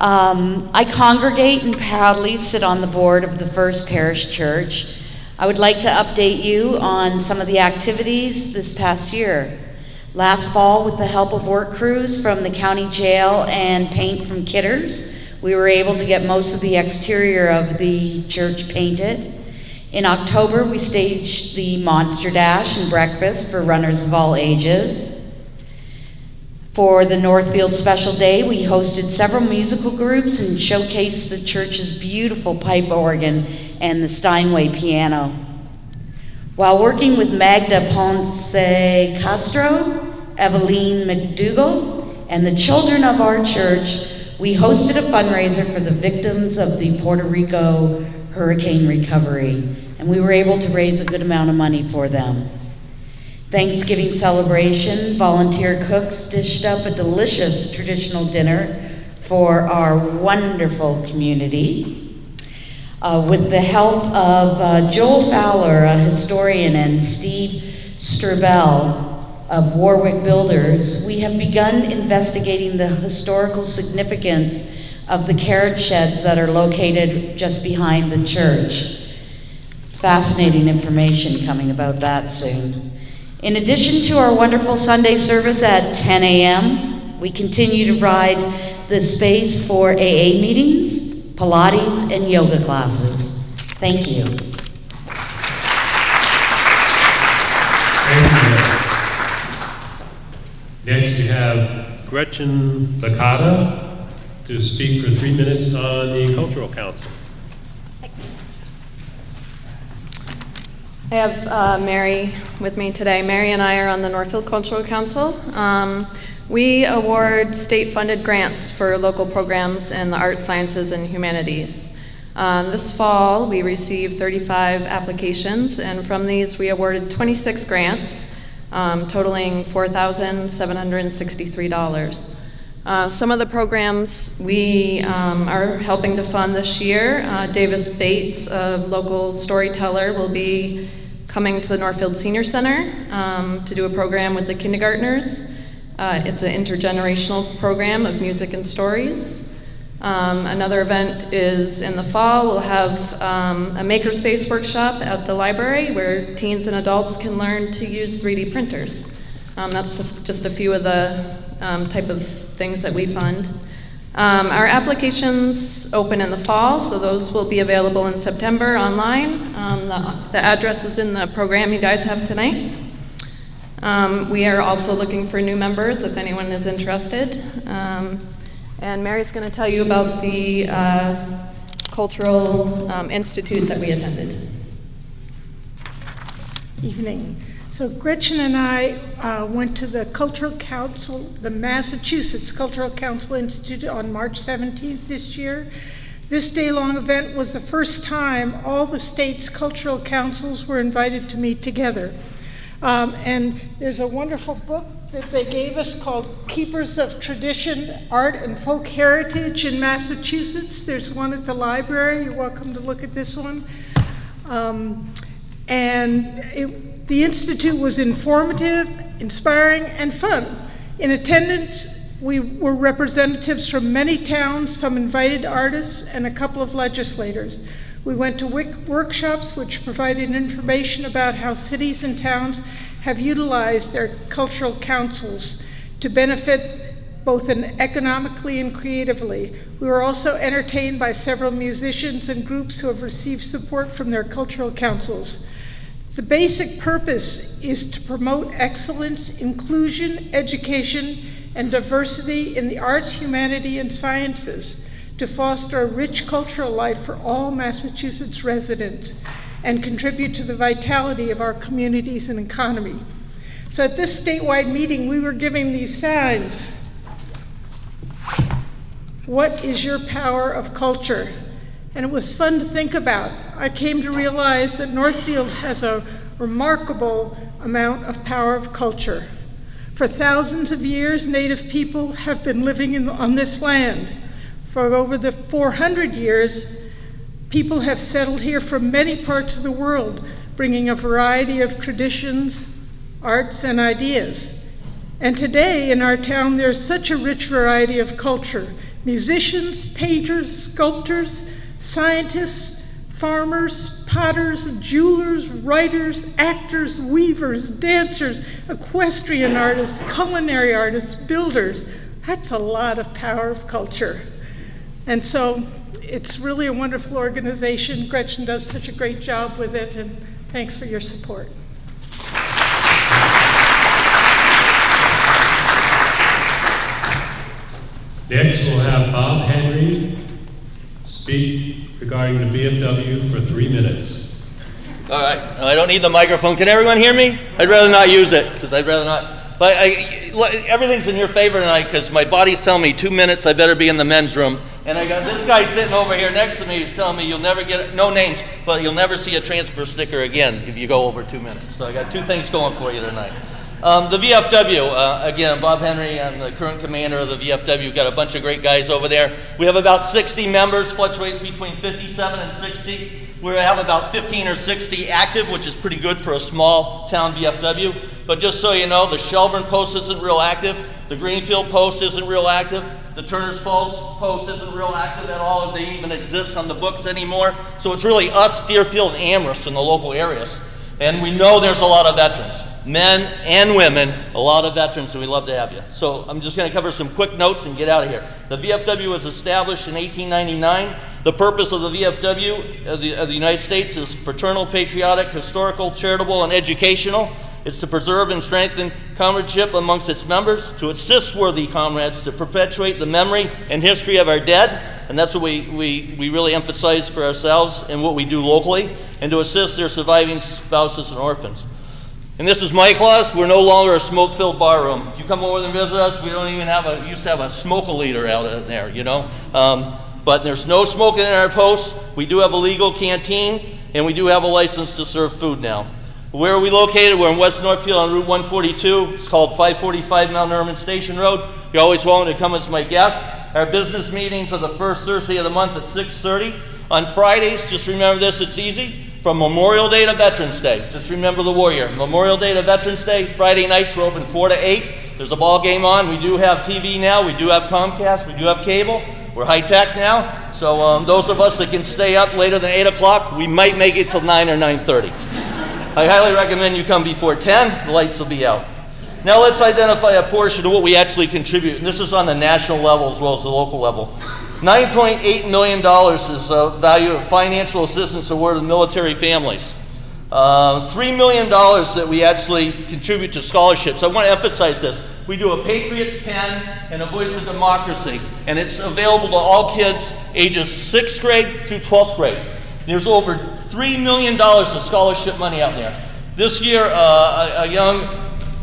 I congregate and proudly sit on the board of the First Parish Church. I would like to update you on some of the activities this past year. Last fall, with the help of work crews from the county jail and paint from Kidders, we were able to get most of the exterior of the church painted. In October, we staged the Monster Dash and breakfast for runners of all ages. For the Northfield Special Day, we hosted several musical groups and showcased the church's beautiful pipe organ and the Steinway piano. While working with Magda Ponce Castro, Eveline McDougall, and the children of our church, we hosted a fundraiser for the victims of the Puerto Rico hurricane recovery, and we were able to raise a good amount of money for them. Thanksgiving celebration, volunteer cooks dished up a delicious traditional dinner for our wonderful community. With the help of Joel Fowler, a historian, and Steve Strabel of Warwick Builders, we have begun investigating the historical significance of the carriage sheds that are located just behind the church. Fascinating information coming about that soon. In addition to our wonderful Sunday service at 10 a.m., we continue to provide the space for AA meetings, Pilates, and yoga classes. Thank you. Thank you. Next, we have Gretchen Licata to speak for 3 minutes on the Cultural Council. I have Mary with me today. Mary and I are on the Northfield Cultural Council. We award state-funded grants for local programs in the arts, sciences, and humanities. This fall, we received 35 applications, and from these, we awarded 26 grants, totaling $4,763. Some of the programs we are helping to fund this year, Davis Bates, a local storyteller, will be coming to the Northfield Senior Center to do a program with the kindergartners. It's an intergenerational program of music and stories. Another event is in the fall. We'll have a makerspace workshop at the library where teens and adults can learn to use 3D printers. That's just a few of the type of things that we fund. Our applications open in the fall, so those will be available in September online. The address is in the program you guys have tonight. We are also looking for new members if anyone is interested. And Mary's going to tell you about the Cultural Institute that we attended. Evening. So Gretchen and I went to the Cultural Council, the Massachusetts Cultural Council Institute on March 17th this year. This day-long event was the first time all the state's cultural councils were invited to meet together. And there's a wonderful book that they gave us called Keepers of Tradition, Art and Folk Heritage in Massachusetts. There's one at the library. You're welcome to look at this one. The Institute was informative, inspiring, and fun. In attendance, we were representatives from many towns, some invited artists, and a couple of legislators. We went to workshops which provided information about how cities and towns have utilized their cultural councils to benefit both economically and creatively. We were also entertained by several musicians and groups who have received support from their cultural councils. The basic purpose is to promote excellence, inclusion, education, and diversity in the arts, humanity, and sciences, to foster a rich cultural life for all Massachusetts residents and contribute to the vitality of our communities and economy. So at this statewide meeting, we were giving these signs. What is your power of culture? And it was fun to think about. I came to realize that Northfield has a remarkable amount of power of culture. For thousands of years, Native people have been living on this land. For over the 400 years, people have settled here from many parts of the world, bringing a variety of traditions, arts, and ideas. And today in our town, there's such a rich variety of culture. Musicians, painters, sculptors, scientists, farmers, potters, jewelers, writers, actors, weavers, dancers, equestrian artists, culinary artists, builders. That's a lot of power of culture. And so it's really a wonderful organization. Gretchen does such a great job with it, and thanks for your support. Next, we'll have Bob Henry speak regarding the VFW for 3 minutes. All right, I don't need the microphone. Can everyone hear me? I'd rather not use it, because I'd rather not But everything's in your favor tonight because my body's telling me 2 minutes, I better be in the men's room. And I got this guy sitting over here next to me who's telling me you'll never get, no names, but you'll never see a transfer sticker again if you go over 2 minutes. So I got two things going for you tonight. The VFW, again, Bob Henry, I'm the current commander of the VFW. We've got a bunch of great guys over there. We have about 60 members, fluctuates between 57 and 60. We have about 15 or 60 active, which is pretty good for a small town VFW. But just so you know, the Shelburne post isn't real active. The Greenfield post isn't real active. The Turners Falls post isn't real active at all, if they even exist on the books anymore. So it's really us, Deerfield, and Amherst in the local areas. And we know there's a lot of veterans, men and women, a lot of veterans, and we'd love to have you. So I'm just going to cover some quick notes and get out of here. The VFW was established in 1899. The purpose of the VFW of the United States is fraternal, patriotic, historical, charitable, and educational. It's to preserve and strengthen comradeship amongst its members, to assist worthy comrades, to perpetuate the memory and history of our dead, and that's what we really emphasize for ourselves and what we do locally, and to assist their surviving spouses and orphans. And this is my class. We're no longer a smoke-filled bar room. If you come over and visit us, we don't even have used to have a smoke-a-liter out in there, you know. But there's no smoking in our posts. We do have a legal canteen, and we do have a license to serve food now. Where are we located? We're in West Northfield on Route 142. It's called 545 Mount Herman Station Road. You're always welcome to come as my guest. Our business meetings are the first Thursday of the month at 6:30. On Fridays, just remember this, it's easy. From Memorial Day to Veterans Day, just remember the warrior. Memorial Day to Veterans Day, Friday nights we're open 4 to 8. There's a ball game on. We do have TV now. We do have Comcast. We do have cable. We're high tech now. So those of us that can stay up later than 8 o'clock, we might make it till 9 or 9:30. I highly recommend you come before 10. The lights will be out. Now let's identify a portion of what we actually contribute. And this is on the national level as well as the local level. $9.8 million is the value of financial assistance awarded to military families. $3 million that we actually contribute to scholarships. I want to emphasize this. We do a Patriots Pen and a Voice of Democracy, and it's available to all kids ages 6th grade through 12th grade. There's over $3 million of scholarship money out there. This year, a young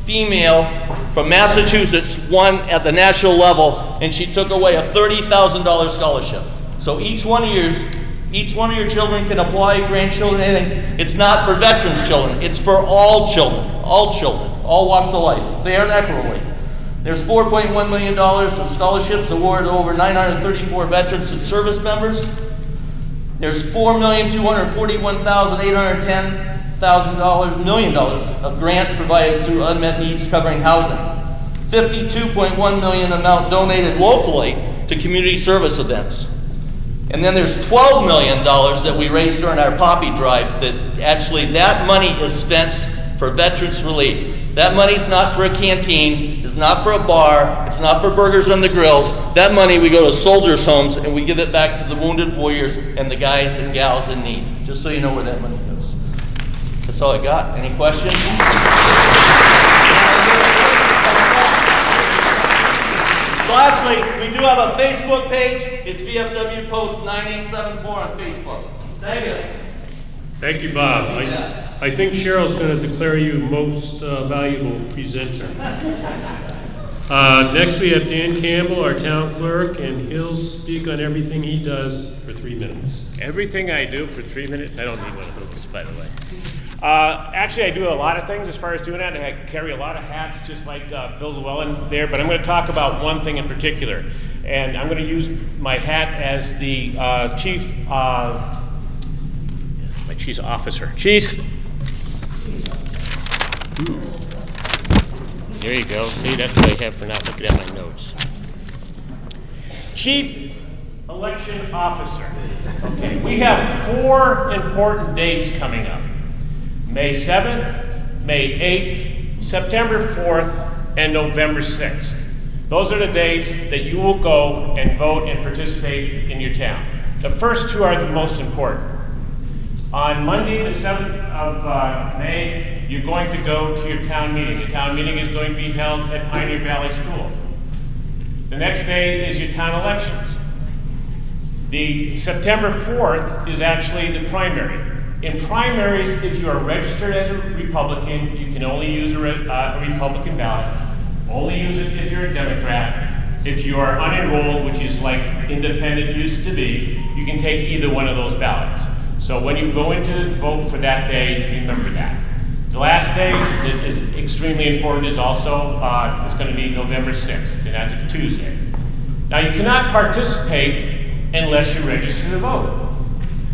female from Massachusetts won at the national level, and she took away a $30,000 scholarship. So each one of your children can apply, grandchildren, anything. It's not for veterans' children. It's for all children, all walks of life, fair and equitably. There's $4.1 million of scholarships awarded to over 934 veterans and service members. There's $4,241,810 million of grants provided through unmet needs covering housing. $52.1 million amount donated locally to community service events. And then there's $12 million that we raised during our Poppy Drive that actually that money is spent for veterans relief. That money's not for a canteen, it's not for a bar, it's not for burgers on the grills. That money we go to soldiers' homes and we give it back to the wounded warriors and the guys and gals in need. Just so you know where that money goes. That's all I got. Any questions? Lastly, we do have a Facebook page. It's VFW Post 9874 on Facebook. Thank you. Thank you, Bob. I think Cheryl's going to declare you most valuable presenter. Next we have Dan Campbell, our town clerk, and he'll speak on everything he does for 3 minutes. Everything I do for 3 minutes? I don't need one of those, by the way. Actually, I do a lot of things as far as doing that. I carry a lot of hats, just like Bill Llewellyn there, but I'm going to talk about one thing in particular. And I'm going to use my hat as the chief officer. There you go. See, that's what I have for not looking at my notes. Chief Election Officer. Okay, we have 4 important dates coming up. May 7th, May 8th, September 4th, and November 6th. Those are the days that you will go and vote and participate in your town. The first 2 are the most important. On Monday, the 7th of May, you're going to go to your town meeting. The town meeting is going to be held at Pioneer Valley School. The next day is your town elections. The September 4th is actually the primary. In primaries, if you are registered as a Republican, you can only use a Republican ballot. Only use it if you're a Democrat. If you are unenrolled, which is like independent used to be, you can take either one of those ballots. So when you go in to vote for that day, remember that. The last day that is extremely important is also, it's going to be November 6th, and that's a Tuesday. Now you cannot participate unless you're registered to vote.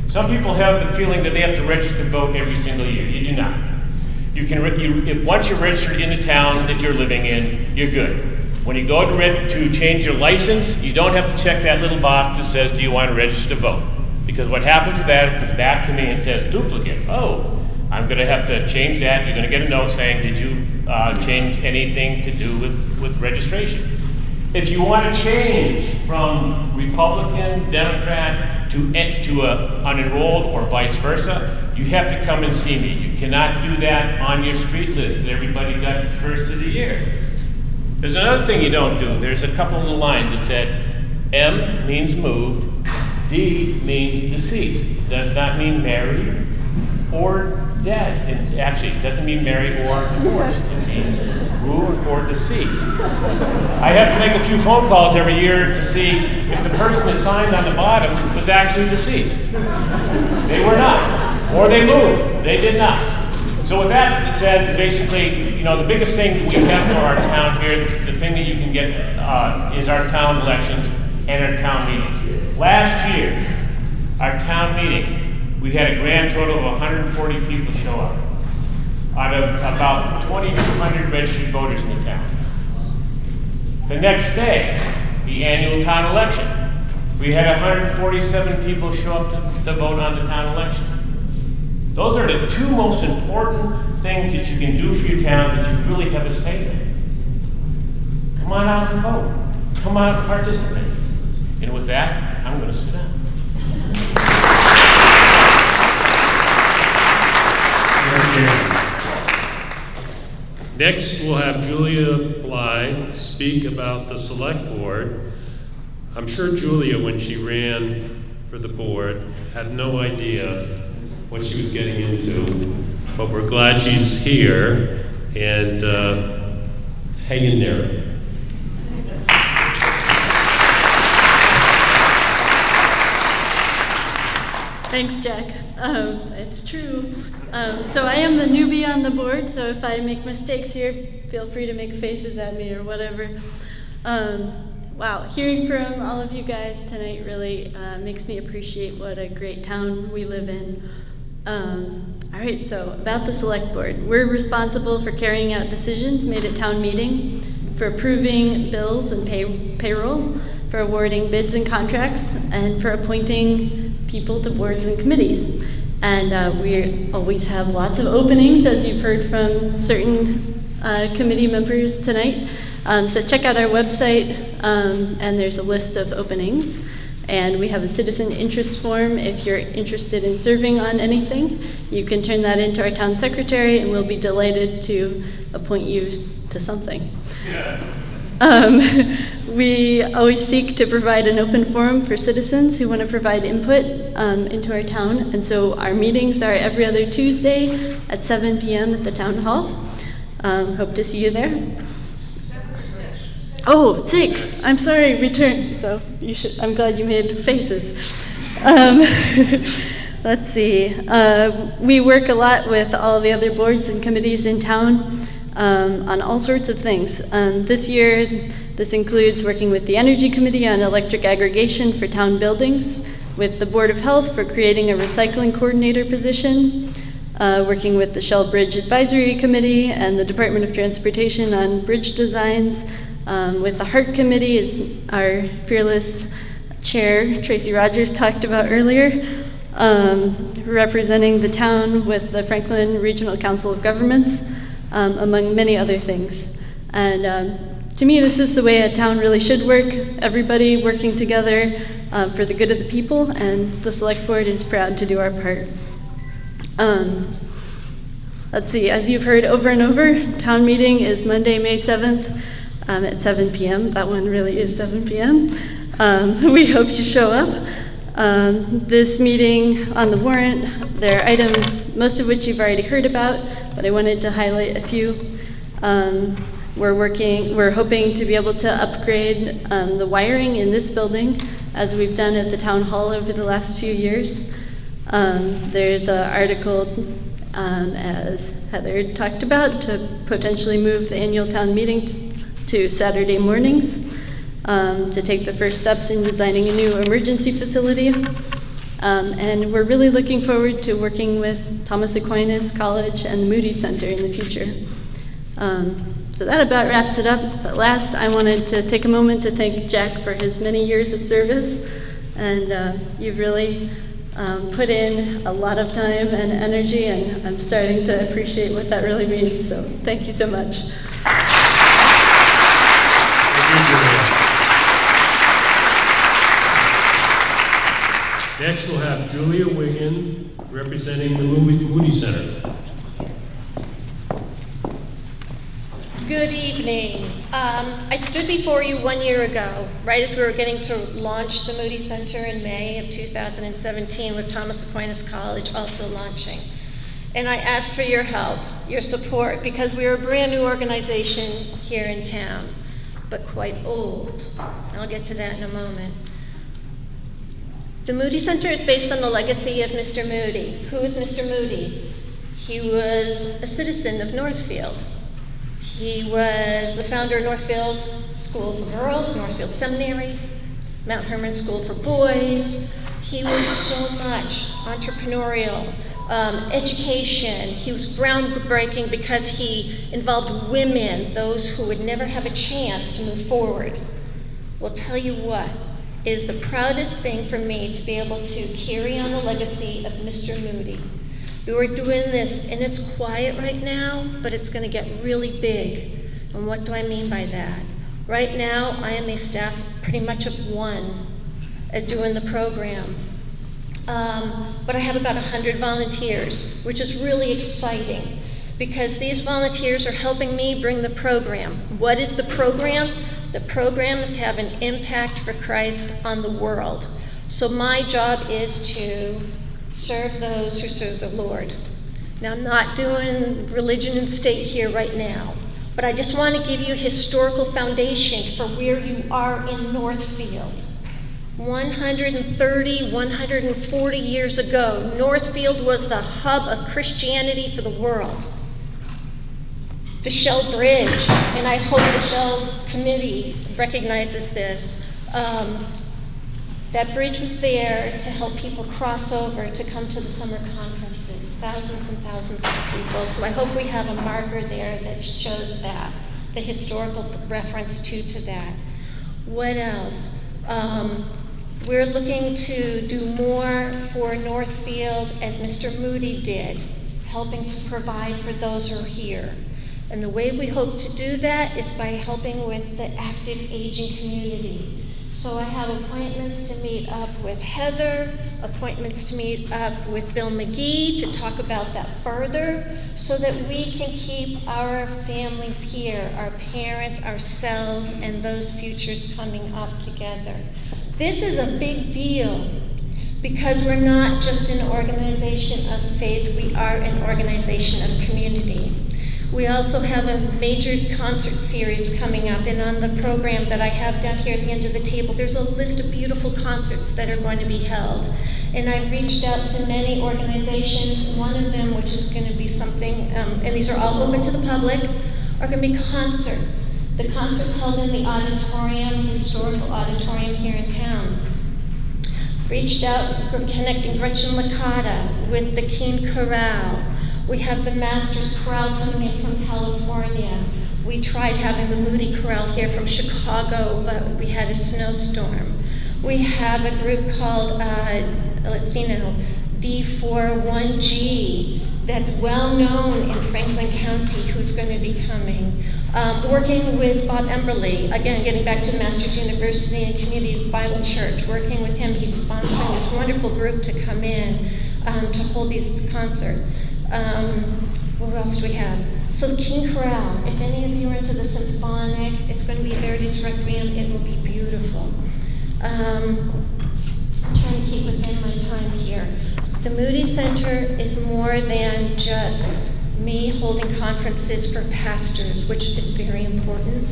Some people have the feeling that they have to register to vote every single year. You do not. You can, once you're registered in the town that you're living in, you're good. When you go to change your license, you don't have to check that little box that says, do you want to register to vote? Because what happens with that, it comes back to me and says duplicate. Oh, I'm going to have to change that. You're going to get a note saying, did you change anything to do with registration? If you want to change from Republican, Democrat to unenrolled or vice versa, you have to come and see me. You cannot do that on your street list that everybody got the first of the year. There's another thing you don't do. There's a couple of little lines that said, M means moved, D means deceased. Does not mean married or dead. And actually, it doesn't mean married or divorced. It means moved or deceased. I have to make a few phone calls every year to see if the person that signed on the bottom was actually deceased. They were not. Or they moved. They did not. So with that said, basically, you know, the biggest thing we have for our town here, the thing that you can get is our town elections and our town meetings. Last year, our town meeting, we had a grand total of 140 people show up out of about 2,200 registered voters in the town. The next day, the annual town election, we had 147 people show up to vote on the town election. Those are the two most important things that you can do for your town that you really have a say in. Come on out and vote. Come out and participate. And with that, I'm going to sit down. Next, we'll have Julia Blythe speak about the select board. I'm sure Julia, when she ran for the board, had no idea what she was getting into, but we're glad she's here, and hang in there. Thanks, Jack. It's true. So I am the newbie on the board, so if I make mistakes here, feel free to make faces at me or whatever. Wow, hearing from all of you guys tonight really makes me appreciate what a great town we live in. All right, so about the select board. We're responsible for carrying out decisions made at town meeting, for approving bills and payroll, for awarding bids and contracts, and for appointing people to boards and committees. And we always have lots of openings, as you've heard from certain committee members tonight. So check out our website, and there's a list of openings. And we have a citizen interest form. If you're interested in serving on anything, you can turn that into our town secretary, and we'll be delighted to appoint you to something. We always seek to provide an open forum for citizens who want to provide input into our town. And so our meetings are every other Tuesday at 7 p.m. at the town hall. Hope to see you there. Oh, 6. I'm sorry, return. So you should. I'm glad you made faces. Let's see. We work a lot with all the other boards and committees in town on all sorts of things. This year, this includes working with the Energy Committee on electric aggregation for town buildings, with the Board of Health for creating a recycling coordinator position, working with the Shell Bridge Advisory Committee and the Department of Transportation on bridge designs. With the Heart Committee is our fearless chair, Tracy Rodgers, talked about earlier, representing the town with the Franklin Regional Council of Governments, among many other things. And to me, this is the way a town really should work, everybody working together for the good of the people, and the Select Board is proud to do our part. Let's see, as you've heard over and over, town meeting is Monday, May 7th, at 7 p.m. That one really is 7 p.m. We hope you show up. This meeting on the warrant, there are items, most of which you've already heard about, but I wanted to highlight a few. We're hoping to be able to upgrade the wiring in this building, as we've done at the town hall over the last few years. There's an article, as Heather talked about, to potentially move the annual town meeting to Saturday mornings, to take the first steps in designing a new emergency facility. And we're really looking forward to working with Thomas Aquinas College and the Moody Center in the future. So that about wraps it up. But last, I wanted to take a moment to thank Jack for his many years of service. And you've really put in a lot of time and energy, and I'm starting to appreciate what that really means. So thank you so much. Next, we'll have Julia Wiggin representing the Moody Center. Good evening. I stood before you 1 year ago, right as we were getting to launch the Moody Center in May of 2017, with Thomas Aquinas College also launching. And I asked for your help, your support, because we are a brand new organization here in town, but quite old. And I'll get to that in a moment. The Moody Center is based on the legacy of Mr. Moody. Who is Mr. Moody? He was a citizen of Northfield. He was the founder of Northfield School for Girls, Northfield Seminary, Mount Hermon School for Boys. He was so much entrepreneurial, education. He was groundbreaking because he involved women, those who would never have a chance to move forward. Well, tell you what, it is the proudest thing for me to be able to carry on the legacy of Mr. Moody. We were doing this, and it's quiet right now, but it's going to get really big. And what do I mean by that? Right now, I am a staff pretty much of one as doing the program. But I have about 100 volunteers, which is really exciting because these volunteers are helping me bring the program. What is the program? The program is to have an impact for Christ on the world. So my job is to serve those who serve the Lord. Now, I'm not doing religion and state here right now, but I just want to give you a historical foundation for where you are in Northfield. 130, 140 years ago, Northfield was the hub of Christianity for the world. The Shell Bridge, and I hope the Shell Committee recognizes this, that bridge was there to help people cross over to come to the summer conferences, thousands and thousands of people. So I hope we have a marker there that shows that, the historical reference to that. What else? We're looking to do more for Northfield as Mr. Moody did, helping to provide for those who are here. And the way we hope to do that is by helping with the active aging community. So I have appointments to meet up with Heather, appointments to meet up with Bill McGee to talk about that further so that we can keep our families here, our parents, ourselves, and those futures coming up together. This is a big deal because we're not just an organization of faith, we are an organization of community. We also have a major concert series coming up, and on the program that I have down here at the end of the table, there's a list of beautiful concerts that are going to be held. And I've reached out to many organizations. One of them, which is going to be something, and these are all open to the public, are going to be concerts. The concerts held in the auditorium, historical auditorium here in town. Reached out, connecting Gretchen Licata with the Keene Chorale. We have the Masters Chorale coming in from California. We tried having the Moody Chorale here from Chicago, but we had a snowstorm. We have a group called, D41G, that's well known in Franklin County, who's going to be coming. Working with Bob Emberly, again, getting back to Masters University and Community Bible Church, working with him, he's sponsoring this wonderful group to come in to hold these concerts. What else do we have? So the King Chorale, if any of you are into the symphonic, it's going to be Verdi's Requiem, it will be beautiful. I'm trying to keep within my time here. The Moody Center is more than just me holding conferences for pastors, which is very important.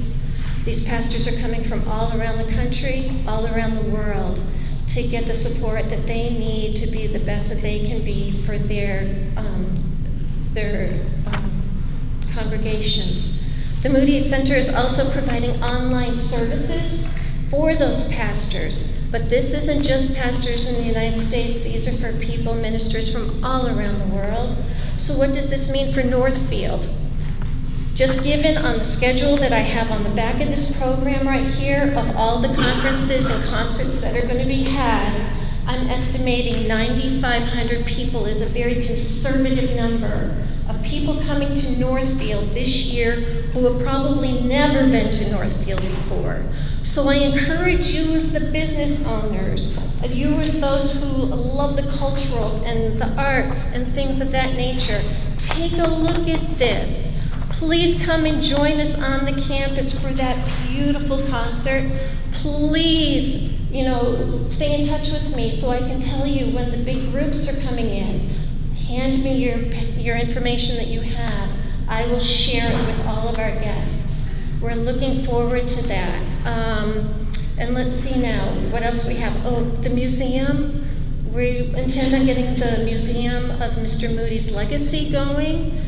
These pastors are coming from all around the country, all around the world, to get the support that they need to be the best that they can be for their congregations. The Moody Center is also providing online services for those pastors. But this isn't just pastors in the United States. These are for people, ministers from all around the world. So what does this mean for Northfield? Just given on the schedule that I have on the back of this program right here of all the conferences and concerts that are going to be had, I'm estimating 9,500 people is a very conservative number of people coming to Northfield this year who have probably never been to Northfield before. So I encourage you as the business owners, you as those who love the cultural and the arts and things of that nature, take a look at this. Please come and join us on the campus for that beautiful concert. Please, stay in touch with me so I can tell you when the big groups are coming in. Hand me your information that you have. I will share it with all of our guests. We're looking forward to that. And let's see now, what else we have? Oh, the museum. We intend on getting the Museum of Mr. Moody's Legacy going.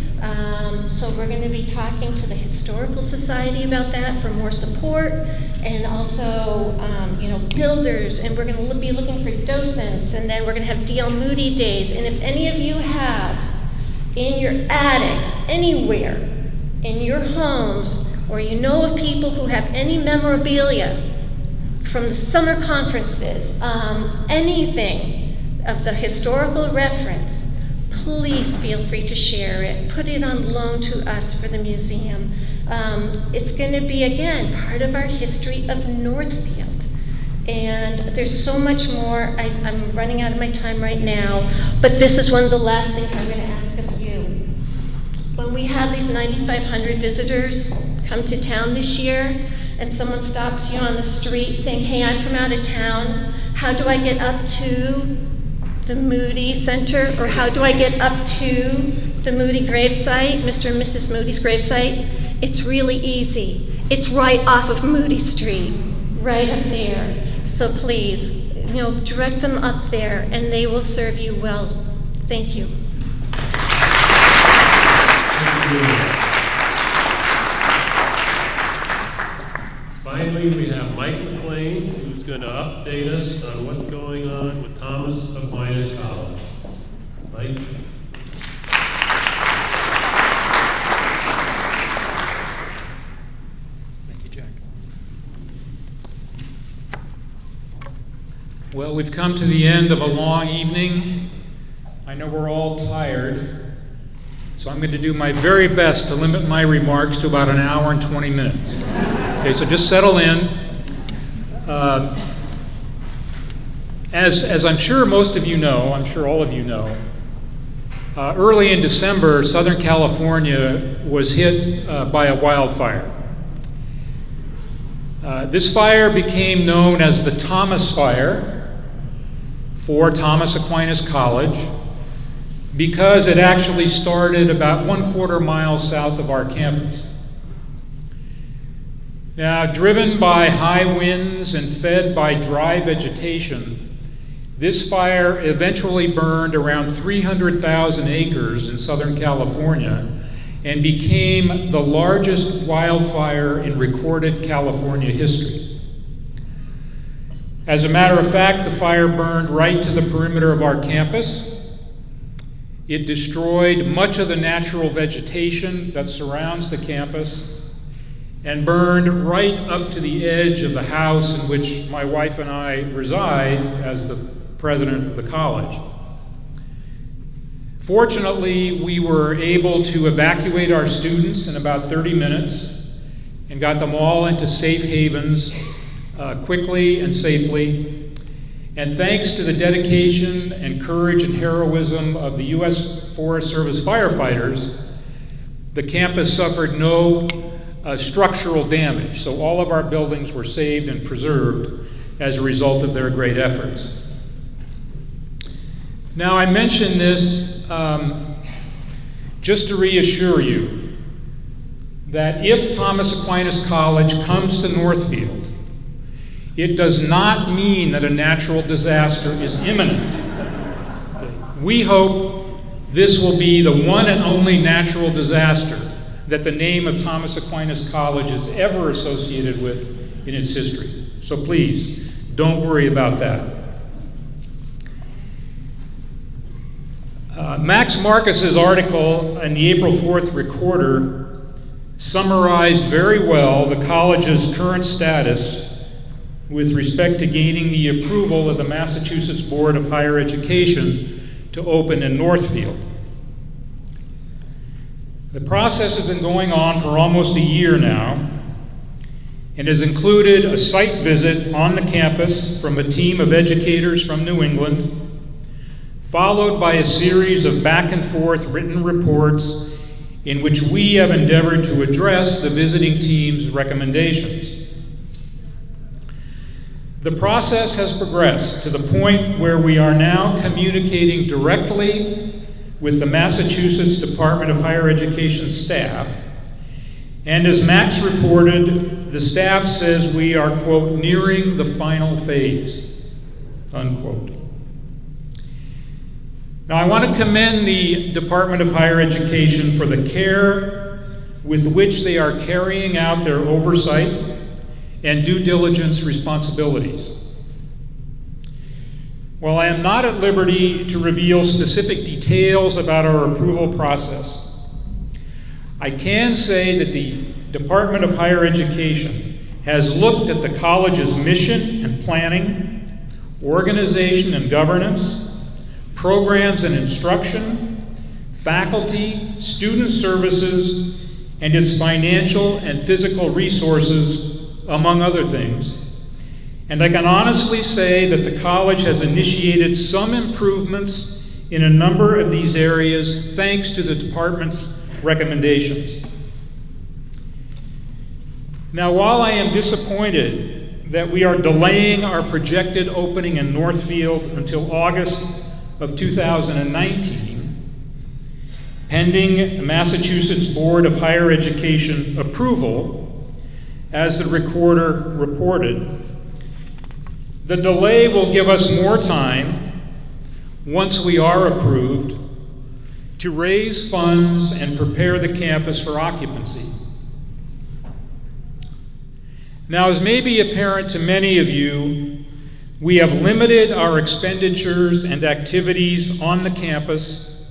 So we're going to be talking to the Historical Society about that for more support, and also, builders, and we're going to be looking for docents, and then we're going to have D.L. Moody Days. And if any of you have in your attics, anywhere, in your homes, or you know of people who have any memorabilia from the summer conferences, anything of the historical reference, please feel free to share it. Put it on loan to us for the museum. It's going to be, again, part of our history of Northfield. And there's so much more. I'm running out of my time right now, but this is one of the last things I'm going to ask of you. When we have these 9,500 visitors come to town this year, and someone stops you on the street saying, hey, I'm from out of town, how do I get up to the Moody Center, or how do I get up to the Moody gravesite, Mr. and Mrs. Moody's gravesite? It's really easy. It's right off of Moody Street, right up there. So please, direct them up there, and they will serve you well. Thank you. Finally, we have Mike McLean, who's going to update us on what's going on with Thomas Aquinas College. Mike? Thank you, Jack. Well, we've come to the end of a long evening. I know we're all tired, so I'm going to do my very best to limit my remarks to about an hour and 20 minutes. Okay, so just settle in. As I'm sure most of you know, I'm sure all of you know, early in December, Southern California was hit by a wildfire. This fire became known as the Thomas Fire for Thomas Aquinas College because it actually started about 1/4 mile south of our campus. Now, driven by high winds and fed by dry vegetation, this fire eventually burned around 300,000 acres in Southern California and became the largest wildfire in recorded California history. As a matter of fact, the fire burned right to the perimeter of our campus. It destroyed much of the natural vegetation that surrounds the campus and burned right up to the edge of the house in which my wife and I reside as the president of the college. Fortunately, we were able to evacuate our students in about 30 minutes and got them all into safe havens quickly and safely. And thanks to the dedication and courage and heroism of the U.S. Forest Service firefighters, the campus suffered no structural damage. So all of our buildings were saved and preserved as a result of their great efforts. Now, I mention this just to reassure you that if Thomas Aquinas College comes to Northfield, it does not mean that a natural disaster is imminent. We hope this will be the one and only natural disaster that the name of Thomas Aquinas College is ever associated with in its history. So please, don't worry about that. Max Marcus's article in the April 4th Recorder summarized very well the college's current status with respect to gaining the approval of the Massachusetts Board of Higher Education to open in Northfield. The process has been going on for almost a year now and has included a site visit on the campus from a team of educators from New England, followed by a series of back and forth written reports in which we have endeavored to address the visiting team's recommendations. The process has progressed to the point where we are now communicating directly with the Massachusetts Department of Higher Education staff, and as Max reported, the staff says we are, quote, nearing the final phase, unquote. Now, I want to commend the Department of Higher Education for the care with which they are carrying out their oversight and due diligence responsibilities. While I am not at liberty to reveal specific details about our approval process, I can say that the Department of Higher Education has looked at the college's mission and planning, organization and governance, programs and instruction, faculty, student services, and its financial and physical resources, among other things. And I can honestly say that the college has initiated some improvements in a number of these areas thanks to the department's recommendations. Now, while I am disappointed that we are delaying our projected opening in Northfield until August of 2019, pending Massachusetts Board of Higher Education approval, as the Recorder reported, the delay will give us more time, once we are approved, to raise funds and prepare the campus for occupancy. Now, as may be apparent to many of you, we have limited our expenditures and activities on the campus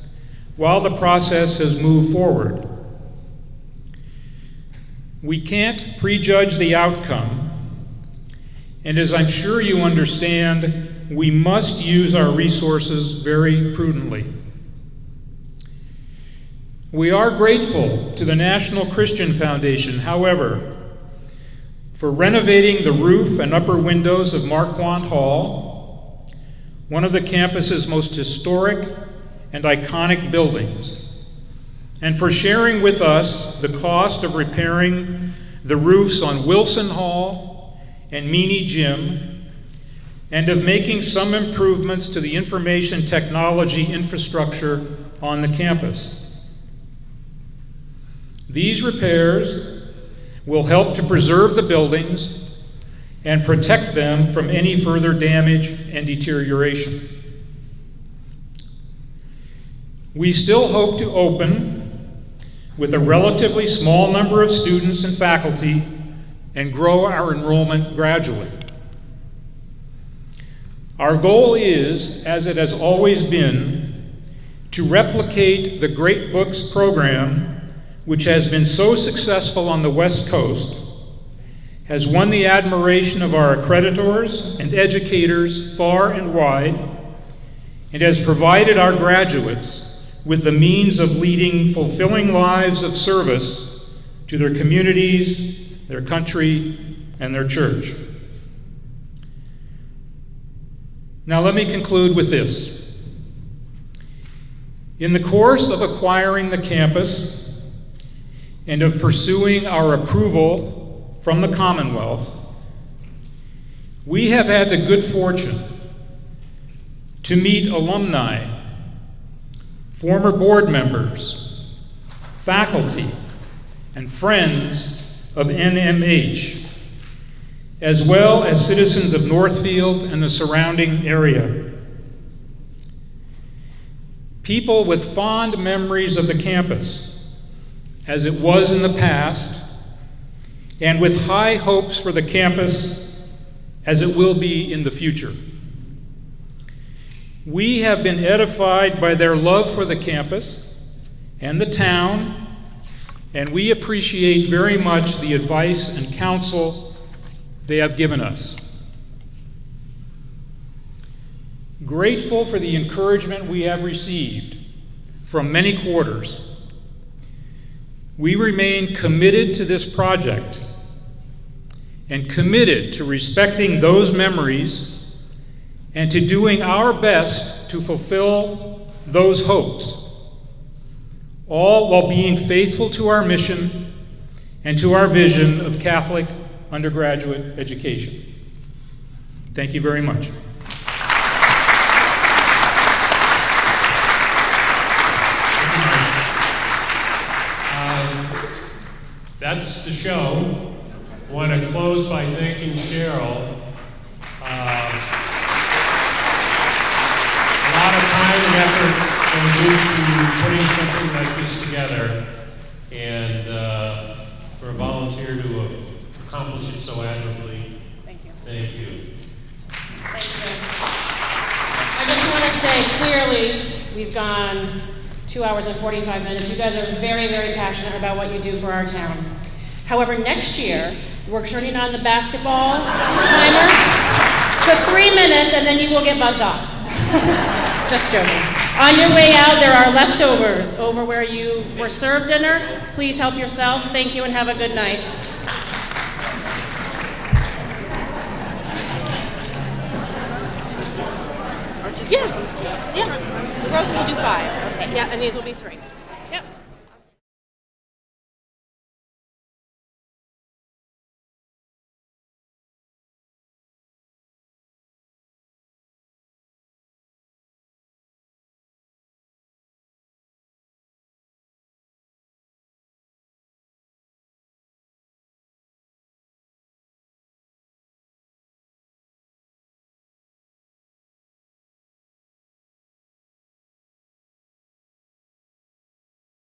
while the process has moved forward. We can't prejudge the outcome, and as I'm sure you understand, we must use our resources very prudently. We are grateful to the National Christian Foundation, however, for renovating the roof and upper windows of Marquand Hall, one of the campus's most historic and iconic buildings, and for sharing with us the cost of repairing the roofs on Wilson Hall and Meany Gym, and of making some improvements to the information technology infrastructure on the campus. These repairs will help to preserve the buildings and protect them from any further damage and deterioration. We still hope to open with a relatively small number of students and faculty and grow our enrollment gradually. Our goal is, as it has always been, to replicate the Great Books program, which has been so successful on the West Coast, has won the admiration of our accreditors and educators far and wide, and has provided our graduates with the means of leading fulfilling lives of service to their communities, their country, and their church. Now let me conclude with this. In the course of acquiring the campus and of pursuing our approval from the Commonwealth, we have had the good fortune to meet alumni, former board members, faculty, and friends of NMH, as well as citizens of Northfield and the surrounding area. People with fond memories of the campus, as it was in the past, and with high hopes for the campus as it will be in the future. We have been edified by their love for the campus and the town, and we appreciate very much the advice and counsel they have given us. Grateful for the encouragement we have received from many quarters, we remain committed to this project and committed to respecting those memories and to doing our best to fulfill those hopes, all while being faithful to our mission and to our vision of Catholic undergraduate education. Thank you very much. That's the show. I want to close by thanking Cheryl. A lot of time and effort goes into putting something like this together, and for a volunteer to accomplish it so admirably. Thank you. Thank you. Thank you. I just want to say clearly, we've gone 2 hours and 45 minutes. You guys are very, very passionate about what you do for our town. However, next year, we're turning on the basketball timer for 3 minutes, and then you will get buzzed off. Just joking. On your way out, there are leftovers over where you were served dinner. Please help yourself. Thank you and have a good night. Yeah. The roast will do 5. Okay. Yeah, and these will be 3.